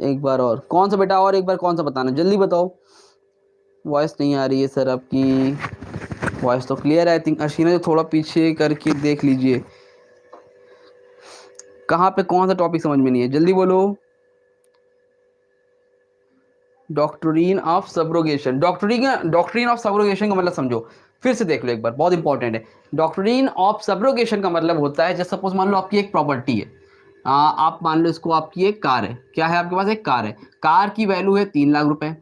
एक बार और कौन सा बेटा, और एक बार कौन सा बताना, जल्दी बताओ। वॉइस नहीं आ रही है सर आपकी, वॉइस तो क्लियर है आई थिंक। अशीना जो थोड़ा पीछे करके देख लीजिए, कहाँ पे कौन सा टॉपिक समझ में नहीं है, जल्दी बोलो। Doctrine of subrogation, doctrine of subrogation का मतलब समझो, फिर से देख लो एक बार, बहुत इंपॉर्टेंट है। डॉक्ट्रिन ऑफ सब्रोगेशन का मतलब होता है, जैसे सपोज मान लो आपकी एक प्रॉपर्टी है, आप मान लो इसको आपकी एक कार है, क्या है आपके पास, एक कार है, कार की वैल्यू है 3 लाख रुपए।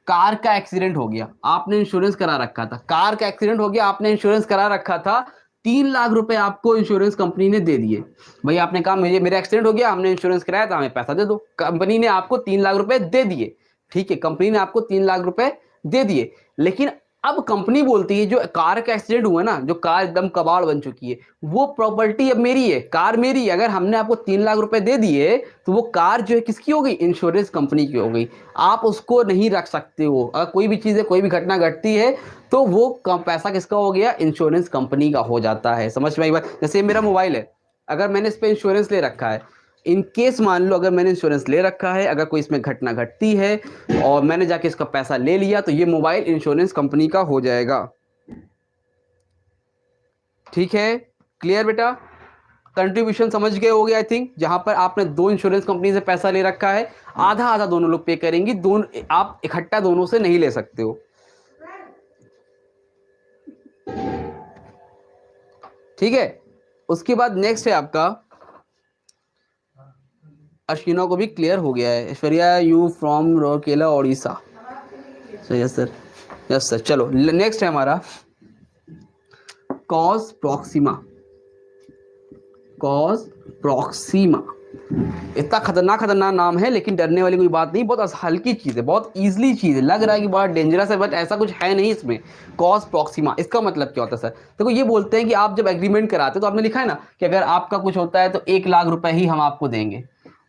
कार का एक्सीडेंट हो गया, आपने इंश्योरेंस करा रखा था, कार का एक्सीडेंट हो गया, आपने इंश्योरेंस करा रखा था, 3 लाख रुपए आपको इंश्योरेंस कंपनी ने दे दिए। भाई आपने कहा मुझे मेरा एक्सीडेंट हो गया, हमने इंश्योरेंस कराया था, हमें पैसा दे दो। कंपनी ने आपको 3 लाख रुपए दे दिए, ठीक है, कंपनी ने आपको 3 लाख रुपए दे दिए। लेकिन अब कंपनी बोलती है जो कार का एक्सीडेंट हुआ ना, जो कार एकदम कबाड़ बन चुकी है, वो प्रॉपर्टी अब मेरी है, कार मेरी है। अगर हमने आपको 3 लाख रुपए दे दिए तो वो कार जो है किसकी हो गई, इंश्योरेंस कंपनी की हो गई। आप उसको नहीं रख सकते हो, अगर कोई भी चीज़ है, कोई भी घटना घटती है तो वो पैसा किसका हो गया, इंश्योरेंस कंपनी का हो जाता है। समझ में आई बात। जैसे मेरा मोबाइल है, अगर मैंने इस पर इंश्योरेंस ले रखा है, इन केस मान लो अगर मैंने इंश्योरेंस ले रखा है, अगर कोई इसमें घटना घटती है और मैंने जाके इसका पैसा ले लिया तो ये मोबाइल इंश्योरेंस कंपनी का हो जाएगा। ठीक है, क्लियर बेटा। कंट्रीब्यूशन समझ गए होगे आई थिंक, जहां पर आपने 2 इंश्योरेंस कंपनी से पैसा ले रखा है, आधा आधा दोनों लोग पे करेंगी, दोनों आप इकट्ठा दोनों से नहीं ले सकते हो। ठीक है, उसके बाद नेक्स्ट है आपका, अश्विना को भी क्लियर हो गया है। ऐश्वर्या यू फ्रॉम रोकेला Odisha, yes sir, yes sir. चलो नेक्स्ट है हमारा कॉस प्रॉक्सिमा। कॉस प्रॉक्सिमा इतना खतरनाक नाम है, लेकिन डरने वाली कोई बात नहीं, बहुत हल्की चीज़ है, बहुत ईजिली चीज़ है, लग रहा है कि बहुत डेंजरस है, बट ऐसा कुछ है नहीं इसमें। कॉस प्रॉक्सिमा इसका मतलब क्या होता है सर, देखो ये बोलते हैं कि आप जब एग्रीमेंट कराते हो तो आपने लिखा है ना कि अगर आपका कुछ होता है तो 1 लाख रुपए ही हम आपको देंगे,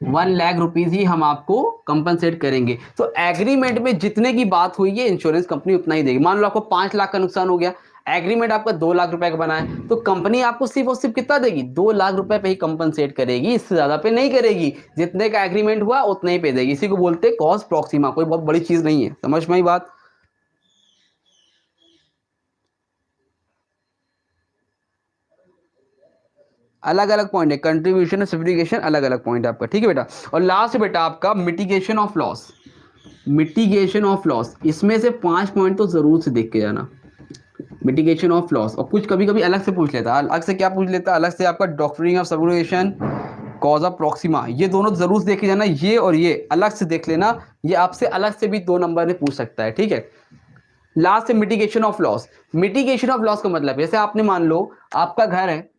1 लाख रुपीज ही हम आपको कंपनसेट करेंगे। तो एग्रीमेंट में जितने की बात हुई है इंश्योरेंस कंपनी उतना ही देगी। मान लो आपको 5 लाख का नुकसान हो गया, एग्रीमेंट आपका 2 लाख रुपए का बना है, तो कंपनी आपको सिर्फ और सिर्फ कितना देगी, 2 लाख रुपए पे ही कंपनसेट करेगी, इससे ज्यादा पे नहीं करेगी। जितने का एग्रीमेंट हुआ उतने ही पे देगी। इसी को बोलते हैं कॉस्ट प्रॉक्सिमा, कोई बहुत बड़ी चीज नहीं है। समझ में आई बात। अलग अलग पॉइंट है, कंट्रीब्यूशन और सब्सिडिकेशन अलग अलग पॉइंट है आपका। ठीक है बेटा। और लास्ट बेटा आपका mitigation of loss. Mitigation of loss, इसमें से 5 पॉइंट तो जरूर से देख के जाना। मिटिगेशन ऑफ लॉस, और कुछ कभी कभी अलग से पूछ लेता, अलग से क्या पूछ लेता, अलग से आपका doctrine of subrogation, cause of Proxima, ये दोनों जरूर से देखे जाना। ये और ये अलग से देख लेना, ये आपसे अलग से भी 2 नंबर में पूछ सकता है। ठीक है। लास्ट है mitigation of loss. Mitigation of loss का मतलब जैसे आपने मान लो आपका घर है,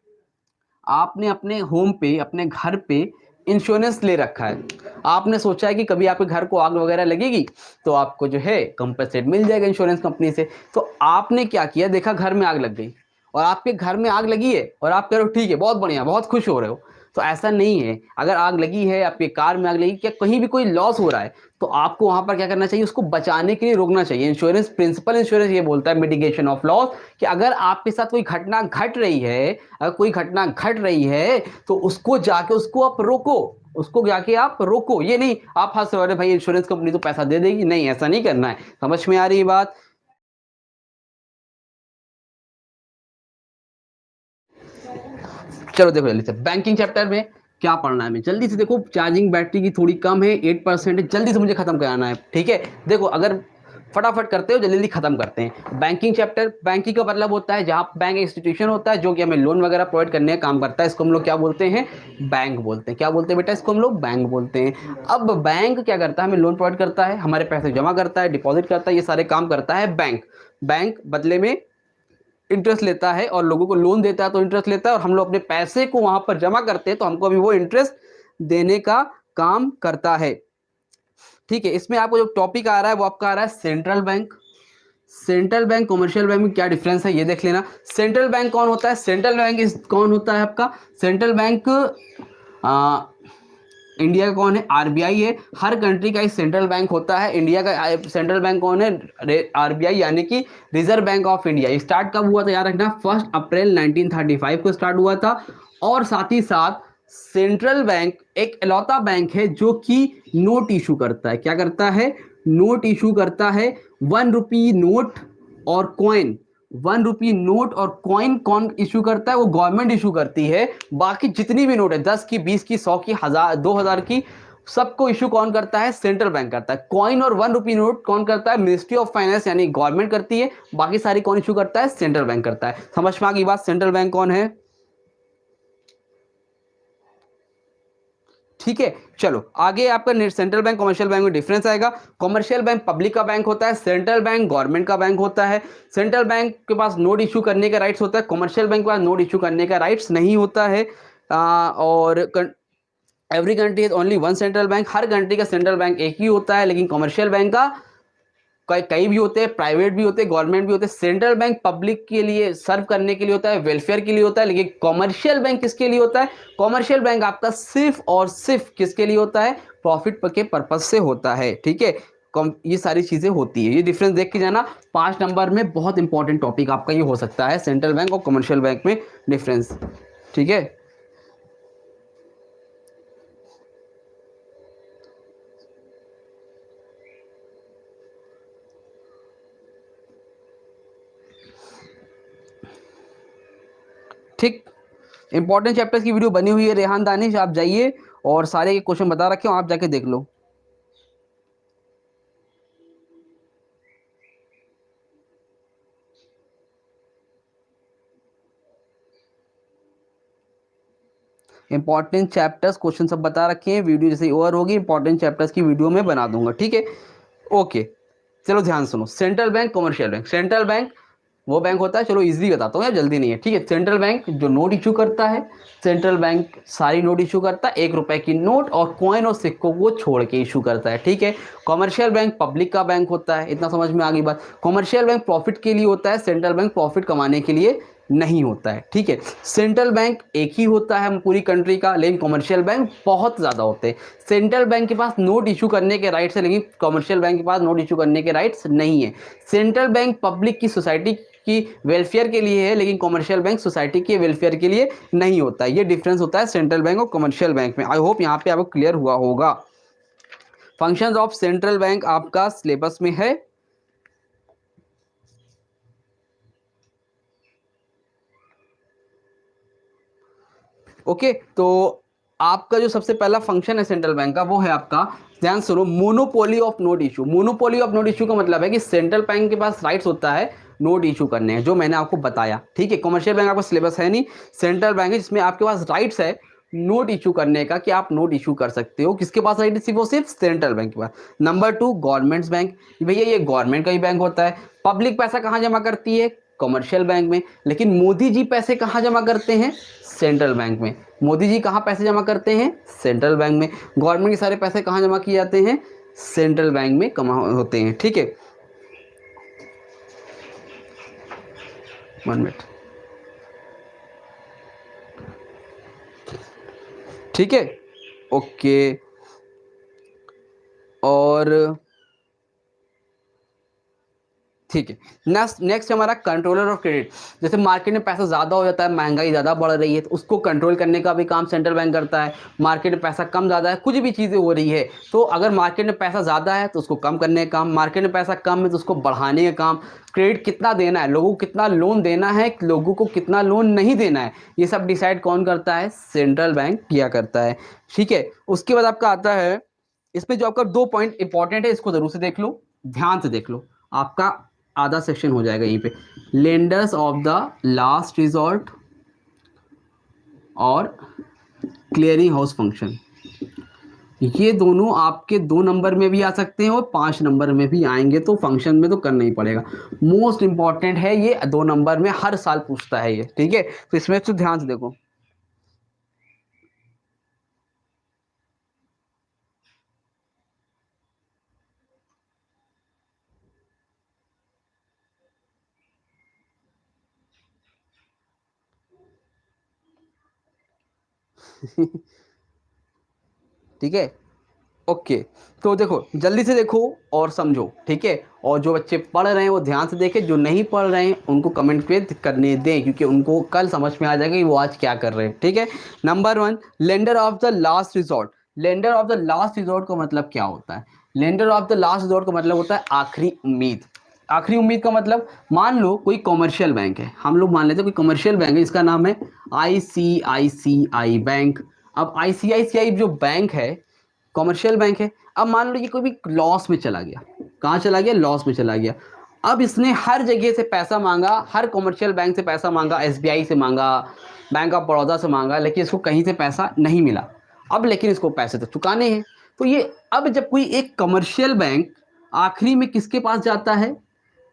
आपने अपने होम पे, अपने घर पे इंश्योरेंस ले रखा है, आपने सोचा है कि कभी आपके घर को आग वगैरह लगेगी तो आपको जो है कंपनसेट मिल जाएगा इंश्योरेंस कंपनी से। तो आपने क्या किया, देखा घर में आग लग गई और आपके घर में आग लगी है और आप कह रहे हो ठीक है बहुत बढ़िया, बहुत खुश हो रहे हो, तो ऐसा नहीं है। अगर आग लगी है, आपके कार में आग लगी, क्या कहीं भी कोई लॉस हो रहा है, तो आपको वहां पर क्या करना चाहिए, उसको बचाने के लिए रोकना चाहिए। इंश्योरेंस प्रिंसिपल इंश्योरेंस ये बोलता है मिटिगेशन ऑफ लॉस, कि अगर आपके साथ कोई घटना घट रही है, अगर कोई घटना घट रही है तो उसको जाके उसको आप रोको, उसको जाके आप रोको। ये नहीं आप हंस रहे भाई इंश्योरेंस कंपनी तो पैसा दे देगी, नहीं ऐसा नहीं करना है। समझ में आ रही है बात। चलो देखो जल्दी से बैंकिंग चैप्टर में क्या पढ़ना है हमें, जल्दी से देखो। चार्जिंग बैटरी की थोड़ी कम है, 8% है, जल्दी से मुझे खत्म कराना है। ठीक है, देखो अगर फटाफट करते हो जल्दी जल्दी खत्म करते हैं। बैंकिंग चैप्टर, बैंकिंग का मतलब होता है जहां बैंक इंस्टीट्यूशन होता है जो कि हमें लोन वगैरह प्रोवाइड करने का काम करता है, इसको हम लोग क्या बोलते हैं, बैंक बोलते हैं। क्या बोलते हैं बेटा, इसको हम लोग बैंक बोलते हैं। अब बैंक क्या करता है, हमें लोन प्रोवाइड करता है, हमारे पैसे जमा करता है, डिपॉजिट करता है, ये सारे काम करता है बैंक। बैंक बदले में इंटरेस्ट लेता है और लोगों को लोन देता है तो इंटरेस्ट लेता है, और हम लोग अपने पैसे को वहां पर जमा करते हैं तो हमको अभी वो इंटरेस्ट देने का काम करता है। ठीक है, इसमें आपको जो टॉपिक आ रहा है वो आपका आ रहा है central bank. Central bank commercial bank में क्या डिफरेंस है ये देख लेना। सेंट्रल बैंक कौन होता है, सेंट्रल बैंक कौन होता है आपका, सेंट्रल बैंक इंडिया का कौन है? आरबीआई है। हर कंट्री का एक सेंट्रल बैंक होता है। इंडिया का सेंट्रल बैंक कौन है? आरबीआई, यानी कि reserve bank of India. Start कब हुआ था याद रखना, 1 अप्रैल 1935 को स्टार्ट हुआ था। और साथ ही साथ सेंट्रल बैंक एक इकलौता बैंक है जो कि नोट इशू करता है। क्या करता है? नोट इशू करता है। 1 रुपी नोट और कॉइन, 1 रुपी नोट और कॉइन कौन इशू करता है? वो गवर्नमेंट इशू करती है। बाकी जितनी भी नोट है, 10 की, 20 की, 100 की, 1000, 2000 की, सबको इशू कौन करता है? सेंट्रल बैंक करता है। कॉइन और 1 रुपी नोट कौन करता है? मिनिस्ट्री ऑफ फाइनेंस यानी गवर्नमेंट करती है। बाकी सारी कौन इशू करता है? सेंट्रल बैंक करता है। समझ में आ गई बात? सेंट्रल बैंक कौन है? ठीक है, चलो आगे आपका सेंट्रल बैंक कमर्शियल बैंक में डिफरेंस आएगा। कमर्शियल बैंक पब्लिक का बैंक होता है, सेंट्रल बैंक गवर्नमेंट का बैंक होता है। सेंट्रल बैंक के पास नोट इशू करने का राइट्स होता है, कमर्शियल बैंक के पास नोट इशू करने का राइट्स नहीं होता है। और every country is only one central bank, her country का सेंट्रल बैंक एक ही होता है। लेकिन कमर्शियल बैंक का कई भी होते हैं, प्राइवेट भी होते हैं, गवर्नमेंट भी होते हैं। सेंट्रल बैंक पब्लिक के लिए सर्व करने के लिए होता है, वेलफेयर के लिए होता है। लेकिन कमर्शियल बैंक किसके लिए होता है? कमर्शियल बैंक आपका सिर्फ और सिर्फ किसके लिए होता है? प्रॉफिट के पर्पज से होता है। ठीक है, ये सारी चीजें होती है। ये डिफरेंस देख के जाना, 5 नंबर में बहुत इंपॉर्टेंट टॉपिक आपका ये हो सकता है, सेंट्रल बैंक और कमर्शियल बैंक में डिफरेंस। ठीक है, ठीक। इंपॉर्टेंट चैप्टर्स की वीडियो बनी हुई है रेहान दानिश, आप जाइए और सारे क्वेश्चन बता रखे हो, आप जाके देख लो। इंपॉर्टेंट चैप्टर्स क्वेश्चन सब बता रखे हैं, वीडियो जैसे ओवर होगी इंपॉर्टेंट चैप्टर्स की वीडियो में बना दूंगा। ठीक है, ओके। चलो ध्यान सुनो, central bank commercial bank. Central bank वो बैंक होता है, चलो इजीली बताता हूँ यार, जल्दी नहीं है। ठीक है, सेंट्रल बैंक जो नोट इशू करता है, सेंट्रल बैंक सारी नोट इशू करता है, 1 रुपए की नोट और कॉइन और सिक्कों को छोड़ के इशू करता है। ठीक है, कमर्शियल बैंक पब्लिक का बैंक होता है, इतना समझ में आ गई बात। कमर्शियल बैंक प्रॉफिट के लिए होता है, सेंट्रल बैंक प्रॉफिट कमाने के लिए नहीं होता है। ठीक है, सेंट्रल बैंक एक ही होता है पूरी कंट्री का, लेकिन कमर्शियल बैंक बहुत ज्यादा होते हैं। सेंट्रल बैंक के पास नोट इशू करने के राइट्स है, लेकिन कमर्शियल बैंक के पास नोट इशू करने के राइट्स नहीं है। सेंट्रल बैंक पब्लिक की सोसाइटी की वेलफेयर के लिए है, लेकिन कमर्शियल बैंक सोसाइटी के वेलफेयर के लिए नहीं होता है। ये डिफरेंस होता है सेंट्रल बैंक और कमर्शियल बैंक में। आई होप यहाँ पे आपको क्लियर हुआ होगा। फंक्शंस ऑफ सेंट्रल बैंक आपका सिलेबस में है। ओके, तो आपका जो सबसे पहला फंक्शन है सेंट्रल बैंक का, वो है आपका, ध्यान सुनो, monopoly of note issue. Monopoly of note issue का मतलब है कि सेंट्रल बैंक के पास राइट्स होता है नोट इशू करने हैं, जो मैंने आपको बताया। ठीक है, कमर्शियल बैंक आपका सिलेबस है नहीं, सेंट्रल बैंक है जिसमें आपके पास राइट्स है नोट इशू करने का, कि आप नोट इशू कर सकते हो। किसके पास राइट है? वो सिर्फ सेंट्रल बैंक के पास। Number 2, governments bank. भैया ये गवर्नमेंट का ही बैंक होता है। पब्लिक पैसा कहाँ जमा करती है? कमर्शियल बैंक में। लेकिन मोदी जी पैसे कहाँ जमा करते हैं? सेंट्रल बैंक में। मोदी जी कहाँ पैसे जमा करते हैं? सेंट्रल बैंक में। गवर्नमेंट के सारे पैसे कहाँ जमा किए जाते हैं? सेंट्रल बैंक में कमा होते हैं। ठीक है, 1 मिनट। ठीक है, ओके। और ठीक है, नेक्स्ट हमारा कंट्रोलर ऑफ क्रेडिट। जैसे मार्केट में पैसा ज़्यादा हो जाता है, महंगाई ज़्यादा बढ़ रही है, तो उसको कंट्रोल करने का भी काम सेंट्रल बैंक करता है। मार्केट में पैसा कम ज़्यादा है, कुछ भी चीज़ें हो रही है, तो अगर मार्केट में पैसा ज़्यादा है तो उसको कम करने का काम, मार्केट में पैसा कम है तो उसको बढ़ाने का काम, क्रेडिट कितना देना है, लोगों को कितना लोन देना है, लोगों को कितना लोन नहीं देना है, ये सब डिसाइड कौन करता है? सेंट्रल बैंक किया करता है। ठीक है, उसके बाद आपका आता है, इसमें जो आपका 2 पॉइंट इंपॉर्टेंट है, इसको जरूर से देख लो, ध्यान से देख लो, आपका आधा सेक्शन हो जाएगा यहीं पे। Lenders of the last resort और क्लियरिंग हाउस फंक्शन, ये दोनों आपके 2 नंबर में भी आ सकते हैं और 5 नंबर में भी आएंगे, तो फंक्शन में तो करना ही पड़ेगा। मोस्ट इंपॉर्टेंट है ये, 2 नंबर में हर साल पूछता है ये। ठीक है, तो इसमें तो ध्यान से देखो। ठीक है, ओके। तो देखो जल्दी से देखो और समझो, ठीक है। और जो बच्चे पढ़ रहे हैं वो ध्यान से देखें, जो नहीं पढ़ रहे हैं उनको कमेंट पे करने दें, क्योंकि उनको कल समझ में आ जाएगा कि वो आज क्या कर रहे हैं, ठीक है। Number 1, lender of the last resort. Lender of the last resort का मतलब क्या होता है? Lender of the last resort का मतलब होता है आखिरी उम्मीद। आखिरी उम्मीद का मतलब, मान लो कोई कॉमर्शियल बैंक है, हम लोग मान लेते हैं कोई कमर्शियल बैंक है, इसका नाम है ICICI बैंक। अब ICICI जो बैंक है, कॉमर्शियल बैंक है, अब मान लो ये कोई भी लॉस में चला गया। कहाँ चला गया? लॉस में चला गया। अब इसने हर जगह से पैसा मांगा, हर कॉमर्शियल बैंक से पैसा मांगा, SBI से मांगा, बैंक ऑफ बड़ौदा से मांगा, लेकिन इसको कहीं से पैसा नहीं मिला। अब लेकिन इसको पैसे तो चुकाने हैं, तो ये अब जब कोई एक कमर्शियल बैंक आखिरी में किसके पास जाता है?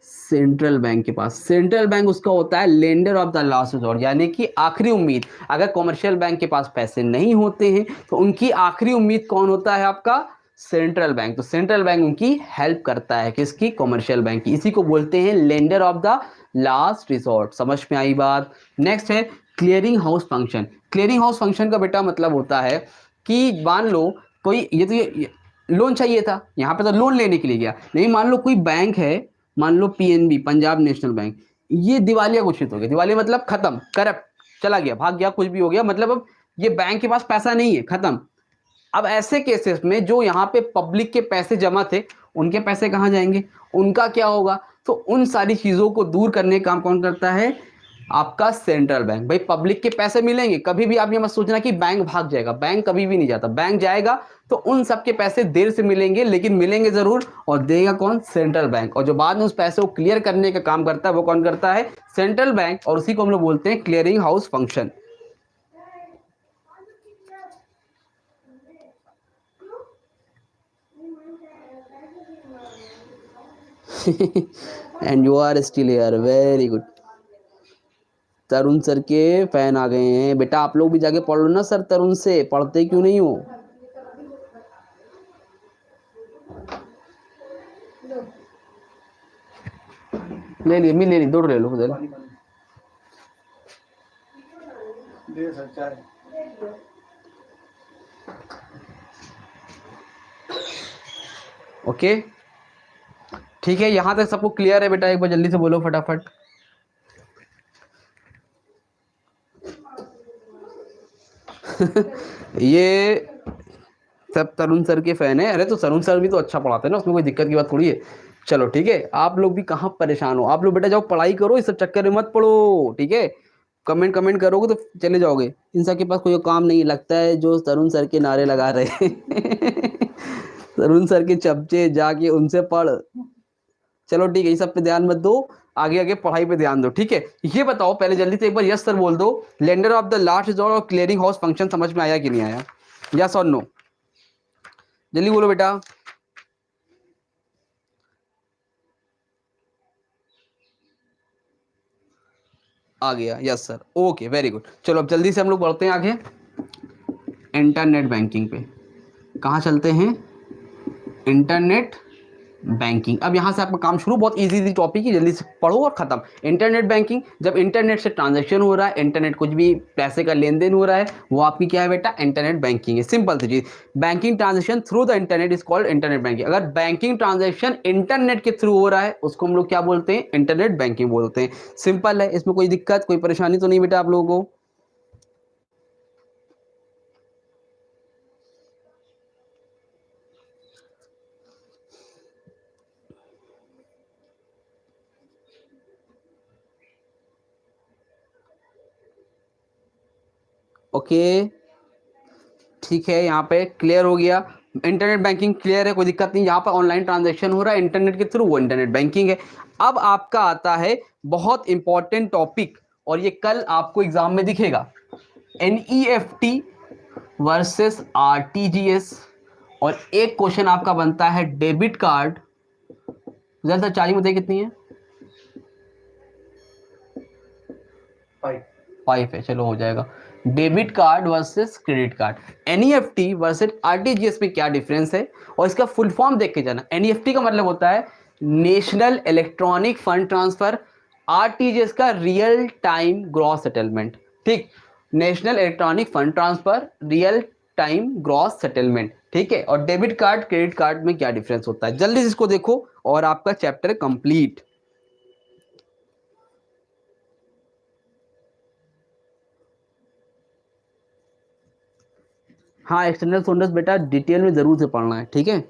सेंट्रल बैंक के पास। सेंट्रल बैंक उसका होता है lender of the last resort, यानी कि आखिरी उम्मीद। अगर कॉमर्शियल बैंक के पास पैसे नहीं होते हैं तो उनकी आखिरी उम्मीद कौन होता है? आपका सेंट्रल बैंक। तो सेंट्रल बैंक उनकी हेल्प करता है, किसकी? कॉमर्शियल बैंक की। इसी को बोलते हैं lender of the last resort. समझ में आई बात? नेक्स्ट है clearing house function. Clearing house function का बेटा मतलब होता है कि मान लो कोई ये लोन चाहिए था, यहाँ पे तो लोन लेने के लिए गया, नहीं मान लो कोई बैंक है, मान लो PNB, पंजाब नेशनल बैंक, ये दिवालिया घोषित हो गया। दिवालिया मतलब खत्म, करप्ट, चला गया, भाग गया, कुछ भी हो गया, मतलब अब ये बैंक के पास पैसा नहीं है, खत्म। अब ऐसे केसेस में जो यहाँ पे पब्लिक के पैसे जमा थे, उनके पैसे कहाँ जाएंगे? उनका क्या होगा? तो उन सारी चीजों को दूर करने का काम कौन करता है? आपका सेंट्रल बैंक। भाई पब्लिक के पैसे मिलेंगे, कभी भी आप ये मत सोचना कि बैंक भाग जाएगा, बैंक कभी भी नहीं जाता। बैंक जाएगा तो उन सबके पैसे देर से मिलेंगे, लेकिन मिलेंगे जरूर, और देगा कौन? Central bank. और जो बाद में उस पैसे को क्लियर करने का काम करता है वो कौन करता है? Central bank. और उसी को हम लोग बोलते हैं clearing house function. And you are still here, very good. Tarun sir के फैन आ गए हैं बेटा, आप लोग भी जाके पढ़ लो ना सर तरुण से, पढ़ते क्यों नहीं हो? ले ली, मैं ले ली, दौड़ ले लो उधर। ओके, ठीक है, यहां तक सबको क्लियर है बेटा? एक बार जल्दी से बोलो फटाफट। ये सब तरुण सर के फैन है। अरे तो तरुण सर भी तो अच्छा पढ़ाते हैं ना, उसमें कोई दिक्कत की बात थोड़ी है। चलो ठीक है, आप लोग भी कहाँ परेशान हो? आप लोग बेटा जाओ पढ़ाई करो, इस सब चक्कर में मत पढ़ो, ठीक है। कमेंट करोगे तो चले जाओगे। इन सब के पास कोई काम नहीं लगता है जो तरुण सर के नारे लगा रहे हैं। तरुण सर के चमचे जाके उनसे पढ़। चलो ठीक है, इस सब पे ध्यान मत दो, आगे आगे पढ़ाई पे ध्यान दो, ठीक है। ये बताओ पहले जल्दी से एक बार यस सर बोल दो, lender of the last resort और क्लियरिंग हाउस फंक्शन समझ में आया कि नहीं आया? यस और नो, जल्दी बोलो बेटा। आ गया, yes sir, okay very good. चलो अब जल्दी से हम लोग बढ़ते हैं आगे इंटरनेट बैंकिंग पे। कहाँ चलते हैं? Internet banking. अब यहाँ से आपका काम शुरू, बहुत इजी टॉपिक है, जल्दी से पढ़ो और खत्म। इंटरनेट बैंकिंग, जब इंटरनेट से ट्रांजैक्शन हो रहा है, इंटरनेट कुछ भी पैसे का लेन देन हो रहा है, वो आपकी क्या है बेटा? इंटरनेट बैंकिंग है। सिंपल सी चीज, banking transaction through the internet is called internet banking. अगर बैंकिंग ट्रांजैक्शन इंटरनेट के थ्रू हो रहा है उसको हम लोग क्या बोलते हैं? इंटरनेट बैंकिंग बोलते हैं। सिंपल है, इसमें कोई दिक्कत कोई परेशानी तो नहीं बेटा आप लोगों को? ओके ठीक है, यहाँ पे क्लियर हो गया। इंटरनेट बैंकिंग क्लियर है, कोई दिक्कत नहीं। यहाँ पर ऑनलाइन ट्रांजैक्शन हो रहा है इंटरनेट के थ्रू, वो इंटरनेट बैंकिंग है। अब आपका आता है बहुत इंपॉर्टेंट टॉपिक, और ये कल आपको एग्जाम में दिखेगा, NEFT वर्सेस RTGS। और एक क्वेश्चन आपका बनता है डेबिट कार्ड, जरा चार्जिंग बताइए कितनी है? 5 है, चलो हो जाएगा। Debit card versus credit card, NEFT versus RTGS में क्या डिफरेंस है, और इसका फुल फॉर्म देख के जाना। NEFT का मतलब होता है national electronic fund transfer, RTGS का रियल टाइम ग्रॉस सेटलमेंट। ठीक, national electronic fund transfer, real time gross settlement, ठीक है। और डेबिट कार्ड क्रेडिट कार्ड में क्या डिफरेंस होता है, जल्दी से इसको देखो और आपका चैप्टर कंप्लीट। हाँ, एक्सटर्नल सोर्सेस बेटा डिटेल में जरूर से पढ़ना है, ठीक है।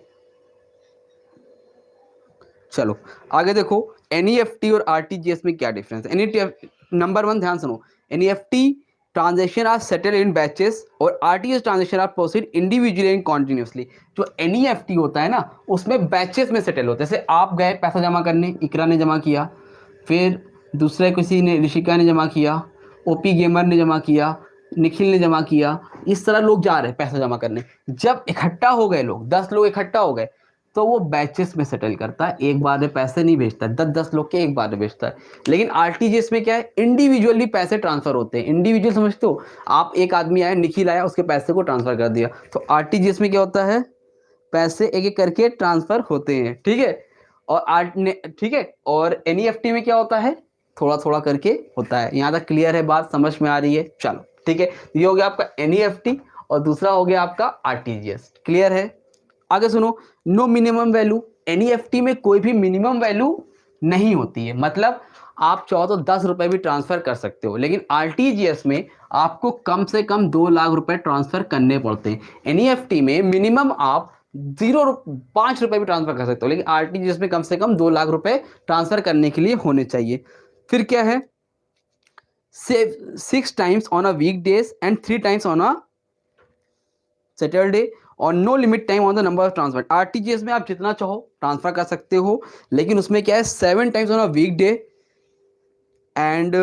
चलो आगे देखो, एनईएफटी और आरटीजीएस में क्या डिफरेंस है। एनईएफटी नंबर 1 ध्यान सुनो, NEFT transaction are settle in batches और RTGS transaction are proceed individually and continuously. जो एनईएफटी होता है ना, उसमें बैचेस में सेटल होता है। जैसे आप गए पैसा जमा करने, इकरा ने जमा किया, फिर दूसरे किसी ने, ऋषिका ने जमा किया, ओपी गेमर ने जमा किया, निखिल ने जमा किया, इस तरह लोग जा रहे हैं पैसा जमा करने। जब इकट्ठा हो गए लोग, 10 लोग इकट्ठा हो गए, तो वो बैचेस में सेटल करता है, एक बार में पैसे नहीं भेजता है, 10-10 लोग के एक बार में भेजता है। लेकिन आरटीजीएस में क्या है, इंडिविजुअली पैसे ट्रांसफर होते हैं। इंडिविजुअल समझते हो, आप एक आदमी आया, निखिल आया, उसके पैसे को ट्रांसफर कर दिया। तो आरटीजीएस में क्या होता है, पैसे एक एक करके ट्रांसफर होते हैं, ठीक है। और ठीक है, और एनईएफटी में क्या होता है, थोड़ा थोड़ा करके होता है। यहाँ तक क्लियर है, बात समझ में आ रही है। चलो ठीक है, ये हो गया आपका एनईएफटी और दूसरा हो गया आपका आरटीजीएस। क्लियर है, आगे सुनो, नो मिनिमम वैल्यू। एनईएफटी में कोई भी मिनिमम वैल्यू नहीं होती है, मतलब आप चाहो तो 10 रुपए भी ट्रांसफर कर सकते हो। लेकिन आरटीजीएस में आपको कम से कम 2 लाख रुपए ट्रांसफर करने पड़ते हैं। एनईएफटी में मिनिमम आप 5 रुपए भी ट्रांसफर कर सकते हो, लेकिन आरटीजीएस में कम से कम 2 लाख रुपए ट्रांसफर करने के लिए होने चाहिए। फिर क्या है, save 6 times on a week days and 3 times on a Saturday और no limit time on the number of transfer. RTGS में आप जितना चाहो ट्रांसफर कर सकते हो, लेकिन उसमें क्या है, 7 times on a weekday and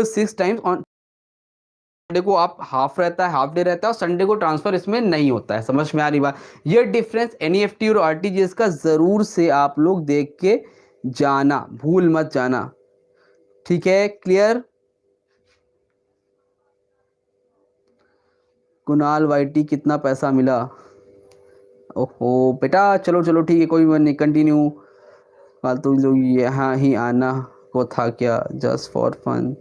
6 times on Sunday को। आप हाफ रहता है, हाफ डे रहता है, और संडे को ट्रांसफर इसमें नहीं होता है। समझ में आ रही बात। ये डिफरेंस एनईएफटी और आरटीजीएस का जरूर से आप लोग देख के जाना, भूल मत जाना, ठीक है। क्लियर। कुणाल वाईटी कितना पैसा मिला, ओहो बेटा, चलो चलो ठीक है, कोई बात नहीं, कंटिन्यू। फालतू लोग यहाँ ही आना को था क्या, just for fun.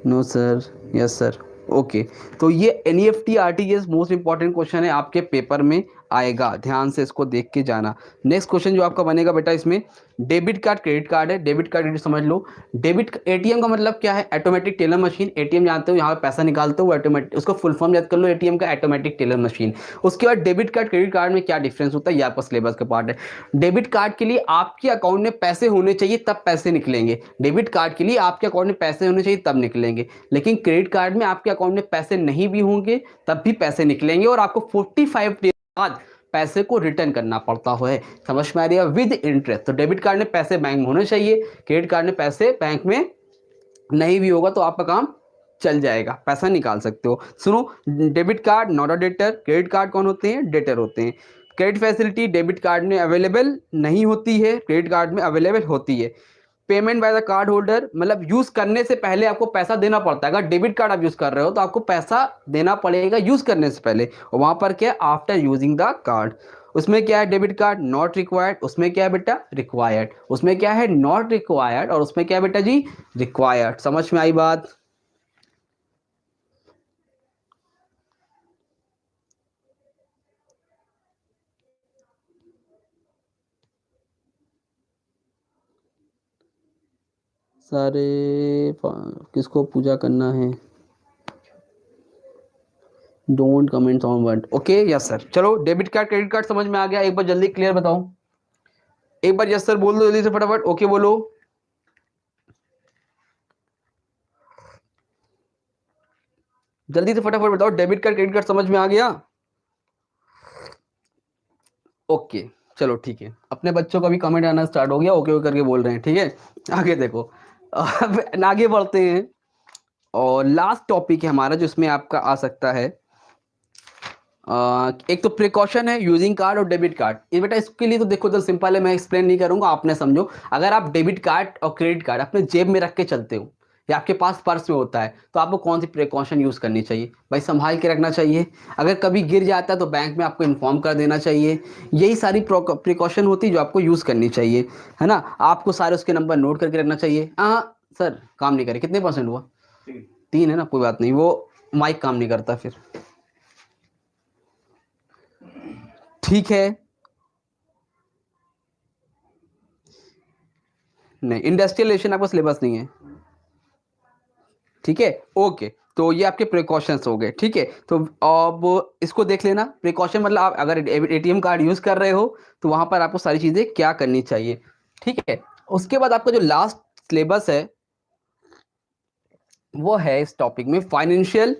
No sir, yes sir, okay. तो ये NEFT RTGS most important question है, आपके पेपर में आएगा, ध्यान से इसको देख के जाना। नेक्स्ट क्वेश्चन जो आपका बनेगा बेटा, इसमें डेबिट कार्ड क्रेडिट कार्ड है। डेबिट कार्ड समझ लो, डेबिट एटीएम का मतलब क्या है, ऑटोमेटिक टेलर मशीन। एटीएम जानते हो, यहाँ पे पैसा निकालते हो ऑटोमेटिक, उसको फुल फॉर्म याद कर लो, एटीएम का ऑटोमेटिक टेलर मशीन। उसके बाद डेबिट कार्ड क्रेडिट कार्ड में क्या डिफरेंस होता है, ये आपका सिलेबस का पार्ट है। डेबिट कार्ड के लिए आपके अकाउंट में पैसे होने चाहिए तब पैसे निकलेंगे। डेबिट कार्ड के लिए आपके अकाउंट में पैसे होने चाहिए तब निकलेंगे। लेकिन क्रेडिट कार्ड में आपके अकाउंट में पैसे नहीं भी होंगे तब भी पैसे निकलेंगे, और आपको 45 डेज बाद पैसे को रिटर्न करना पड़ता है। समझ में आ रही है, विद इंटरेस्ट। तो डेबिट कार्ड में पैसे बैंक में होने चाहिए, क्रेडिट कार्ड में पैसे बैंक में नहीं भी होगा तो आपका काम चल जाएगा, पैसा निकाल सकते हो। सुनो, debit card not a debtor, credit card कौन होते हैं, डेटर होते हैं। क्रेडिट फैसिलिटी डेबिट कार्ड में अवेलेबल नहीं होती है, क्रेडिट कार्ड में अवेलेबल होती है। Payment by the card holder, मतलब यूज करने से पहले आपको पैसा देना पड़ता है। अगर डेबिट कार्ड आप यूज कर रहे हो तो आपको पैसा देना पड़ेगा यूज करने से पहले, और वहां पर क्या है, आफ्टर यूजिंग द कार्ड। उसमें क्या है, डेबिट कार्ड नॉट रिक्वायर्ड, उसमें क्या है बेटा, रिक्वायर्ड। उसमें क्या है, नॉट रिक्वायर्ड, और उसमें क्या है बेटा जी, रिक्वायर्ड। समझ में आई बात। सारे किसको पूजा करना है, don't comment on word, okay yes sir. चलो डेबिट कार्ड क्रेडिट कार्ड समझ में आ गया, एक बार जल्दी क्लियर बताओ, एक बार यस सर बोल दो जल्दी से फटाफट, ओके बोलो। जल्दी से फटाफट बताओ, डेबिट कार्ड क्रेडिट कार्ड समझ में आ गया, ओके। चलो ठीक है, अपने बच्चों का भी कमेंट आना स्टार्ट हो गया, ओके करके बोल रहे हैं, ठीक है। आगे देखो, अब आगे बढ़ते हैं, और लास्ट टॉपिक है हमारा जो इसमें आपका आ सकता है, एक तो प्रिकॉशन है यूजिंग कार्ड और डेबिट कार्ड। ये बेटा इसके लिए तो देखो तो सिंपल है, मैं एक्सप्लेन नहीं करूंगा, आपने समझो। अगर आप डेबिट कार्ड और क्रेडिट कार्ड अपने जेब में रख के चलते हो या आपके पास पर्स में होता है, तो आपको कौन सी प्रिकॉशन यूज़ करनी चाहिए भाई, संभाल के रखना चाहिए। अगर कभी गिर जाता है तो बैंक में आपको इन्फॉर्म कर देना चाहिए। यही सारी प्रिकॉशन होती है जो आपको यूज़ करनी चाहिए, है ना। आपको सारे उसके नंबर नोट करके रखना चाहिए। हाँ सर काम नहीं करे, कितने % हुआ, 3 है ना, कोई बात नहीं, वो माइक काम नहीं करता फिर, ठीक है। नहीं, इंडस्ट्रियल रिलेशन आपका सिलेबस नहीं है, ठीक है, ओके। तो ये आपके प्रिकॉशंस हो गए, ठीक है। तो अब इसको देख लेना, प्रिकॉशन मतलब आप अगर एटीएम कार्ड यूज कर रहे हो तो वहां पर आपको सारी चीजें क्या करनी चाहिए, ठीक है। उसके बाद आपका जो लास्ट सिलेबस है वो है इस टॉपिक में financial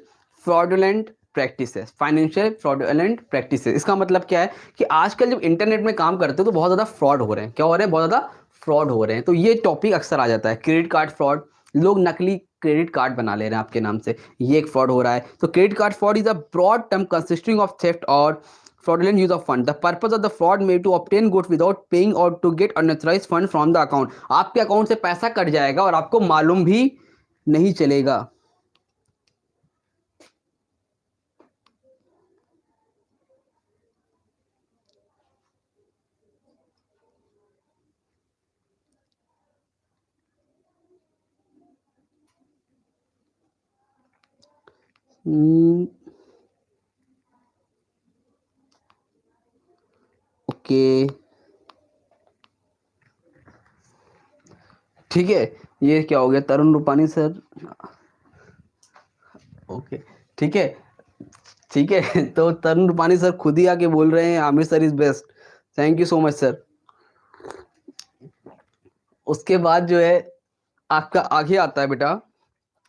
fraudulent practices. Financial fraudulent practices इसका मतलब क्या है कि आजकल जब इंटरनेट में काम करते हो तो बहुत ज़्यादा फ्रॉड हो रहे हैं। क्या हो रहे हैं? बहुत ज़्यादा फ्रॉड हो रहे हैं। तो ये टॉपिक अक्सर आ जाता है। क्रेडिट कार्ड फ्रॉड, लोग नकली क्रेडिट कार्ड बना ले रहे हैं आपके नाम से, ये एक फ्रॉड हो रहा है। तो credit card fraud is a broad term consisting of theft और fraudulent use of fund. The purpose of the fraud may to obtain goods without paying or to get unauthorized fund from the account. आपके अकाउंट से पैसा कट जाएगा और आपको मालूम भी नहीं चलेगा। ओके, ठीक है। ये क्या हो गया? तरुण रूपानी सर, ओके, ठीक है, ठीक है। तो तरुण रूपानी सर खुद ही आके बोल रहे हैं Aamir sir is best, thank you so much sir. उसके बाद जो है आपका आगे आता है बेटा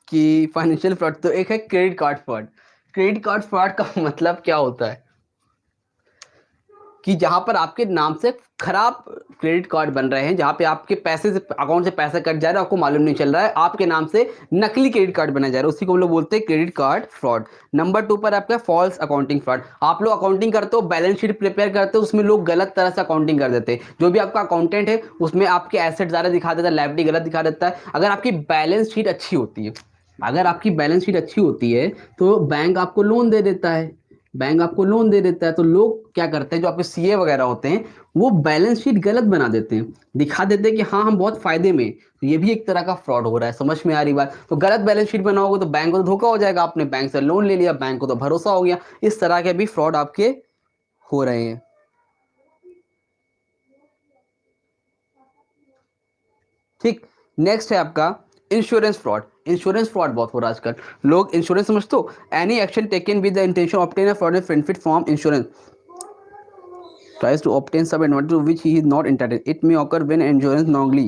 कि फाइनेंशियल फ्रॉड। तो एक है credit card fraud. Credit card fraud का मतलब क्या होता है कि जहां पर आपके नाम से खराब क्रेडिट कार्ड बन रहे हैं, जहां पे आपके पैसे से अकाउंट से पैसा कट जा रहा है, आपको मालूम नहीं चल रहा है, आपके नाम से नकली क्रेडिट कार्ड बनाया जा रहा है, उसी को हम लोग बोलते हैं क्रेडिट कार्ड फ्रॉड। नंबर 2 पर आपका फॉल्स अकाउंटिंग फ्रॉड। आप लोग अकाउंटिंग करते हो, बैलेंस शीट प्रिपेयर करते हो, उसमें लोग गलत तरह से अकाउंटिंग कर देते हैं। जो भी आपका अकाउंटेंट है उसमें आपके एसेट ज़्यादा दिखा देता है, लायबिलिटी गलत दिखा देता है। अगर आपकी बैलेंस शीट अच्छी होती है, अगर आपकी बैलेंस शीट अच्छी होती है तो बैंक आपको लोन दे देता है, बैंक आपको लोन दे देता है। तो लोग क्या करते हैं, जो आपके सीए वगैरह होते हैं, वो बैलेंस शीट गलत बना देते हैं, दिखा देते हैं कि हाँ हम बहुत फायदे में। तो ये भी एक तरह का फ्रॉड हो रहा है, समझ में आ रही बात? तो गलत बैलेंस शीट बनाओगे तो बैंक को तो धोखा हो जाएगा, आपने बैंक से लोन ले लिया, बैंक को तो भरोसा हो गया। इस तरह के भी फ्रॉड आपके हो रहे हैं, ठीक। नेक्स्ट है आपका इंश्योरेंस फ्रॉड। इंश्योरेंस फ्रॉड बहुत हो रहा है आजकल। लोग इंश्योरेंस समझते हो, any action taken with the intention of obtain a fraud benefit from insurance tries to obtain some advantage to which he is not entitled. It may occur when insurance knowingly.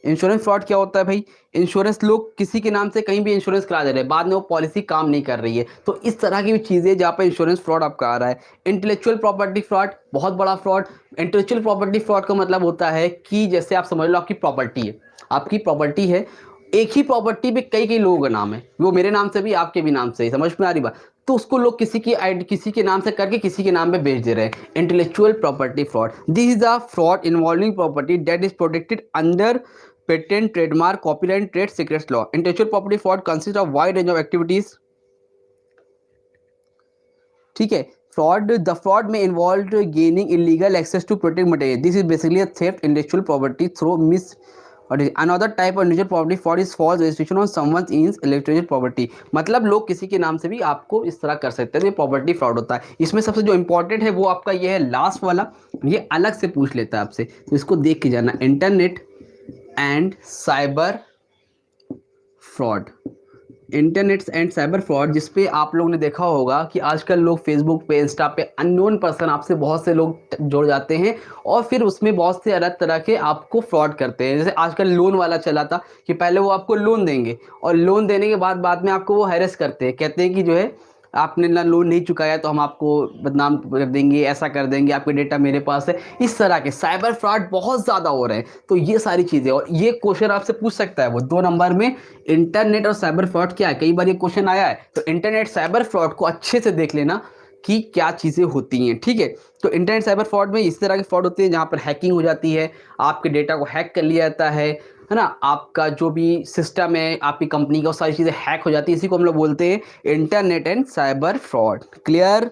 Insurance fraud क्या होता है भाई? इंश्योरेंस लोग किसी के नाम से कहीं भी इंश्योरेंस करा दे रहे हैं, बाद में वो पॉलिसी काम नहीं कर रही है। तो इस तरह की भी चीज़ें जहाँ पे इंश्योरेंस फ्रॉड आपका आ रहा है। इंटेलेक्चुअल प्रॉपर्टी फ्रॉड बहुत बड़ा फ्रॉड। इंटेलेक्चुअल प्रॉपर्टी फ्रॉड का मतलब होता है कि जैसे आप समझ लो आपकी प्रॉपर्टी है, आपकी प्रॉपर्टी है, एक ही प्रॉपर्टी पे कई कई लोगों का नाम है, वो मेरे नाम से भी आपके भी नाम से ही, समझ में आ रही बात? तो उसको लोग किसी की आईडी किसी के नाम से करके किसी के नाम पे बेच दे रहे हैं। Intellectual property fraud, this is a fraud involving property that is protected under patent, trademark, copyright, trade secrets law. Intellectual property fraud consist of wide range of activities, ठीक है। फ्रॉड, द फ्रॉड में involve gaining illegal access to protect material, this is basically a theft intellectual property through miss. Another type of intellectual property fraud is false registration on someone's intellectual property. मतलब लोग किसी के नाम से भी आपको इस तरह कर सकते हैं, ये प्रॉपर्टी फ्रॉड होता है। इसमें सबसे जो इंपॉर्टेंट है वो आपका ये है लास्ट वाला, ये अलग से पूछ लेता है आपसे, तो इसको देख के जाना, internet and cyber fraud. Internet and cyber fraud, जिसपे आप लोगों ने देखा होगा कि आजकल लोग फेसबुक पे, इंस्टा पे अननोन पर्सन आपसे बहुत से लोग जुड़ जाते हैं और फिर उसमें बहुत से अलग तरह के आपको फ्रॉड करते हैं। जैसे आजकल लोन वाला चला था कि पहले वो आपको लोन देंगे और लोन देने के बाद में आपको वो हैरेस करते हैं, कहते हैं कि जो है आपने ना लोन नहीं चुकाया तो हम आपको बदनाम कर देंगे, ऐसा कर देंगे, आपके डेटा मेरे पास है। इस तरह के साइबर फ्रॉड बहुत ज़्यादा हो रहे हैं। तो ये सारी चीज़ें, और ये क्वेश्चन आपसे पूछ सकता है वो 2 नंबर में, इंटरनेट और साइबर फ्रॉड क्या है, कई बार ये क्वेश्चन आया है। तो इंटरनेट साइबर फ्रॉड को अच्छे से देख लेना कि क्या चीज़ें होती हैं, ठीक है। तो इंटरनेट साइबर फ्रॉड में इस तरह की फ्रॉड होती है जहाँ पर हैकिंग हो जाती है, आपके डेटा को हैक कर लिया जाता है ना, आपका जो भी सिस्टम है आपकी कंपनी का, वो सारी चीज़ें हैक हो जाती है। इसी को हम लोग बोलते हैं internet and cyber fraud. Clear?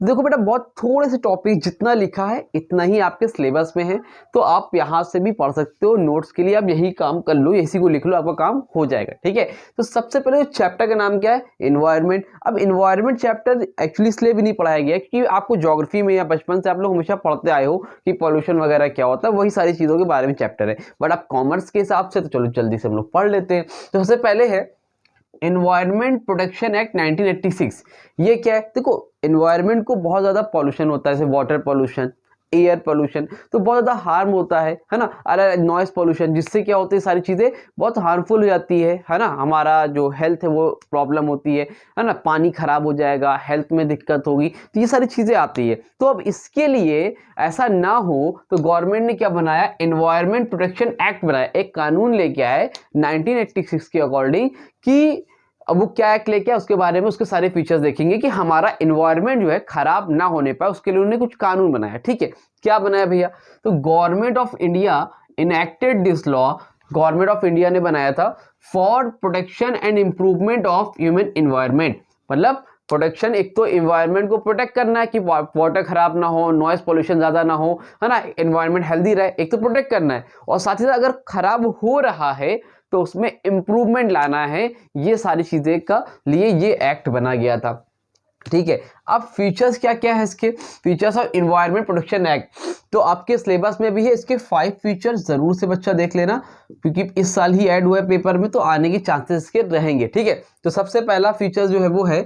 देखो बेटा बहुत थोड़े से टॉपिक जितना लिखा है इतना ही आपके सिलेबस में है, तो आप यहाँ से भी पढ़ सकते हो। नोट्स के लिए आप यही काम कर लो, इसी को लिख लो, आपका काम हो जाएगा। ठीक है, तो सबसे पहले चैप्टर का नाम क्या है, इन्वायरमेंट। अब इन्वायरमेंट चैप्टर एक्चुअली इसलिए भी नहीं पढ़ाया गया क्योंकि आपको ज्योग्राफी में या बचपन से आप लोग हमेशा पढ़ते आए हो कि पॉल्यूशन वगैरह क्या होता है, वही सारी चीज़ों के बारे में चैप्टर है। बट आप कॉमर्स के हिसाब से तो चलो जल्दी से हम लोग पढ़ लेते हैं। तो सबसे पहले है एनवायरमेंट प्रोटेक्शन एक्ट 1986। ये क्या है, देखो एनवायरमेंट को बहुत ज़्यादा पॉल्यूशन होता है, जैसे वाटर पॉल्यूशन, एयर पोल्यूशन, तो बहुत ज़्यादा हार्म होता है ना। अलग नॉइस पोल्यूशन, जिससे क्या होती है सारी चीज़ें बहुत हार्मफुल हो जाती है ना। हमारा जो हेल्थ है वो प्रॉब्लम होती है ना। पानी खराब हो जाएगा, हेल्थ में दिक्कत होगी, तो ये सारी चीज़ें आती है। तो अब इसके लिए ऐसा ना हो तो गवर्नमेंट ने क्या बनाया, एनवायरमेंट प्रोटेक्शन एक्ट बनाया, एक कानून लेके आए 1986 के अकॉर्डिंग कि अब वो क्या एक्ट लेके आया उसके बारे में, उसके सारे फीचर्स देखेंगे कि हमारा एनवायरनमेंट जो है खराब ना होने पाए, उसके लिए उन्होंने कुछ कानून बनाया। ठीक है, क्या बनाया भैया, तो government of India enacted this law, government of India ने बनाया था for protection and improvement of human environment. मतलब प्रोटेक्शन, एक तो एनवायरनमेंट को प्रोटेक्ट करना है कि वाटर खराब ना हो, नॉइस पोल्यूशन ज्यादा ना हो, है ना, एनवायरनमेंट हेल्दी रहे, एक तो प्रोटेक्ट करना है, और साथ ही साथ अगर खराब हो रहा है तो उसमें इंप्रूवमेंट लाना है। ये सारी चीजें का लिए ये एक्ट बना गया था। ठीक है, अब फीचर्स क्या क्या है इसके, features of environment protection act, तो आपके सिलेबस में भी है, इसके 5 फीचर्स जरूर से बच्चा देख लेना, क्योंकि इस साल ही ऐड हुआ है पेपर में, तो आने के चांसेस इसके रहेंगे। ठीक है, तो सबसे पहला फीचर जो है वो है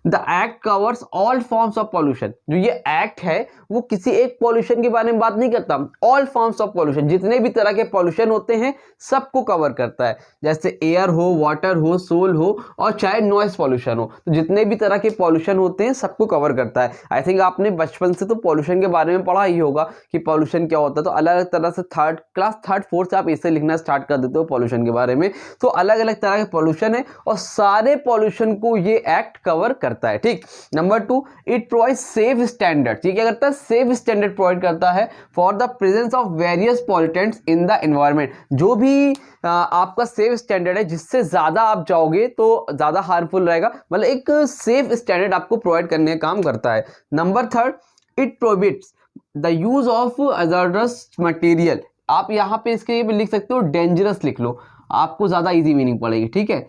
the act covers all forms of pollution. जो ये एक्ट है वो किसी एक पॉल्यूशन के बारे में बात नहीं करता, ऑल फॉर्म्स ऑफ पॉल्यूशन, जितने भी तरह के पॉल्यूशन होते हैं सबको कवर करता है, जैसे एयर हो, वाटर हो, सोल हो, और चाहे नॉइस पॉल्यूशन हो, तो जितने भी तरह के पॉल्यूशन होते हैं सबको कवर करता है। आई थिंक आपने बचपन से तो पॉल्यूशन के बारे में पढ़ा ही होगा कि पॉल्यूशन क्या होता है, तो अलग अलग तरह से क्लास थर्ड फोर्थ से आप इसे लिखना स्टार्ट कर देते हो पॉल्यूशन के बारे में। तो अलग अलग तरह के पॉल्यूशन है और सारे पॉल्यूशन को ये एक्ट कवर करता है। ठीक, number 2, it provide safe standard. ये क्या करता है, सेफ स्टैंडर्ड प्रोवाइड करता है for the presence of various pollutants in the environment. जो भी आपका सेफ स्टैंडर्ड है, जिससे ज्यादा आप जाओगे तो ज्यादा हार्मफुल रहेगा, मतलब एक सेफ स्टैंडर्ड आपको प्रोवाइड करने का काम करता है। Number 3, it prohibits the use of hazards material. आप यहाँ पे इसके लिए लिख सकते हो डेंजरस, लिख लो, आपको ज्यादा इजी मीनिंग पड़ेगी। ठीक है,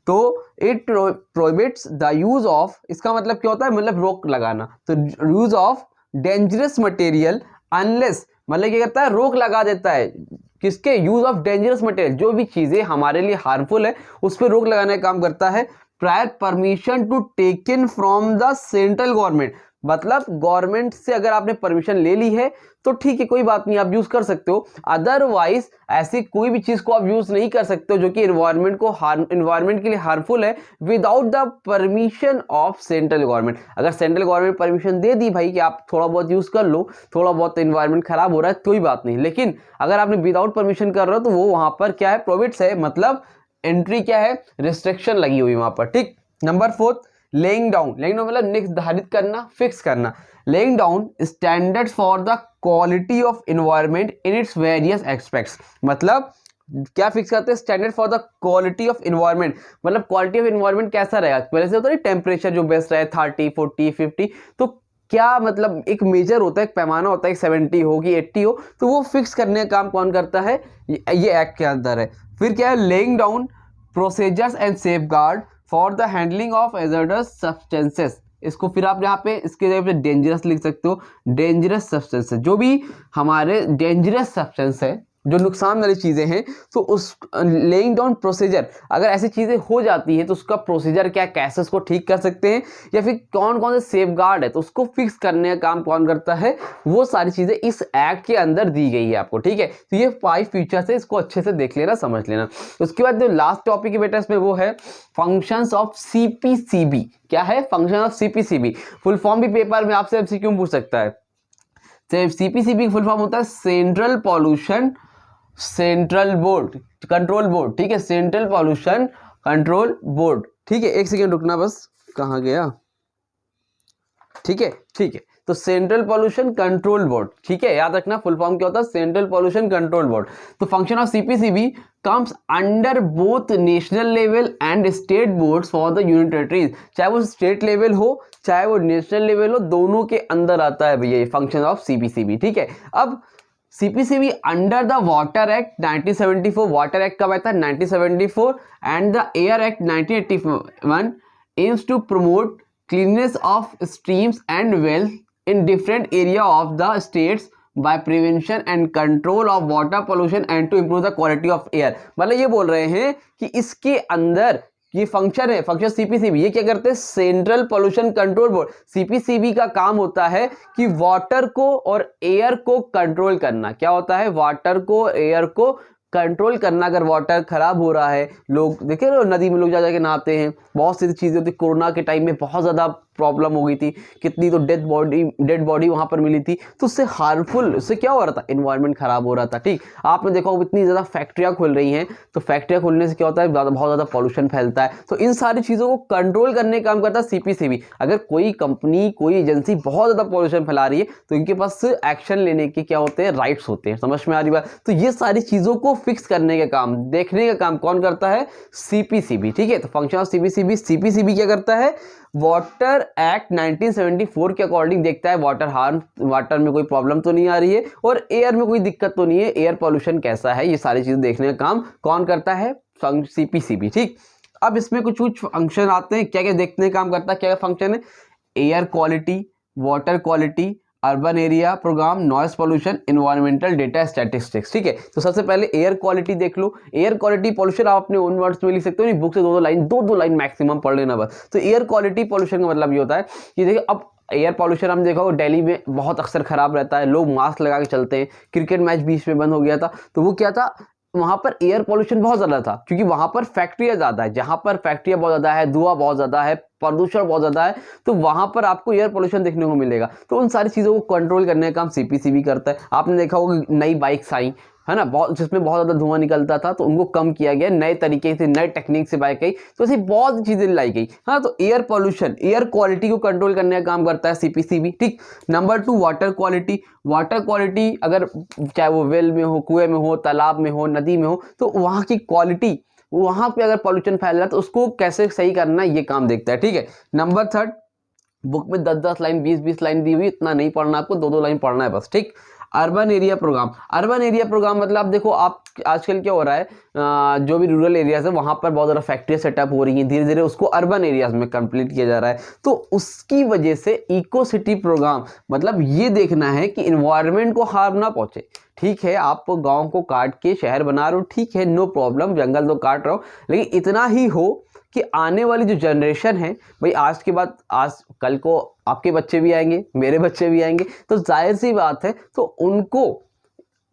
तो it prohibits the use of, इसका मतलब क्या होता है, मतलब रोक लगाना, तो use of dangerous material unless, मतलब क्या करता है, रोक लगा देता है किसके, यूज ऑफ डेंजरस मटेरियल, जो भी चीजें हमारे लिए हार्मफुल है उस पर रोक लगाने का काम करता है, prior permission to taken from the central government. मतलब गवर्नमेंट से अगर आपने परमिशन ले ली है तो ठीक है, कोई बात नहीं, आप यूज कर सकते हो, अदरवाइज ऐसी कोई भी चीज को आप यूज नहीं कर सकते हो जो कि एनवायरनमेंट के लिए हार्मफुल है without the permission of central government. अगर सेंट्रल गवर्नमेंट परमिशन दे दी भाई कि आप थोड़ा बहुत यूज कर लो, थोड़ा बहुत एनवायरनमेंट खराब हो रहा है, कोई बात नहीं, लेकिन अगर आपने विदाउट परमिशन कर रहे हो तो वो वहां पर क्या है, प्रोहिबिट्स है, मतलब एंट्री क्या है, रिस्ट्रिक्शन लगी हुई वहां पर। ठीक, नंबर 4, लेइंग डाउन मतलब निर्धारित करना, फिक्स करना, laying down standard for the quality of environment in its various aspects. मतलब क्या फिक्स करते हैं, standard for the quality of environment, मतलब क्वालिटी ऑफ एनवायरनमेंट कैसा रहेगा, पहले से होता है टेम्परेचर जो बेस्ट रहे 30, 40, 50, तो क्या मतलब एक मेजर होता है, एक पैमाना होता है, 70 हो कि 80 हो, तो वो फिक्स करने का काम कौन करता है, ये एक्ट के अंदर है। फिर क्या है, laying down procedures and safeguard for the handling of hazards substances. इसको फिर आप यहाँ पे इसके जगह पे डेंजरस लिख सकते हो, डेंजरस सब्सटेंसेस, जो भी हमारे डेंजरस सब्सटेंस है, जो नुकसान वाली चीजें हैं, तो उस लेइंग डाउन प्रोसीजर, अगर ऐसी चीजें हो जाती है तो उसका प्रोसीजर क्या, कैसे उसको ठीक कर सकते हैं, या फिर कौन कौन से सेफगार्ड है तो उसको फिक्स करने का काम कौन करता है, वो सारी चीजें इस एक्ट के अंदर दी गई है आपको। ठीक है, तो ये 5 फीचर्स है, इसको अच्छे से देख लेना, समझ लेना। उसके बाद जो लास्ट टॉपिक है बेटा इसमें वो है फंक्शंस ऑफ सीपीसीबी। क्या है, function of CPCB, full form भी पेपर में आपसे एमसीक्यू पूछ सकता है। सीपीसीबी फुल फॉर्म होता है central pollution central board control board. ठीक है, सेंट्रल पॉल्यूशन कंट्रोल बोर्ड। ठीक है, एक सेकेंड रुकना बस, कहाँ गया, ठीक है, ठीक है, तो तो सेंट्रल पॉल्यूशन कंट्रोल बोर्ड, ठीक है, याद रखना फुल फॉर्म क्या होता है, सेंट्रल पॉल्यूशन कंट्रोल बोर्ड। तो function of CPCB comes under both national level and state boards for the union territories, चाहे वो स्टेट लेवल हो चाहे वो नेशनल लेवल हो, दोनों के अंदर आता है भैया ये फंक्शन ऑफ सीपीसीबी, ठीक है। अब CPCB under the water act 1974, water act कब आया था 1974, and the air act 1981 aims to promote cleanness of streams and wells in different area of the states by prevention and control of water pollution and to improve the quality of air। मतलब ये बोल रहे हैं कि इसके अंदर ये फंक्शन है, फंक्शन सीपीसीबी, ये क्या करते हैं, central pollution control board. CPCB का काम होता है कि वाटर को और एयर को कंट्रोल करना। क्या होता है, वाटर को एयर को कंट्रोल करना। अगर वाटर खराब हो रहा है, लोग देखे ना नदी में लोग जा जाके नहाते हैं, बहुत सी चीज़ें होती। कोरोना के टाइम में बहुत ज़्यादा प्रॉब्लम हो गई थी, कितनी तो डेड बॉडी वहाँ पर मिली थी, तो उससे हार्मफुल, उससे क्या हो रहा था, एनवायरनमेंट खराब हो रहा था। ठीक, आपने देखा होगा इतनी ज़्यादा फैक्ट्रियाँ खुल रही हैं, तो फैक्ट्रियाँ खुलने से क्या होता है, बहुत ज़्यादा पॉल्यूशन फैलता है। तो इन सारी चीज़ों को कंट्रोल करने का काम करता है सीपीसीबी। अगर कोई कंपनी, कोई एजेंसी बहुत ज़्यादा पॉल्यूशन फैला रही है, तो इनके पास एक्शन लेने के क्या होते हैं, राइट्स होते हैं। समझ में आ रही बात। तो ये सारी चीज़ों को फिक्स करने का काम, देखने का काम कौन करता है, सीपीसीबी। ठीक है, तो फंक्शन ऑफ सीपीसीबी, सीपीसीबी क्या करता है, वाटर एक्ट 1974 के अकॉर्डिंग देखता है वाटर में कोई प्रॉब्लम तो नहीं आ रही है और एयर में कोई दिक्कत तो नहीं है, एयर पॉल्यूशन कैसा है, ये सारी चीजें देखने का काम कौन करता है, सीपीसीबी। ठीक, अब इसमें कुछ फंक्शन आते हैं, क्या क्या देखने का काम करता है, क्या फंक्शन है, air quality, water quality, urban area programme, noise pollution, environmental data statistics. ठीक है, तो सबसे पहले एयर क्वालिटी देख लो। एयर क्वालिटी पॉल्यूशन आप अपने ओन वर्ड्स में लिख सकते हो, बुक से दो लाइन मैक्सिमम पढ़ लेना बस। तो एयर क्वालिटी पॉल्यूशन का मतलब ये होता है कि देखिए, अब एयर पॉल्यूशन हम देखा होगा दिल्ली में बहुत अक्सर खराब रहता है, लोग मास्क लगा के चलते हैं। क्रिकेट मैच बीच में बंद हो गया था, तो वो क्या था, वहां पर एयर पॉल्यूशन बहुत ज्यादा था, क्योंकि वहां पर फैक्ट्रियां ज्यादा है। जहां पर फैक्ट्रियां बहुत ज्यादा है, धुआं बहुत ज्यादा है, प्रदूषण बहुत ज्यादा है, तो वहां पर आपको एयर पोल्यूशन देखने को मिलेगा। तो उन सारी चीजों को कंट्रोल करने का काम सीपीसीबी करता है। आपने देखा होगा नई बाइक्स आई है ना, बहुत, जिसमें बहुत ज्यादा धुआं निकलता था, तो उनको कम किया गया, नए तरीके से, नए टेक्निक से बाइक आई, तो ऐसी बहुत चीजें लाई गई। हाँ, तो एयर पॉल्यूशन, एयर क्वालिटी को कंट्रोल करने का काम करता है सीपीसीबी। ठीक, number 2 water quality. Water quality अगर चाहे वो वेल में हो, कुएं में हो, तालाब में हो, नदी में हो, तो वहां की क्वालिटी, वहां पे अगर पॉल्यूशन फैल रहा है तो उसको कैसे सही करना, ये काम देखता है। ठीक है, नंबर 3 बुक में 10-10 लाइन, 20-20 लाइन दी हुई, इतना नहीं पढ़ना आपको, 2-2 लाइन पढ़ना है बस। ठीक, urban area programme. Urban area programme मतलब देखो, आप आजकल क्या हो रहा है, जो भी रूरल एरियाज है वहां पर बहुत ज़्यादा फैक्ट्री सेटअप हो रही है, धीरे धीरे उसको अर्बन एरियाज में कंप्लीट किया जा रहा है। तो उसकी वजह से इको सिटी प्रोग्राम, मतलब ये देखना है कि इन्वायरमेंट को हार्म ना पहुंचे। ठीक है, आप गांव को काट के शहर बना रहे हो, ठीक है, नो प्रॉब्लम, जंगल तो काट रहे हो, लेकिन इतना ही हो कि आने वाली जो जनरेशन है भाई, आज के बाद, आज कल को आपके बच्चे भी आएंगे, मेरे बच्चे भी आएंगे, तो जाहिर सी बात है, तो उनको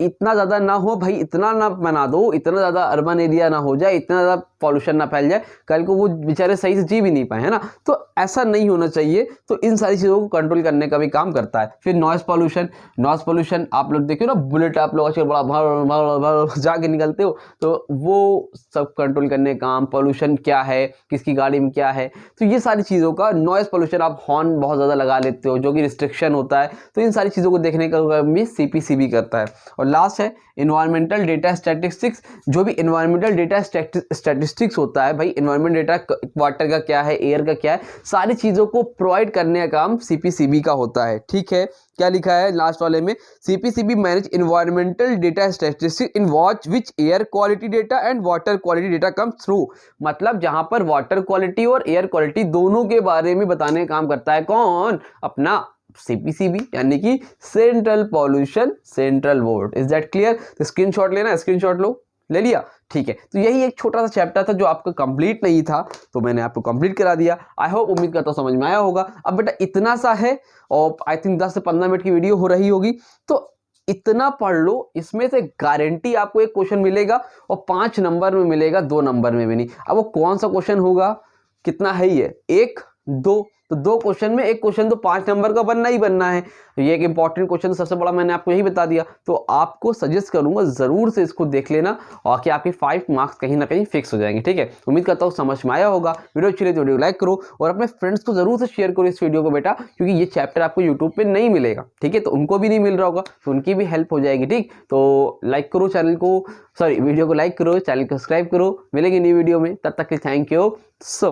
इतना ज़्यादा ना हो भाई, इतना ना बना दो, इतना ज़्यादा अर्बन एरिया ना हो जाए, इतना ज़्यादा पॉल्यूशन ना फैल जाए, कल को वो बेचारे सही से जी भी नहीं पाए, है ना। तो ऐसा नहीं होना चाहिए। तो इन सारी चीज़ों को कंट्रोल करने का भी काम करता है। फिर नॉइस पॉल्यूशन। नॉइस पॉल्यूशन आप लोग देखिए ना, बुलेट आप लोग आजकल बड़ा भर जाके निकलते हो, तो वो सब कंट्रोल करने का काम, पॉल्यूशन क्या है, किसकी गाड़ी में क्या है, तो ये सारी चीज़ों का। नॉइस पॉल्यूशन, आप हॉर्न बहुत ज़्यादा लगा लेते हो, जो कि रिस्ट्रिक्शन होता है, तो इन सारी चीज़ों को देखने का काम भी सीपीसीबी करता है। और लास्ट है एनवायरमेंटल डेटा स्टैटिस्टिक्स। जो भी एनवायरमेंटल डेटा स्टैटिस्टिक्स होता है भाई, एनवायरमेंटल डेटा वाटर का क्या है, एयर का क्या है, सारी चीज़ों को प्रोवाइड करने का काम सीपीसीबी का होता है। ठीक है, क्या लिखा है लास्ट वाले में, CPCB manage environmental data statistics in watch which air quality data and water quality data come through. मतलब जहां पर वाटर क्वालिटी और एयर क्वालिटी दोनों के बारे में बताने का काम करता है कौन, अपना सीपीसीबी, यानी कि central pollution central board. Is that clear. तो स्क्रीनशॉट लेना, स्क्रीनशॉट लो, ले लिया। ठीक है, तो यही एक छोटा सा चैप्टर था जो आपका कंप्लीट नहीं था, तो मैंने आपको कंप्लीट करा दिया। आई होप, उम्मीद करता हूँ समझ में आया होगा। अब बेटा इतना सा है, और आई थिंक 10 से 15 मिनट की वीडियो हो रही होगी, तो इतना पढ़ लो, इसमें से गारंटी आपको एक क्वेश्चन मिलेगा, और 5 नंबर में मिलेगा, 2 नंबर में भी नहीं। अब वो कौन सा क्वेश्चन होगा, कितना है ये, 1, 2, तो 2 क्वेश्चन में एक क्वेश्चन तो 5 नंबर का बनना ही बनना है। तो ये एक इंपॉर्टेंट क्वेश्चन सबसे बड़ा मैंने आपको यही बता दिया। तो आपको सजेस्ट करूंगा जरूर से इसको देख लेना और कि आपके 5 मार्क्स कहीं ना कहीं फिक्स हो जाएंगे। ठीक है, उम्मीद करता हूँ समझ में आया होगा। वीडियो अच्छी लगी तो वीडियो लाइक करो और अपने फ्रेंड्स को जरूर से शेयर करो इस वीडियो को बेटा, क्योंकि ये चैप्टर आपको यूट्यूब पे नहीं मिलेगा। ठीक है, तो उनको भी नहीं मिल रहा होगा तो उनकी भी हेल्प हो जाएगी। ठीक, तो लाइक करो चैनल को, सॉरी वीडियो को लाइक करो, चैनल को सब्सक्राइब करो। मिलेंगे नई वीडियो में, तब तक के थैंक यू सो